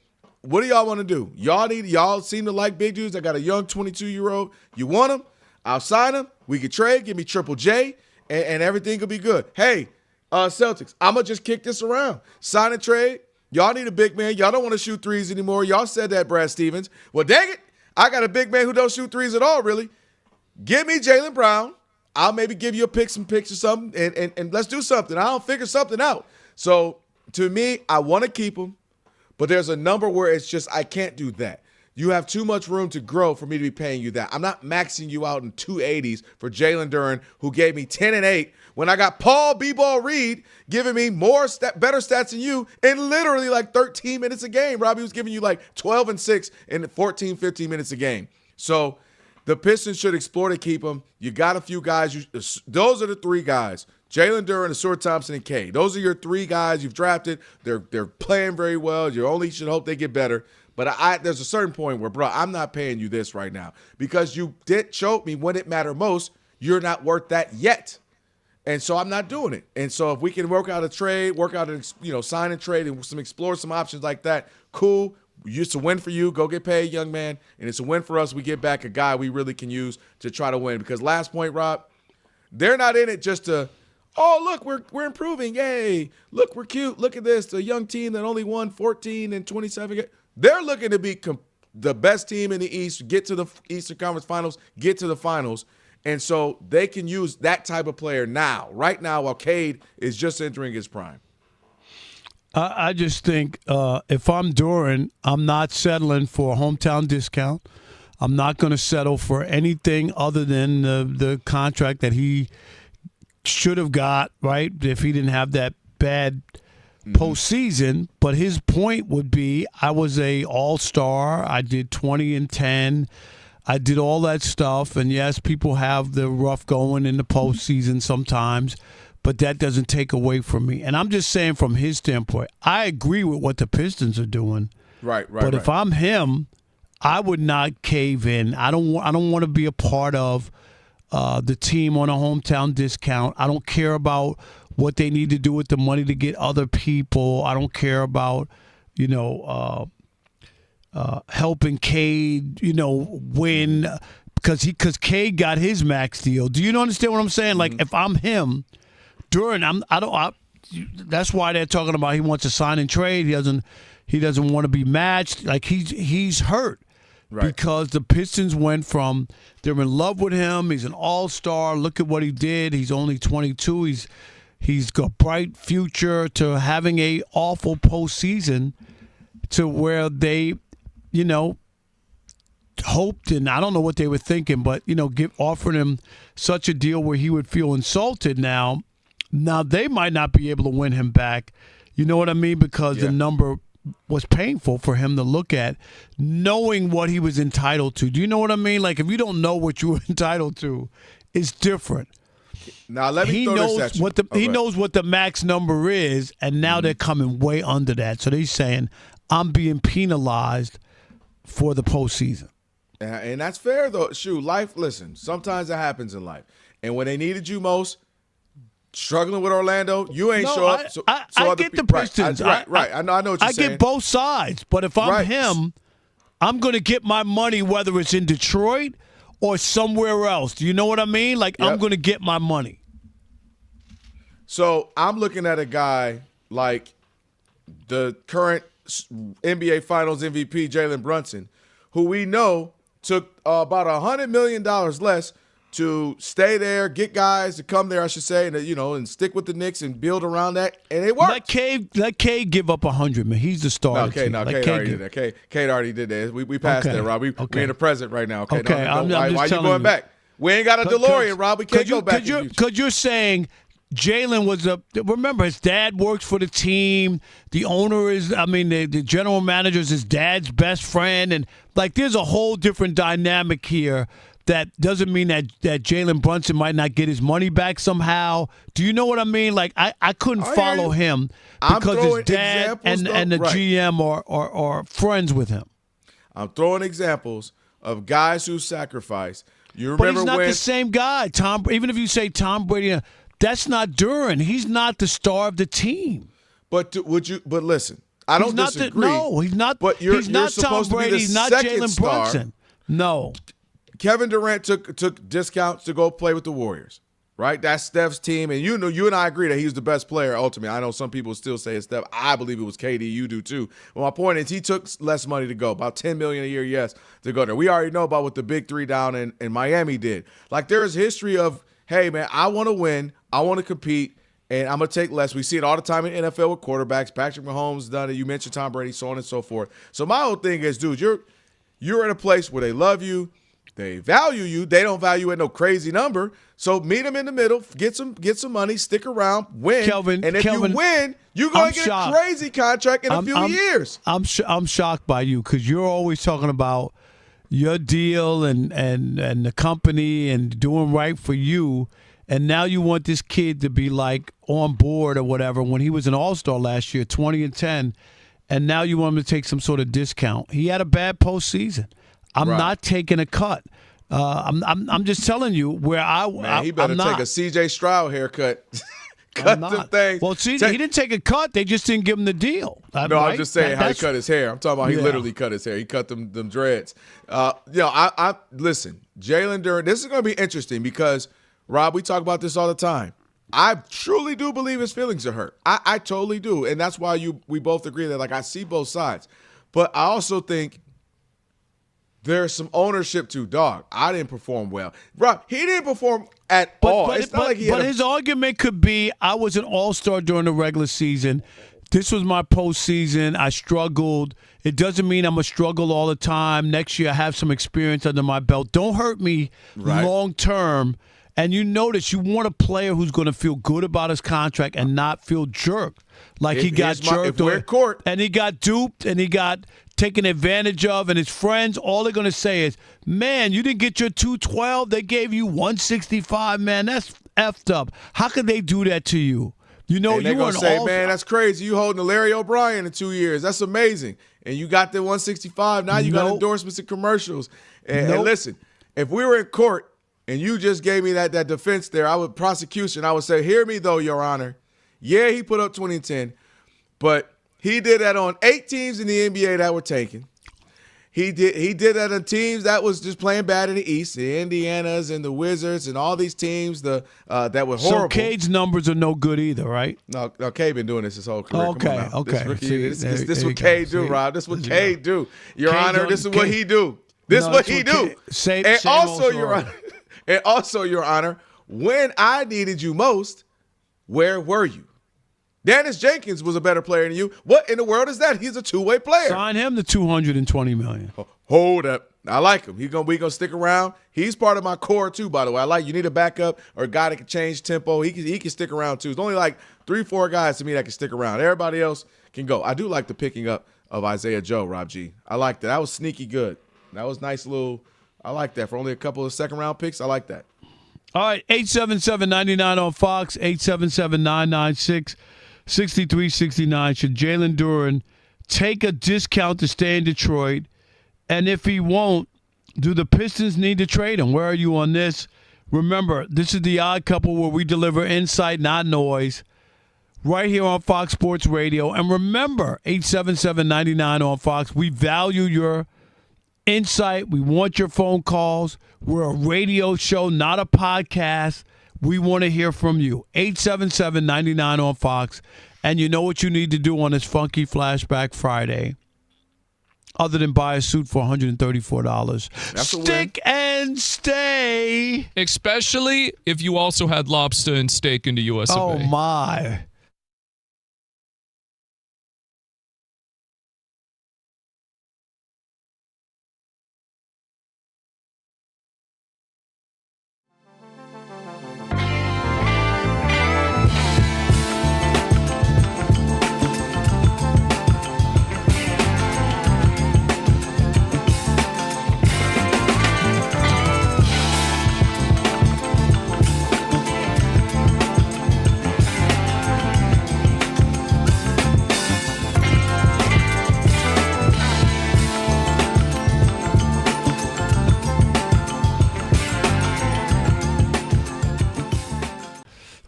what do y'all want to do? Y'all seem to like big dudes. I got a young 22-year-old. You want him? I'll sign him. We can trade. Give me Triple J, and everything could be good. Hey, Celtics, I'm going to just kick this around. Sign and trade. Y'all need a big man. Y'all don't want to shoot threes anymore. Y'all said that, Brad Stevens. Well, dang it. I got a big man who don't shoot threes at all, really. Give me Jaylen Brown. I'll maybe give you a pick, some picks or something, and let's do something. I'll figure something out. So, to me, I want to keep him. But there's a number where it's just I can't do that. You have too much room to grow for me to be paying you that. I'm not maxing you out in 280s for Jalen Duren, who gave me 10 and 8 when I got Paul B-Ball Reed giving me better stats than you in literally like 13 minutes a game. Robbie was giving you like 12 and 6 in 14, 15 minutes a game. So the Pistons should explore to keep him. You got a few guys. Those are the three guys. Jalen Duren, Asur Thompson, and K. Those are your three guys you've drafted. They're playing very well. You only should hope they get better. But there's a certain point where, bro, I'm not paying you this right now because you did show me when it mattered most, you're not worth that yet. And so I'm not doing it. And so if we can work out a trade, sign and trade and explore some options like that, cool. It's a win for you. Go get paid, young man. And it's a win for us. We get back a guy we really can use to try to win. Because last point, Rob, they're not in it just to – oh, look, we're improving. Yay. Look, we're cute. Look at this. The young team that only won 14 and 27. They're looking to be the best team in the East, get to the Eastern Conference Finals, get to the finals. And so they can use that type of player right now, while Cade is just entering his prime.
I just think if I'm Duren, I'm not settling for a hometown discount. I'm not going to settle for anything other than the contract that he should have got, right, if he didn't have that bad postseason. But his point would be, I was a all-star. I did 20-10. I did all that stuff. And, yes, people have the rough going in the postseason sometimes, but that doesn't take away from me. And I'm just saying from his standpoint, I agree with what the Pistons are doing.
Right.
But if I'm him, I would not cave in. I don't want to be a part of the team on a hometown discount. I don't care about what they need to do with the money to get other people. I don't care about, helping Cade, win because Cade got his max deal. Do you understand what I'm saying? Like, if I'm him, Duren, that's why they're talking about he wants to sign and trade. He doesn't want to be matched. Like, he's hurt. Right. Because the Pistons went from they're in love with him. He's an all-star. Look at what he did. He's only 22. He's got a bright future, to having a awful postseason, to where they, hoped, and I don't know what they were thinking, but offered him such a deal where he would feel insulted. Now they might not be able to win him back. You know what I mean? Because the number was painful for him to look at, knowing what he was entitled to. Do you know what I mean? Like, if you don't know what you were entitled to, it's different.
Now let me throw this at you.
He knows what the max number is, and now they're coming way under that. So they're saying, I'm being penalized for the postseason.
And that's fair, though. Shoot, listen, sometimes it happens in life. And when they needed you most, struggling with Orlando, you ain't show up.
I get the Pistons.
Right. I know what you're saying.
I get both sides. But if I'm him, I'm going to get my money, whether it's in Detroit or somewhere else. Do you know what I mean? Like, I'm going to get my money.
So I'm looking at a guy like the current NBA Finals MVP, Jalen Brunson, who we know took about $100 million less to stay there, get guys to come there, I should say, and and stick with the Knicks and build around that, and it worked.
Let Cade give up $100 million. He's the star.
Cade already did that. Cade already did that. We passed that, Rob. We're in the present right now. Okay, why are you going back? We ain't got a DeLorean, Rob. We can't go back.
Because you're saying Jalen was remember, his dad works for the team. The owner is, the general manager is his dad's best friend, and there's a whole different dynamic here. That doesn't mean that Jalen Brunson might not get his money back somehow. Do you know what I mean? Like, I couldn't follow him because his dad and the GM are friends with him.
I'm throwing examples of guys who sacrifice. You remember
but he's not the same guy. Even if you say Tom Brady, that's not Duren. He's not the star of the team.
But listen, I don't disagree.
He's not.
But
he's not
supposed
Tom Brady.
To be the
he's not
second
Jalen Brunson. No.
Kevin Durant took discounts to go play with the Warriors, right? That's Steph's team, and you and I agree that he's the best player ultimately. I know some people still say it's Steph. I believe it was KD. You do too. Well, my point is he took less money to go, about $10 million a year, yes, to go there. We already know about what the big three down in Miami did. Like, there is history of, hey, man, I want to win, I want to compete, and I'm going to take less. We see it all the time in NFL with quarterbacks. Patrick Mahomes done it. You mentioned Tom Brady, so on and so forth. So my whole thing is, dude, you're in a place where they love you. They value you. They don't value at no crazy number. So meet them in the middle, get some money, stick around, win.
Kelvin,
and if you win, you're going to get a crazy contract in a few years.
I'm shocked by you because you're always talking about your deal and the company and doing right for you. And now you want this kid to be like on board or whatever when he was an all-star last year, 20-10. And now you want him to take some sort of discount. He had a bad postseason. I'm not taking a cut. I'm just telling you where
he better take a C.J. Stroud haircut. Cut them things.
Well, see, he didn't take a cut. They just didn't give him the deal.
I'm just saying how he cut his hair. I'm talking about he literally cut his hair. He cut them dreads. I listen, Jalen Duren. This is going to be interesting because, Rob, we talk about this all the time. I truly do believe his feelings are hurt. I totally do, and that's why we both agree that I see both sides. But I also think there's some ownership to dog. I didn't perform well. Rob, he didn't perform at all.
But his argument could be, I was an all-star during the regular season. This was my postseason. I struggled. It doesn't mean I'm going to struggle all the time. Next year I have some experience under my belt. Don't hurt me long term. And you notice you want a player who's going to feel good about his contract and not feel jerked. Like he got jerked. And he got duped and he got taken advantage of. And his friends, all they're going to say is, man, you didn't get your 212. They gave you 165, man. That's effed up. How could they do that to you? You know,
and they're going to say, man, that's crazy. You holding the Larry O'Brien in 2 years. That's amazing. And you got the 165. Now you got endorsements and commercials. And listen, if we were in court and you just gave me that defense there, I would say, hear me though, Your Honor. Yeah, he put up 2010, but he did that on 8 teams in the NBA that were taken. He did that on teams that was just playing bad in the East, the Indianas and the Wizards and all these teams that were horrible. So
Cade's numbers are no good either, right?
No, Cade been doing this his whole career.
Okay.
This what Cade do, Rob. This what Cade do. Your Honor, this is what he do. This is what he do. And also, Your Honor, when I needed you most, where were you? Dennis Jenkins was a better player than you. What in the world is that? He's a two-way player.
Sign him to $220 million.
Hold up. I like him. We gonna stick around. He's part of my core too, by the way. You need a backup or a guy that can change tempo. He can stick around too. There's only like 3-4 guys to me that can stick around. Everybody else can go. I do like the picking up of Isaiah Joe, Rob G. I like that. That was sneaky good. That was nice little. I like that for only a couple of second-round picks. I like that.
All right, 877-99 on Fox, 877-996. 6369. Should Jalen Duren take a discount to stay in Detroit? And if he won't, do the Pistons need to trade him? Where are you on this? Remember, this is the Odd Couple where we deliver insight, not noise, right here on Fox Sports Radio. And remember, 877-99 on Fox. We value your insight. We want your phone calls. We're a radio show, not a podcast. We want to hear from you. 877-99 on Fox. And you know what you need to do on this Funky Flashback Friday, other than buy a suit for $134.
That's
Stick and stay.
Especially if you also had lobster and steak in the US of A.
Oh, my.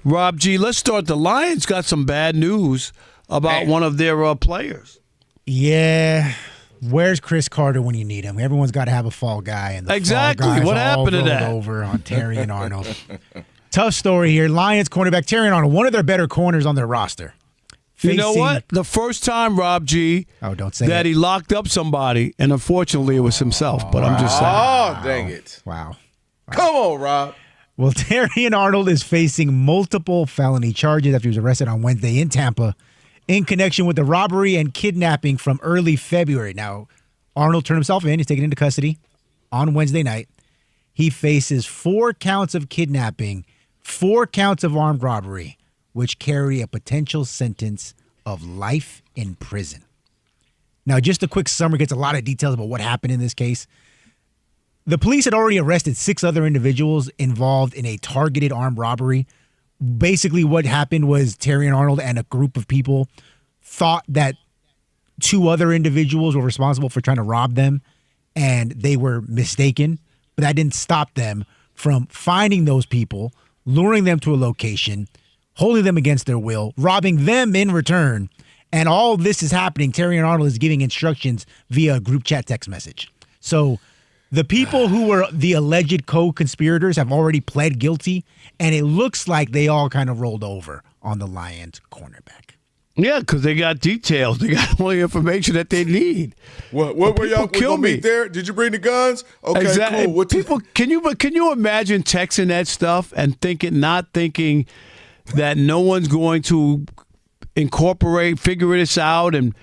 Rob G, let's start. The Lions got some bad news about one of their players.
Yeah. Where's Chris Carter when you need him? Everyone's got to have a fall guy. And
exactly.
Fall guys
what happened to that?
Over on Terry and Arnold. Tough story here. Lions cornerback Terry and Arnold, one of their better corners on their roster.
You know what? The first time, Rob G,
don't say
that he locked up somebody, and unfortunately it was himself, but I'm just saying.
Oh, dang it.
Wow.
Come on, Rob.
Well, Terrion Arnold is facing multiple felony charges after he was arrested on Wednesday in Tampa in connection with the robbery and kidnapping from early February. Now, Arnold turned himself in. He's taken into custody on Wednesday night. He faces 4 counts of kidnapping, 4 counts of armed robbery, which carry a potential sentence of life in prison. Now, just a quick summary gets a lot of details about what happened in this case. The police had already arrested 6 other individuals involved in a targeted armed robbery. Basically, what happened was Terrion Arnold and a group of people thought that 2 other individuals were responsible for trying to rob them, and they were mistaken. But that didn't stop them from finding those people, luring them to a location, holding them against their will, robbing them in return. And all this is happening. Terrion Arnold is giving instructions via a group chat text message. So the people who were the alleged co-conspirators have already pled guilty, and it looks like they all kind of rolled over on the Lions cornerback.
Yeah, because they got details. They got all the information that they need.
What were y'all gonna meet there? Did you bring the guns? Okay,
exactly.
cool.
People, can you imagine texting that stuff and not thinking that no one's going to figure this out and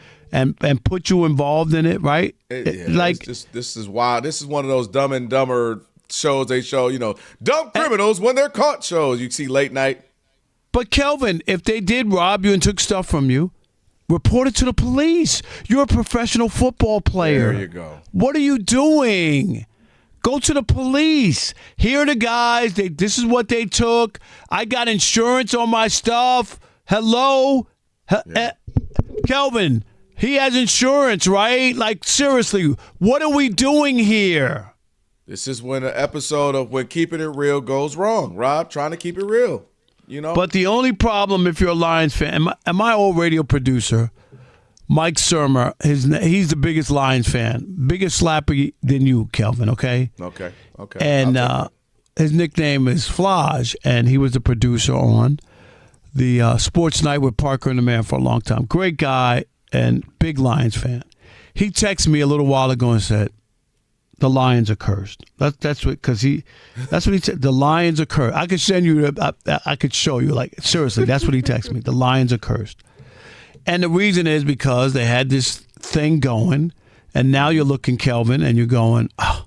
put you involved in it, right?
This is wild. This is one of those Dumb and Dumber shows they show, dumb criminals when they're caught shows you see late night.
But Kelvin, if they did rob you and took stuff from you, report it to the police. You're a professional football player.
There you go.
What are you doing? Go to the police. Here are the guys. This is what they took. I got insurance on my stuff. Hello? Kelvin, he has insurance, right? Like, seriously, what are we doing here?
This is when an episode of When Keeping It Real goes wrong. Rob, trying to keep it real.
But the only problem, if you're a Lions fan, and my old radio producer, Mike Surmer, he's the biggest Lions fan, biggest slapper than you, Kelvin. Okay.
Okay.
And his nickname is Flage, and he was the producer on the Sports Night with Parker and the Man for a long time. Great guy and big Lions fan. He texted me a little while ago and said, "The Lions are cursed." That's what he said. The Lions are cursed. I could send you. I could show you. Like, seriously, that's what he texted me. The Lions are cursed, and the reason is because they had this thing going, and now you're looking, Kelvin, and you're going, oh,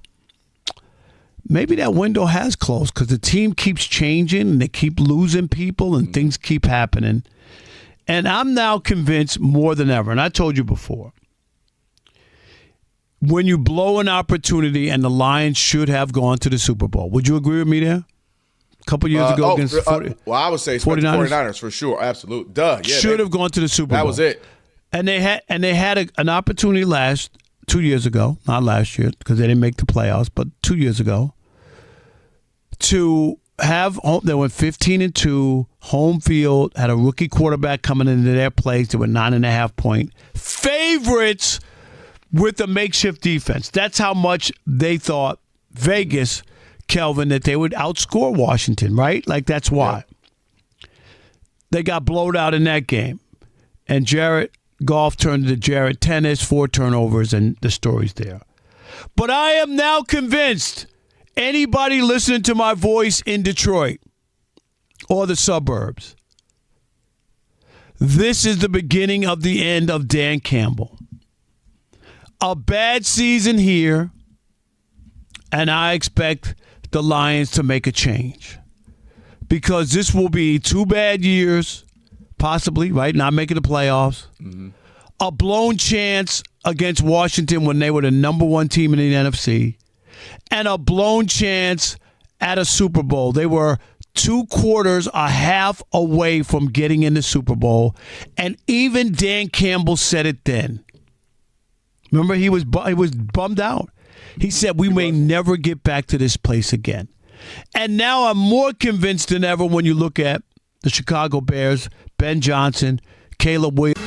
maybe that window has closed because the team keeps changing and they keep losing people and things keep happening, and I'm now convinced more than ever. And I told you before. When you blow an opportunity, and the Lions should have gone to the Super Bowl. Would you agree with me there? A couple years ago against
I would say 49ers for sure. Absolute. Duh. Yeah,
should have gone to the Super Bowl.
That was it.
And they had an opportunity 2 years ago, not last year because they didn't make the playoffs, but 2 years ago, to have home. They went 15-2, home field, had a rookie quarterback coming into their place. They were 9.5-point favorites with a makeshift defense. That's how much they thought, Vegas, Kelvin, that they would outscore Washington, right? Like, that's why. Yeah. They got blowed out in that game. And Jared Goff turned into Jared Tennis, 4 turnovers, and the story's there. But I am now convinced anybody listening to my voice in Detroit or the suburbs, this is the beginning of the end of Dan Campbell. A bad season here, and I expect the Lions to make a change. Because this will be 2 bad years, possibly, right? Not making the playoffs. Mm-hmm. A blown chance against Washington when they were the number 1 team in the NFC. And a blown chance at a Super Bowl. They were 2 quarters, a half away from getting in the Super Bowl. And even Dan Campbell said it then. Remember, he was bummed out. He said, we may never get back to this place again. And now I'm more convinced than ever when you look at the Chicago Bears, Ben Johnson, Caleb Williams.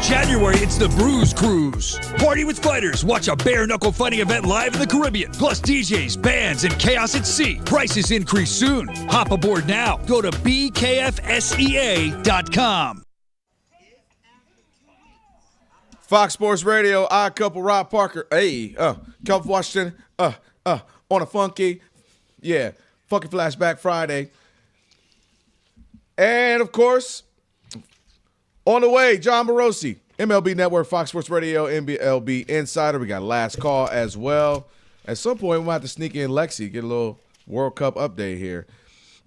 January, it's the Bruise Cruise. Party with fighters. Watch a bare-knuckle fighting event live in the Caribbean. Plus DJs, bands, and chaos at sea. Prices increase soon. Hop aboard now. Go to bkfsea.com.
Fox Sports Radio, Odd Couple, Rob Parker. Hey, Kelvin Washington, on a funky Flashback Friday. And, of course, on the way, John Morosi, MLB Network, Fox Sports Radio, MLB Insider. We got Last Call as well. At some point, we might have to sneak in Lexi, get a little World Cup update here.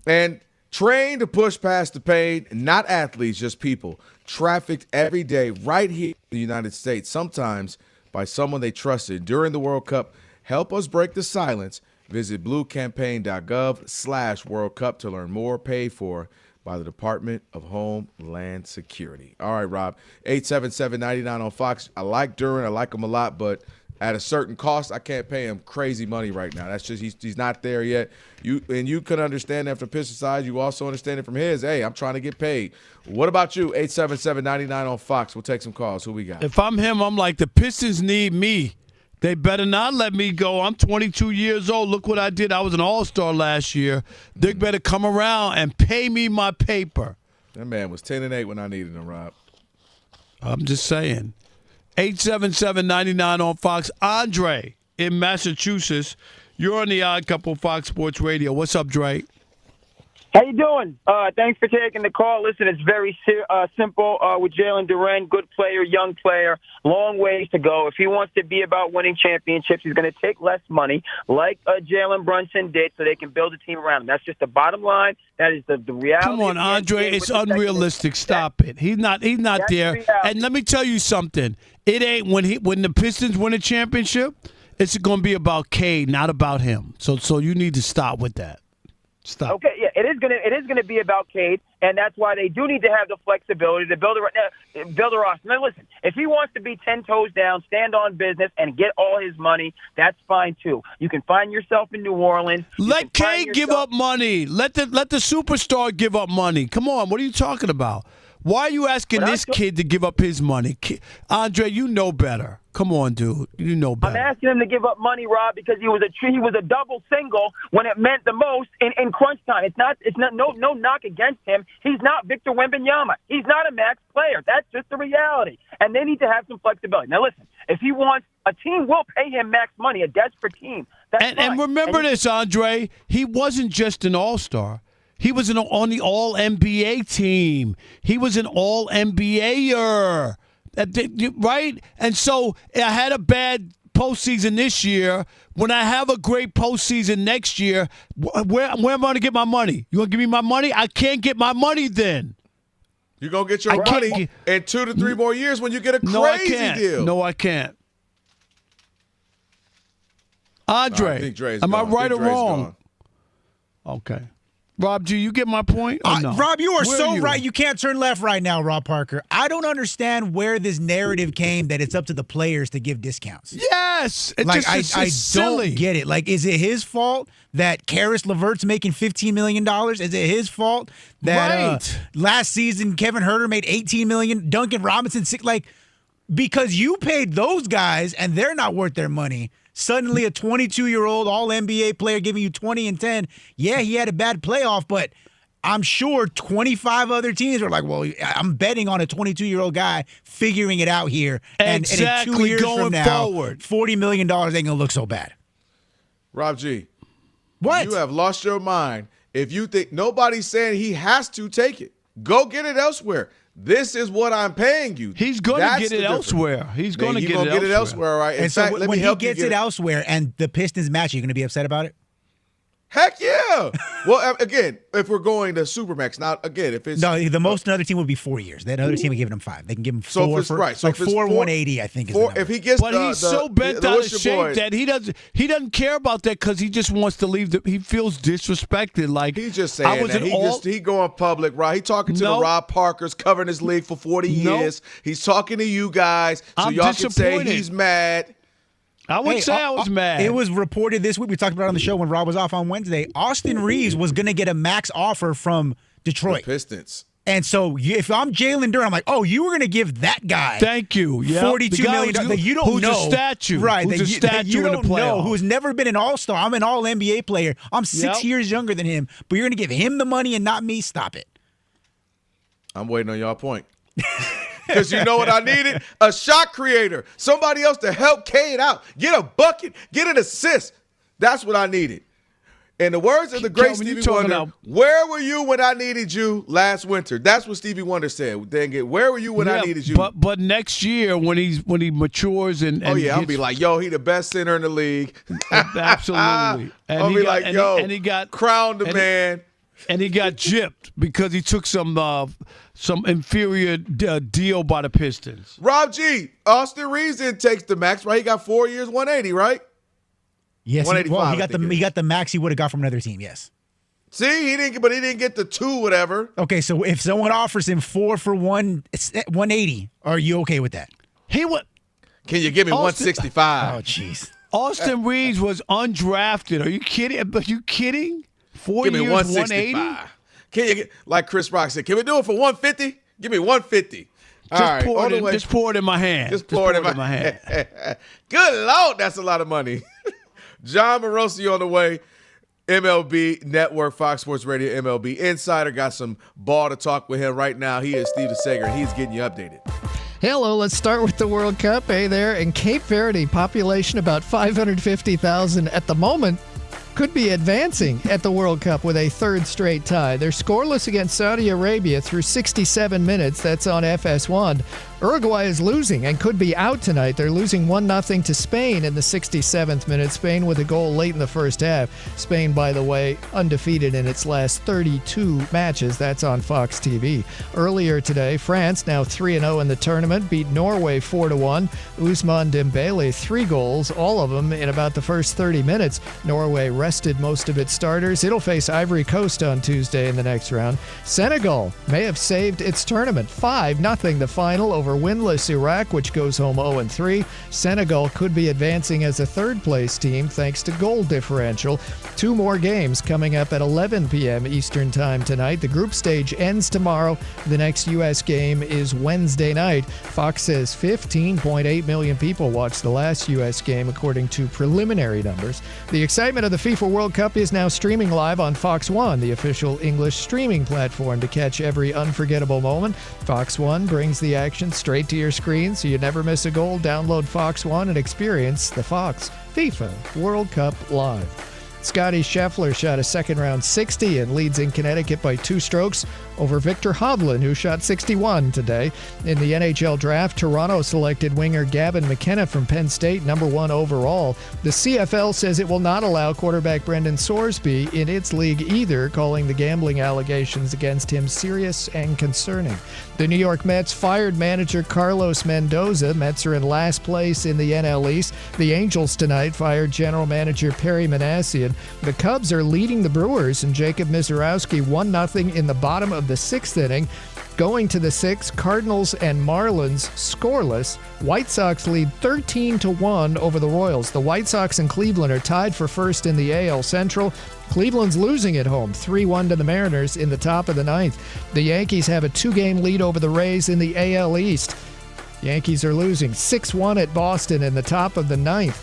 And Trained to push past the pain, not athletes, just people. Trafficked every day right here in the United States, sometimes by someone they trusted. During the World Cup, help us break the silence. Visit bluecampaign.gov/World Cup to learn more. Paid for by the Department of Homeland Security. All right, Rob. 877-99 on Fox. I like Duren. I like him a lot, but at a certain cost, I can't pay him crazy money right now. That's just he's not there yet. You could understand that from Pistons side. You also understand it from his. Hey, I'm trying to get paid. What about you? 877-99 on Fox. We'll take some calls. Who we got?
If I'm him, I'm like, the Pistons need me. They better not let me go. I'm 22 years old. Look what I did. I was an all-star last year. They better come around and pay me my paper.
That man was 10-8 when I needed him, Rob.
I'm just saying. 877-99 on Fox. Andre in Massachusetts. You're on the Odd Couple Fox Sports Radio. What's up, Dre?
How you doing? Thanks for taking the call. Listen, it's very simple with Jalen Duren. Good player, young player, long ways to go. If he wants to be about winning championships, he's going to take less money, like Jalen Brunson did, so they can build a team around him. That's just the bottom line. That is the reality.
Come on, Andre. It's unrealistic. Stop it. He's not there. And let me tell you something. It ain't when the Pistons win a championship. It's going to be about Cade, not about him. So you need to stop with that. Stop.
Okay, yeah, it is gonna be about Cade, and that's why they do need to have the flexibility to build a roster. Now, listen, if he wants to be 10 toes down, stand on business, and get all his money, that's fine too. You can find yourself in New Orleans.
Let Cade give up money. Let the superstar give up money. Come on, what are you talking about? Why are you asking this kid to give up his money? Andre, you know better. Come on, dude. You know better.
I'm asking him to give up money, Rob, because he was a double single when it meant the most in crunch time. It's not no knock against him. He's not Victor Wembanyama. He's not a max player. That's just the reality. And they need to have some flexibility. Now, listen, if he wants, a team will pay him max money, a desperate team.
And remember this, Andre, he wasn't just an all-star. He was on the All-NBA team. He was an All-NBAer. Right? And so I had a bad postseason this year. When I have a great postseason next year, where am I going to get my money? You going to give me my money? I can't get my money then.
You're going to get your money in 2 to 3 more years when you get a crazy deal.
No, I can't. Andre, am I right or wrong? Okay. Rob, do you get my point? Or no?
Rob, you are so right. You can't turn left right now, Rob Parker. I don't understand where this narrative came that it's up to the players to give discounts.
Yes.
I don't get it. Like, is it his fault that Karis LeVert's making $15 million? Is it his fault that last season Kevin Huerter made $18 million, Duncan Robinson because you paid those guys and they're not worth their money. Suddenly a 22-year-old All-NBA player giving you 20 and 10. Yeah, he had a bad playoff, but I'm sure 25 other teams are like, well, I'm betting on a 22-year-old guy figuring it out here.
Exactly.
And in 2 years
going
from now,
forward.
$40 million ain't going to look so bad.
Rob G.
What?
You have lost your mind if you think nobody's saying he has to take it. Go get it elsewhere. This is what I'm paying you.
He's going to get it elsewhere. He's going to get it
elsewhere, right?
And so when he gets it elsewhere and the Pistons match, are you going to be upset about it?
Heck yeah. Well, again, if we're going to Supermax, not again, if it's
the most another team would be 4 years. That other team would give him 5. They can give him 4 for 180, I think.
If he gets,
but he's so bent out of shape that he doesn't care about that because he just wants to leave. He feels disrespected. Like
he's just saying that he going public, right? He talking to the Rob Parkers covering this league for 40 years. He's talking to you guys, so y'all can say he's mad.
I would say I was mad.
It was reported this week. We talked about it on the show when Rob was off on Wednesday. Austin Reeves was going to get a max offer from Detroit.
The Pistons.
And so if I'm Jalen Duren, I'm like, oh, you were going to give that guy $42 million that you don't
who's
know.
Who's a statue.
Right.
Who's a statue
you don't
in the
know, who's never been an all-star. I'm an all-NBA player. I'm 6 years younger than him. But you're going to give him the money and not me? Stop it.
I'm waiting on y'all point. Because you know what I needed? A shot creator. Somebody else to help Cade out. Get a bucket. Get an assist. That's what I needed. In the words of the great Stevie Wonder, where were you when I needed you last winter? That's what Stevie Wonder said. Where were you when I needed you?
But next year when he matures and
I'll be like, yo, he the best center in the league.
Absolutely.
I'll be like, yo, he got crowned the man.
and he got gypped because he took some inferior deal by the Pistons.
Rob G, Austin Reeves didn't take the max, right? He got 4 years, 180, right?
Yes, he got the max he would have got from another team. Yes.
See, he didn't get the 2 whatever.
Okay, so if someone offers him 4 for 180, are you okay with that?
Can you give me 165?
Oh, jeez.
Austin Reeves was undrafted. Are you kidding? 4
Give me
years,
165. Can you get, like Chris Rock said, can we do it for 150? Give me 150.
Just pour it in my hand.
Just pour it in my hand. Good Lord, that's a lot of money. John Morosi on the way. MLB Network, Fox Sports Radio, MLB Insider. Got some ball to talk with him right now. He is Steven Sager, and he's getting you updated.
Hello, let's start with the World Cup. Hey there, in Cape Verde, population about 550,000 at the moment, could be advancing at the World Cup with a third straight tie. They're scoreless against Saudi Arabia through 67 minutes. That's on FS1. Uruguay is losing and could be out tonight. They're losing 1-0 to Spain in the 67th minute. Spain with a goal late in the first half. Spain, by the way, undefeated in its last 32 matches. That's on Fox TV. Earlier today, France, now 3-0 in the tournament, beat Norway 4-1. Ousmane Dembele, 3 goals, all of them in about the first 30 minutes. Norway rested most of its starters. It'll face Ivory Coast on Tuesday in the next round. Senegal may have saved its tournament. 5-0 the final over winless Iraq, which goes home 0-3. Senegal could be advancing as a third-place team thanks to goal differential. 2 more games coming up at 11 p.m. Eastern Time tonight. The group stage ends tomorrow. The next U.S. game is Wednesday night. Fox says 15.8 million people watched the last U.S. game, according to preliminary numbers. The excitement of the FIFA World Cup is now streaming live on Fox One, the official English streaming platform. To catch every unforgettable moment, Fox One brings the action straight to your screen so you never miss a goal. Download Fox One and experience the Fox FIFA World Cup live. Scotty Scheffler shot a second-round 60 and leads in Connecticut by 2 strokes over Victor Hovland, who shot 61 today. In the NHL draft, Toronto selected winger Gavin McKenna from Penn State, number 1 overall. The CFL says it will not allow quarterback Brendan Sorsby in its league either, calling the gambling allegations against him serious and concerning. The New York Mets fired manager Carlos Mendoza. Mets are in last place in the NL East. The Angels tonight fired general manager Perry Manassian. The Cubs are leading the Brewers, and Jacob Mizorowski 1-0 in the bottom of the 6th inning. Going to the 6th, Cardinals and Marlins scoreless. White Sox lead 13-1 over the Royals. The White Sox and Cleveland are tied for first in the AL Central. Cleveland's losing at home, 3-1 to the Mariners in the top of the 9th. The Yankees have a 2-game lead over the Rays in the AL East. Yankees are losing 6-1 at Boston in the top of the 9th.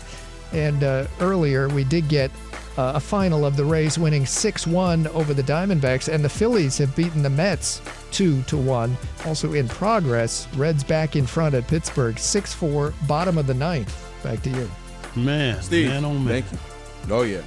And earlier we did get a final of the Rays winning 6-1 over the Diamondbacks, and the Phillies have beaten the Mets 2-1. Also in progress, Reds back in front at Pittsburgh, 6-4, bottom of the 9th. Back to you.
Man,
Steve,
man, oh man.
Thank you. Oh, yeah.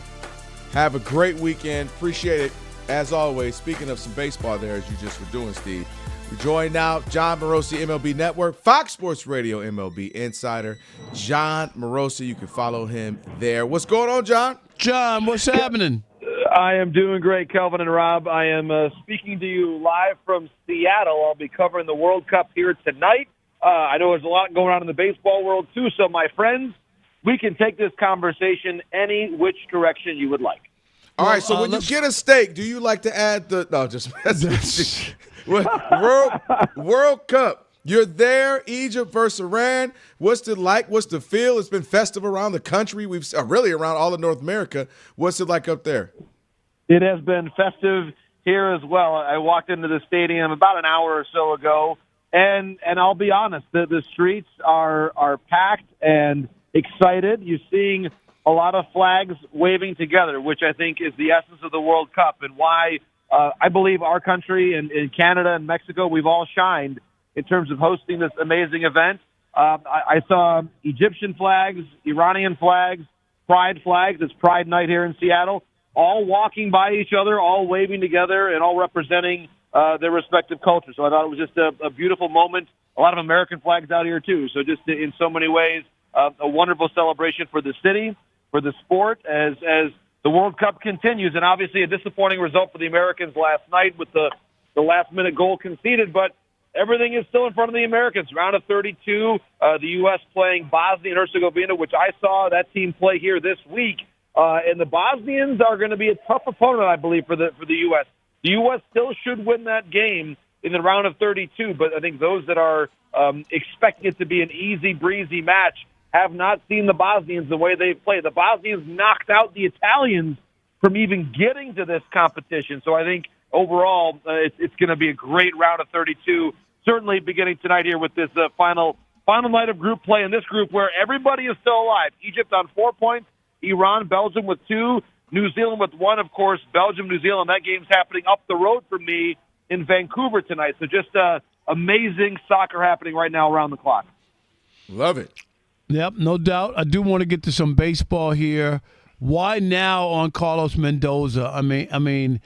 Have a great weekend. Appreciate it. As always, speaking of some baseball there, as you just were doing, Steve, we're joined now, John Morosi, MLB Network, Fox Sports Radio, MLB Insider. John Morosi, you can follow him there. What's going on, John?
John, what's happening?
I am doing great, Kelvin and Rob. I am speaking to you live from Seattle. I'll be covering the World Cup here tonight. I know there's a lot going on in the baseball world, too, so my friends, we can take this conversation any which direction you would like.
All right, so when you get a steak, do you like to add the – no, just World Cup. You're there, Egypt versus Iran. What's it like? What's the feel? It's been festive around the country. We've really around all of North America. What's it like up there?
It has been festive here as well. I walked into the stadium about an hour or so ago, and I'll be honest, the streets are packed and excited. You're seeing a lot of flags waving together, which I think is the essence of the World Cup and why I believe our country and Canada and Mexico, we've all shined in terms of hosting this amazing event. I saw Egyptian flags, Iranian flags, Pride flags. It's Pride Night here in Seattle, all walking by each other, all waving together, and all representing their respective cultures. So I thought it was just a beautiful moment. A lot of American flags out here, too. So just in so many ways, a wonderful celebration for the city, for the sport, as the the World Cup continues, and obviously a disappointing result for the Americans last night with the last-minute goal conceded, but everything is still in front of the Americans. Round of 32, the U.S. playing Bosnia and Herzegovina, which I saw that team play here this week. And the Bosnians are going to be a tough opponent, I believe, for the U.S. The U.S. still should win that game in the round of 32, but I think those that are expecting it to be an easy breezy match have not seen the Bosnians the way they've played. The Bosnians knocked out the Italians from even getting to this competition. So I think overall it's going to be a great round of 32, certainly beginning tonight here with this final night of group play in this group where everybody is still alive. Egypt on 4 points, Iran, Belgium with 2, New Zealand with 1, of course. Belgium, New Zealand, that game's happening up the road from me in Vancouver tonight. So just amazing soccer happening right now around the clock.
Love it.
Yep, no doubt. I do want to get to some baseball here. Why now on Carlos Mendoza? I mean,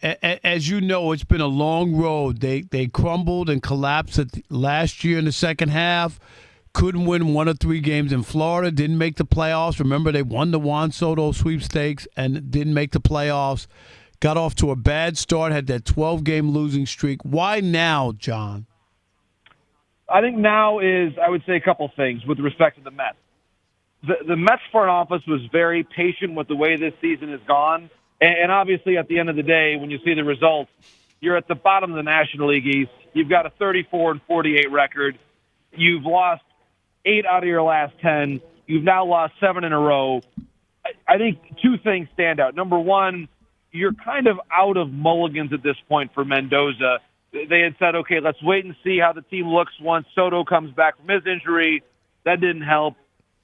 as you know, it's been a long road. They crumbled and collapsed last year in the second half. Couldn't win 1 of 3 games in Florida. Didn't make the playoffs. Remember, they won the Juan Soto sweepstakes and didn't make the playoffs. Got off to a bad start, had that 12-game losing streak. Why now, John?
I think now is, I would say, a couple things with respect to the Mets. The Mets front office was very patient with the way this season has gone. And obviously, at the end of the day, when you see the results, you're at the bottom of the National League East. You've got a 34-48 record. You've lost 8 out of your last 10. You've now lost 7 in a row. I think 2 things stand out. Number one, you're kind of out of mulligans at this point for Mendoza. They had said, okay, let's wait and see how the team looks once Soto comes back from his injury. That didn't help.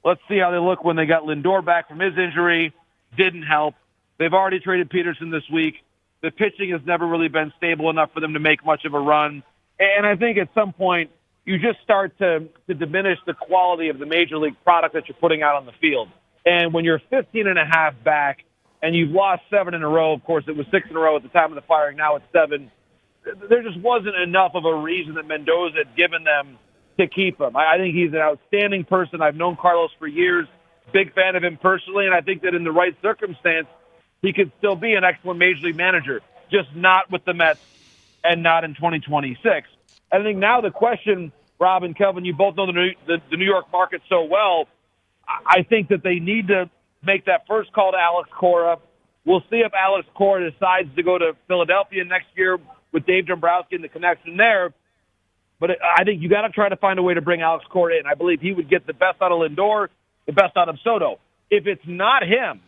Let's see how they look when they got Lindor back from his injury. Didn't help. They've already traded Peterson this week. The pitching has never really been stable enough for them to make much of a run. And I think at some point you just start to diminish the quality of the major league product that you're putting out on the field. And when you're 15 and a half back and you've lost 7 in a row, of course it was 6 in a row at the time of the firing, now it's 7. There just wasn't enough of a reason that Mendoza had given them to keep him. I think he's an outstanding person. I've known Carlos for years, big fan of him personally, and I think that in the right circumstance, he could still be an excellent Major League manager, just not with the Mets and not in 2026. I think now the question, Rob and Kelvin, you both know the New York market so well. I think that they need to make that first call to Alex Cora. We'll see if Alex Cora decides to go to Philadelphia next year with Dave Dombrowski and the connection there. But I think you got to try to find a way to bring Alex Cora in. I believe he would get the best out of Lindor, the best out of Soto. If it's not him,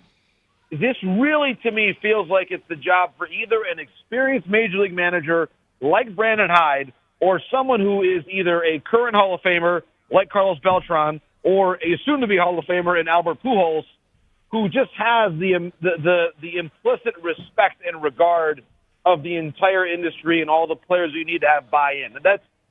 this really, to me, feels like it's the job for either an experienced Major League manager like Brandon Hyde or someone who is either a current Hall of Famer like Carlos Beltran or a soon-to-be Hall of Famer in Albert Pujols, who just has the implicit respect and regard of the entire industry and all the players you need to have buy-in. And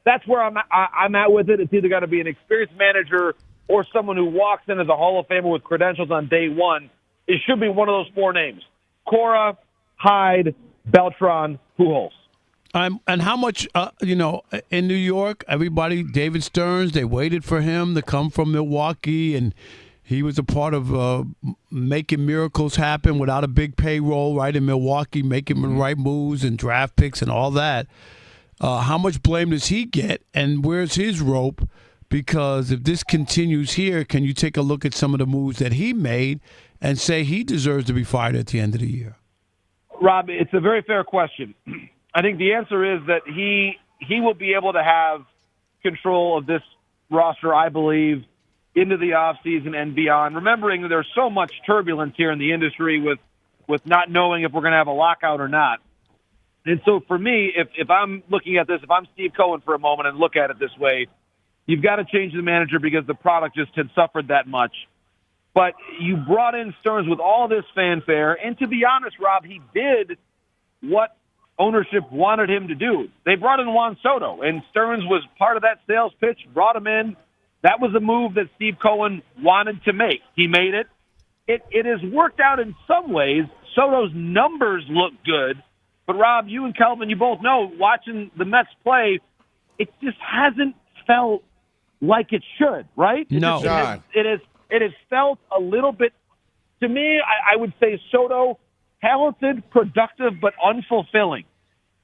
that's where I'm at with it. It's either got to be an experienced manager or someone who walks in as a Hall of Famer with credentials on day one. It should be one of those 4 names: Cora, Hyde, Beltran, Pujols.
And how much, in New York, everybody, David Stearns, they waited for him to come from Milwaukee, and he was a part of making miracles happen without a big payroll, right, in Milwaukee, making the right moves and draft picks and all that. How much blame does he get, and where's his rope? Because if this continues here, can you take a look at some of the moves that he made and say he deserves to be fired at the end of the year?
Rob, it's a very fair question. I think the answer is that he will be able to have control of this roster, I believe, into the offseason and beyond, remembering that there's so much turbulence here in the industry with not knowing if we're going to have a lockout or not. And so for me, if I'm looking at this, if I'm Steve Cohen for a moment and look at it this way, you've got to change the manager because the product just had suffered that much. But you brought in Stearns with all this fanfare, and to be honest, Rob, he did what ownership wanted him to do. They brought in Juan Soto, and Stearns was part of that sales pitch, brought him in. That was a move that Steve Cohen wanted to make. He made it. It has worked out in some ways. Soto's numbers look good. But, Rob, you and Kelvin, you both know, watching the Mets play, it just hasn't felt like it should, right?
No.
It has felt a little bit to me, I would say Soto, talented, productive, but unfulfilling.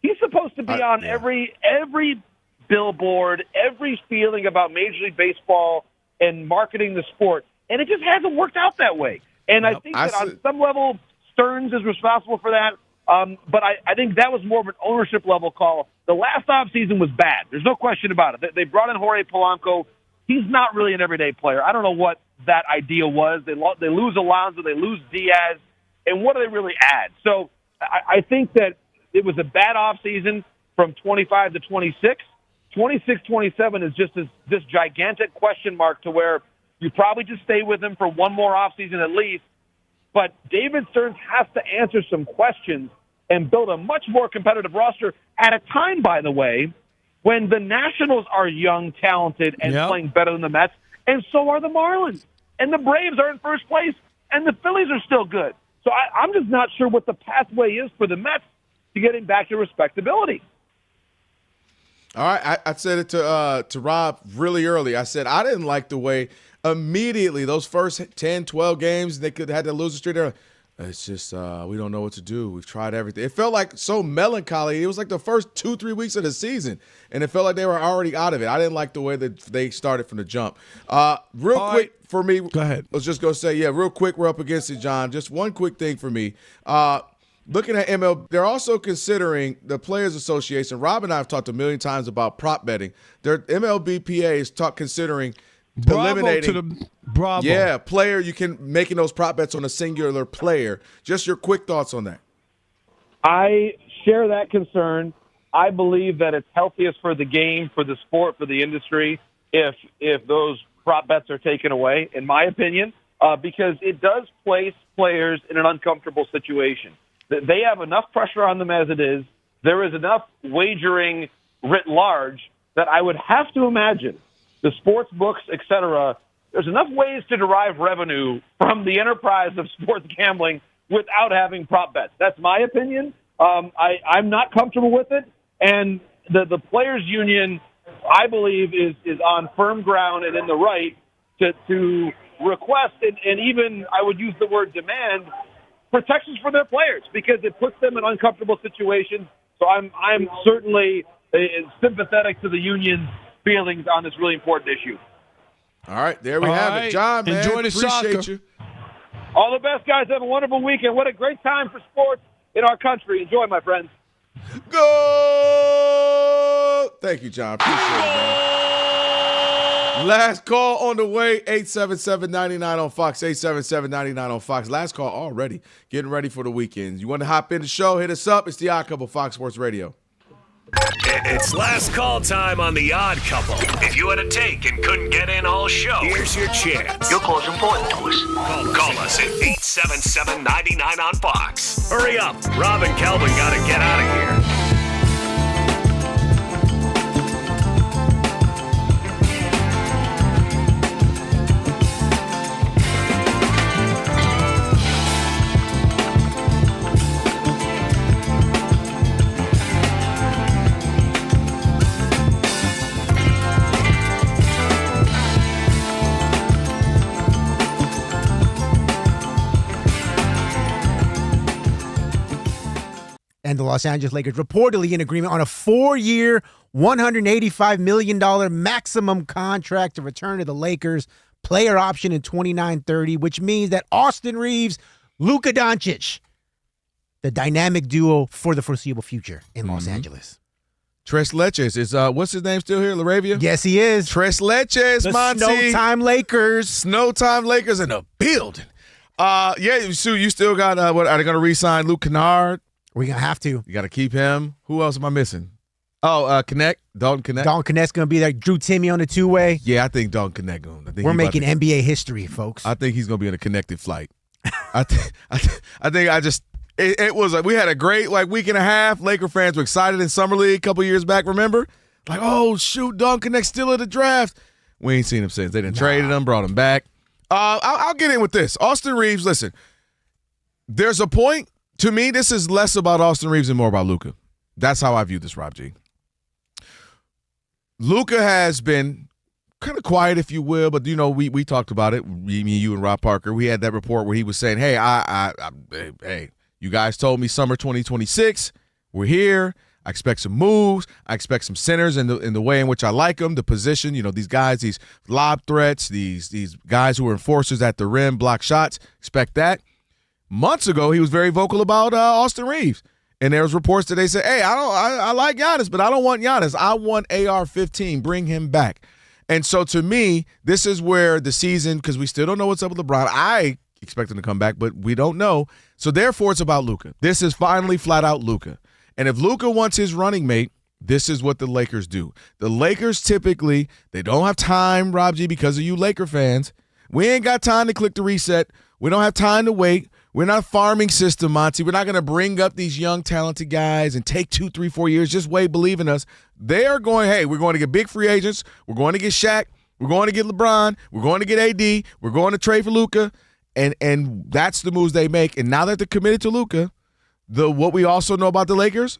He's supposed to be on every billboard, every feeling about Major League Baseball and marketing the sport, and it just hasn't worked out that way. And I think that on some level, Stearns is responsible for that. But I think that was more of an ownership level call. The last offseason was bad. There's no question about it. They brought in Jorge Polanco. He's not really an everyday player. I don't know what that idea was. They lose Alonso, they lose Diaz, and what do they really add? So I think that it was a bad offseason from 25 to 26. 26-27 is just this gigantic question mark to where you probably just stay with him for one more offseason at least. But David Stearns has to answer some questions and build a much more competitive roster at a time, by the way, when the Nationals are young, talented, and playing better than the Mets, and so are the Marlins. And the Braves are in first place, and the Phillies are still good. So I'm just not sure what the pathway is for the Mets to getting back to respectability.
All right, I said it to Rob really early. I said I didn't like the way immediately those first 10, 12 games they had to lose the streak. It's just we don't know what to do. We've tried everything. It felt like so melancholy. It was like the first 2-3 weeks of the season, and it felt like they were already out of it. I didn't like the way that they started from the jump. Real quick for me.
Go ahead.
Let's just go say, real quick, we're up against it, John. Just one quick thing for me. Looking at MLB, they're also considering the Players Association. Rob and I have talked a million times about prop betting. Their MLBPA is considering eliminating.
Bravo.
Yeah, player, you can making those prop bets on a singular player. Just your quick thoughts on that.
I share that concern. I believe that it's healthiest for the game, for the sport, for the industry, if those prop bets are taken away, in my opinion, because it does place players in an uncomfortable situation. They have enough pressure on them as it is. There is enough wagering writ large that I would have to imagine the sports books, et cetera, there's enough ways to derive revenue from the enterprise of sports gambling without having prop bets. That's my opinion. I'm not comfortable with it. And the players' union, I believe, is on firm ground and in the right to request and even, I would use the word demand, protections for their players because it puts them in uncomfortable situations. So I'm certainly sympathetic to the union's feelings on this really important issue.
All right, there we have it. John, man,
enjoy the
appreciate
soccer.
you.
All the best, guys. Have a wonderful weekend. What a great time for sports in our country. Enjoy, my friends.
Go! Thank you, John. Appreciate it, man. Last call on the way, 877-99 on Fox, 877-99 on Fox. Last call already. Getting ready for the weekend. You want to hop in the show, hit us up. It's The Odd Couple, Fox Sports Radio.
It's last call time on The Odd Couple. If you had a take and couldn't get in all show, here's your chance.
Your call's important to us.
Call us at 877-99 on Fox. Hurry up. Rob and Kelvin got to get out of here.
And the Los Angeles Lakers reportedly in agreement on a 4-year, $185 million maximum contract to return to the Lakers, player option in 29-30, which means that Austin Reeves, Luka Doncic, the dynamic duo for the foreseeable future in Los Angeles.
Tres Leches is what's his name still here? Laravia?
Yes, he is.
Tres Leches,
the
Monty.
Snowtime Lakers.
Snowtime Lakers in the building. Sue, you still got what are they gonna re-sign Luke Kennard?
We're going to have to.
You got to keep him. Who else am I missing? Oh, Connect. Dalton Connect.
Dalton Connect's going to be there. Drew Timmy on the two-way.
Yeah, I think Dalton Connect.
We're making NBA history, folks.
I think he's going to be in a connected flight. It was like we had a great week and a half. Laker fans were excited in Summer League a couple years back, remember? Like, oh, shoot, Dalton Connect's still at the draft. We ain't seen him since. They done traded him, brought him back. I'll get in with this. Austin Reeves, listen, there's a point. To me, this is less about Austin Reeves and more about Luka. That's how I view this, Rob G. Luka has been kind of quiet, if you will, but we talked about it. Me, you, and Rob Parker. We had that report where he was saying, "Hey, hey, you guys told me summer 2026. We're here. I expect some moves. I expect some centers in the way in which I like them. The position, these guys, these lob threats, these guys who are enforcers at the rim, block shots. Expect that." Months ago, he was very vocal about Austin Reeves. And there was reports that they said, "Hey, I like Giannis, but I don't want Giannis. I want AR-15. Bring him back." And so to me, this is where the season, because we still don't know what's up with LeBron. I expect him to come back, but we don't know. So therefore, it's about Luka. This is finally flat out Luka. And if Luka wants his running mate, this is what the Lakers do. The Lakers typically, they don't have time, Rob G, because of you Laker fans. We ain't got time to click the reset. We don't have time to wait. We're not farming system, Monty. We're not going to bring up these young, talented guys and take 2, 3, 4 years. Just wait, believe in us. They are going, hey, we're going to get big free agents. We're going to get Shaq. We're going to get LeBron. We're going to get AD. We're going to trade for Luka. And that's the moves they make. And now that they're committed to Luka, what we also know about the Lakers,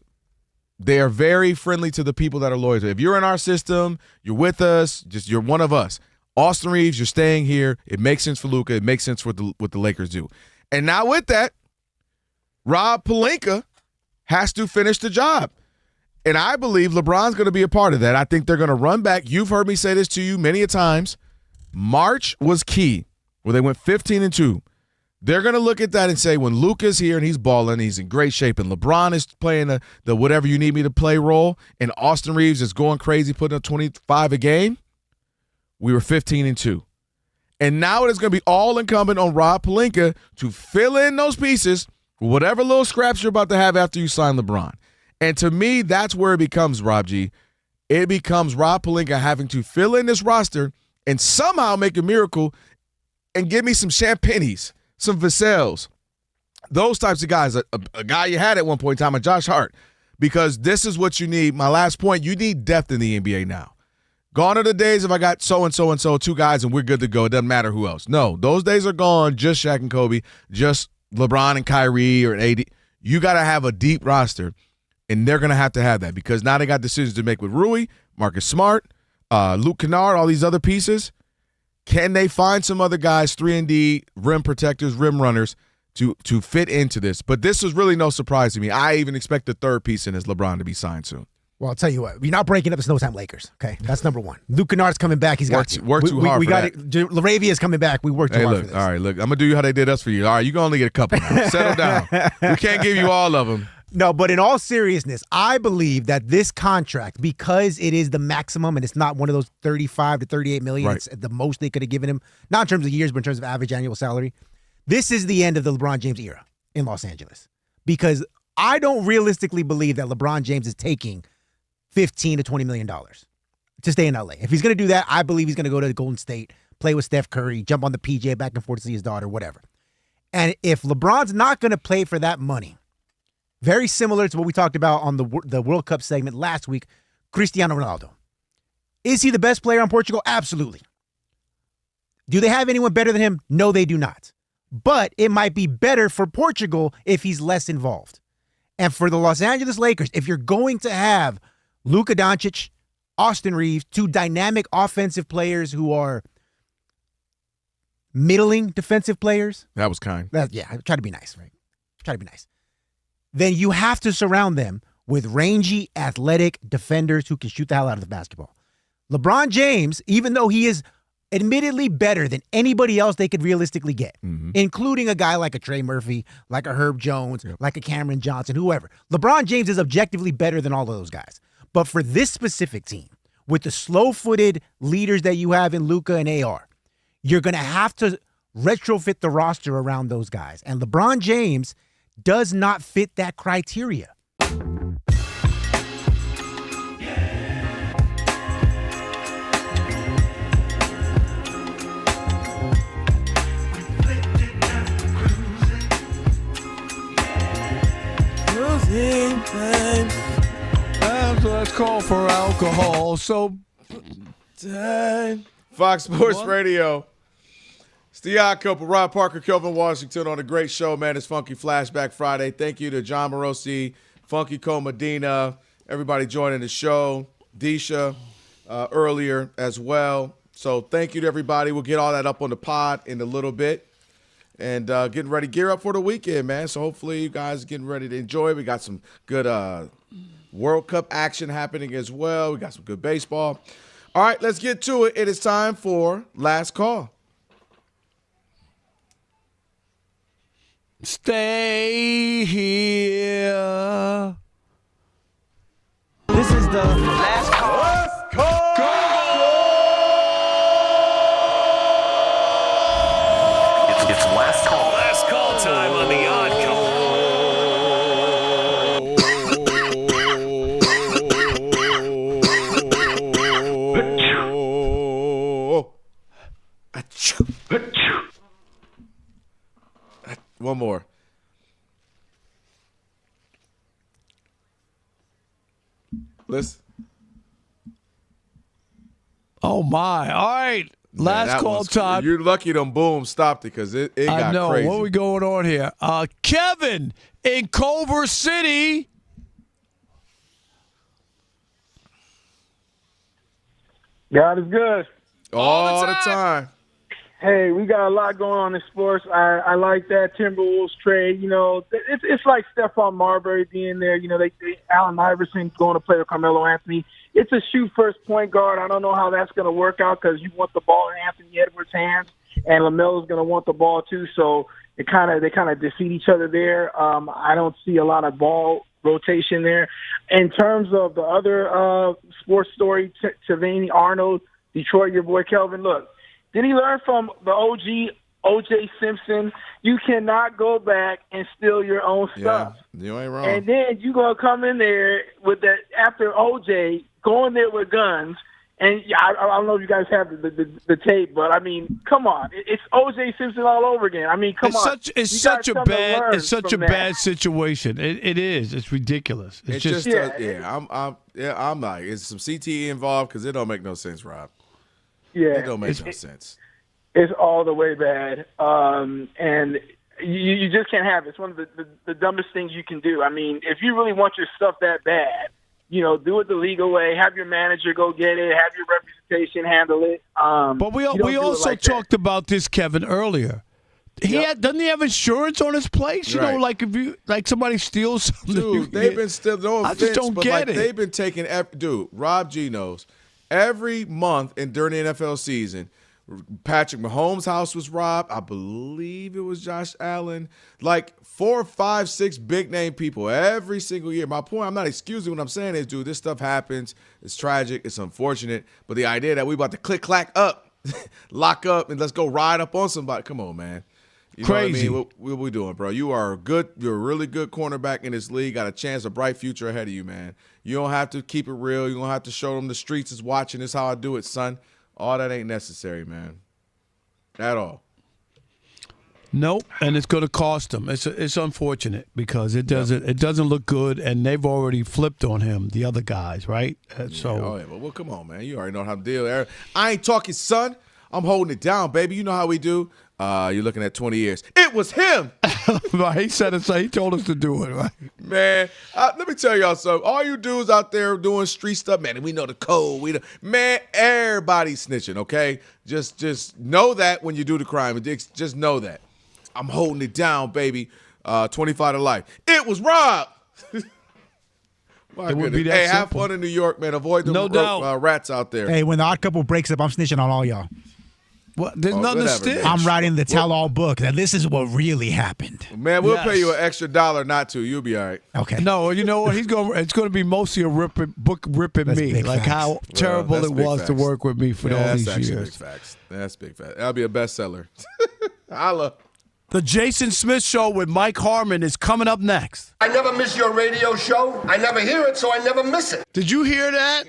they are very friendly to the people that are loyal to. If you're in our system, you're with us, you're one of us. Austin Reeves, you're staying here. It makes sense for Luka. It makes sense for what the Lakers do. And now with that, Rob Pelinka has to finish the job. And I believe LeBron's going to be a part of that. I think they're going to run back. You've heard me say this to you many a times. March was key, where they went 15-2. They're going to look at that and say, when Luka's here and he's balling, he's in great shape, and LeBron is playing the whatever you need me to play role, and Austin Reeves is going crazy, putting up 25 a game, we were 15-2. And now it is going to be all incumbent on Rob Pelinka to fill in those pieces with whatever little scraps you're about to have after you sign LeBron. And to me, that's where it becomes, Rob G. It becomes Rob Pelinka having to fill in this roster and somehow make a miracle and give me some Champagnes, some Vassell's, those types of guys. A guy you had at one point in time, a Josh Hart, because this is what you need. My last point, you need depth in the NBA now. Gone are the days if I got so-and-so and so, two guys, and we're good to go. It doesn't matter who else. No, those days are gone. Just Shaq and Kobe, just LeBron and Kyrie or AD. You got to have a deep roster, and they're going to have that because now they got decisions to make with Rui, Marcus Smart, Luke Kennard, all these other pieces. Can they find some other guys, 3-and-D, rim protectors, rim runners, to fit into this? But this was really no surprise to me. I even expect the third piece in is LeBron to be signed soon.
Well, I'll tell you what. You're not breaking up the Snowtime Lakers. Okay, that's number one. Luke Kennard's coming back. He's got to.
Work too hard.
We
for
got
that.
it. Laravia is coming back. We worked too hard for this.
All right, look. I'm gonna do you how they did us for you. All right, you can only get a couple now. Settle down. We can't give you all of them.
No, but in all seriousness, I believe that this contract, because it is the maximum and it's not one of those 35 to 38 million,
right.
It's the most they could have given him, not in terms of years, but in terms of average annual salary. This is the end of the LeBron James era in Los Angeles, because I don't realistically believe that LeBron James is taking $15 to $20 million to stay in LA. If he's going to do that, I believe he's going to go to Golden State, play with Steph Curry, jump on the PJ back and forth to see his daughter, whatever. And if LeBron's not going to play for that money, very similar to what we talked about on the World Cup segment last week, Cristiano Ronaldo. Is he the best player on Portugal? Absolutely. Do they have anyone better than him? No, they do not. But it might be better for Portugal if he's less involved. And for the Los Angeles Lakers, if you're going to have Luka Doncic, Austin Reeves, two dynamic offensive players who are middling defensive players.
That was kind.
Yeah, try to be nice, right? Try to be nice. Then you have to surround them with rangy, athletic defenders who can shoot the hell out of the basketball. LeBron James, even though he is admittedly better than anybody else they could realistically get, including a guy like a Trey Murphy, like a Herb Jones, like a Cameron Johnson, whoever. LeBron James is objectively better than all of those guys. But for this specific team, with the slow-footed leaders that you have in Luka and AR, you're going to have to retrofit the roster around those guys. And LeBron James does not fit that criteria.
Let's call for alcohol. So,
Fox Sports Radio. It's the Odd Couple. Rob Parker, Kelvin Washington on a great show, man. It's Funky Flashback Friday. Thank you to John Morosi, Funky Comedina, everybody joining the show. Disha earlier as well. So thank you to everybody. We'll get all that up on the pod in a little bit. And getting ready, gear up for the weekend, man. So hopefully you guys are getting ready to enjoy. We got some good World Cup action happening as well. We got some good baseball. All right, let's get to it. It is time for Last Call.
Stay here.
This is the Last Call.
Last Call.
Go!
It's last call. Last call time on the Odd Couple.
One more. Listen.
Oh, my. All right. Last call time.
You're lucky them boom stopped it because it got
I know.
crazy.
What are we going on here? Kevin in Culver City.
God is good.
All the time.
Hey, we got a lot going on in sports. I like that Timberwolves trade. You know, it's like Stephon Marbury being there. You know, they Allen Iverson's going to play with Carmelo Anthony. It's a shoot-first point guard. I don't know how that's going to work out because you want the ball in Anthony Edwards' hands, and LaMelo's going to want the ball too. So they kind of defeat each other there. I don't see a lot of ball rotation there. In terms of the other sports story, Tavani Arnold, Detroit, your boy Kelvin, look, did he learn from the OG O.J. Simpson? You cannot go back and steal your own stuff.
Yeah, you ain't wrong.
And then you going to come in there with that, after O.J., going there with guns. And I don't know if you guys have the tape, but I mean, come on, it's O.J. Simpson all over again. I mean, come on.
It's such a bad situation. It is. It's ridiculous. It's just
I'm like, is some CTE involved? Because it don't make no sense, Rob.
Yeah,
it don't make no sense.
It's all the way bad, and you just can't have it. It's one of the dumbest things you can do. I mean, if you really want your stuff that bad, you know, do it the legal way. Have your manager go get it. Have your representation handle it.
But we also talked about this, Kevin, earlier. Doesn't he have insurance on his place? You know, like if somebody steals something.
Dude, they've been still. No offense,
I just don't get it.
They've been taking. Dude, Rob G knows. Every month and during the NFL season, Patrick Mahomes' house was robbed. I believe it was Josh Allen. Like 4, 5, 6 big-name people every single year. My point, I'm not excusing what I'm saying is, dude, this stuff happens. It's tragic. It's unfortunate. But the idea that we about to click-clack up, lock up, and let's go ride up on somebody. Come on, man. You
Crazy.
Know what I mean? What we doing, bro? You're a really good cornerback in this league. Got a chance, a bright future ahead of you, man. You don't have to keep it real. You don't have to show them the streets is watching. This is how I do it, son. All that ain't necessary, man. At all.
Nope, and it's going to cost them. It's unfortunate because it doesn't look good, and they've already flipped on him, the other guys, right?
Well, come on, man. You already know how to deal. I ain't talking, son. I'm holding it down, baby. You know how we do. You're looking at 20 years. It was him.
Right, he said it. So he told us to do it, right?
Man, let me tell y'all something. All you dudes out there doing street stuff, man, we know the code. Man, everybody's snitching, okay? Just know that when you do the crime. Just know that. I'm holding it down, baby. 25 to life. It was Rob. My
it would be that
hey,
simple.
Have fun in New York, man. Avoid the rats out there.
Hey, when the Odd Couple breaks up, I'm snitching on all y'all.
What? There's nothing to stitch.
I'm writing the tell-all book. Now, this is what really happened.
Man, we'll pay you an extra $1 not to. You'll be all right.
Okay.
No, you know what? It's going to be mostly a book ripping me, like how terrible it was to work with me for all these years.
Big facts. That's big facts. That'll be a bestseller. Holla.
The Jason Smith Show with Mike Harmon is coming up next.
I never miss your radio show. I never hear it, so I never miss it.
Did you hear that?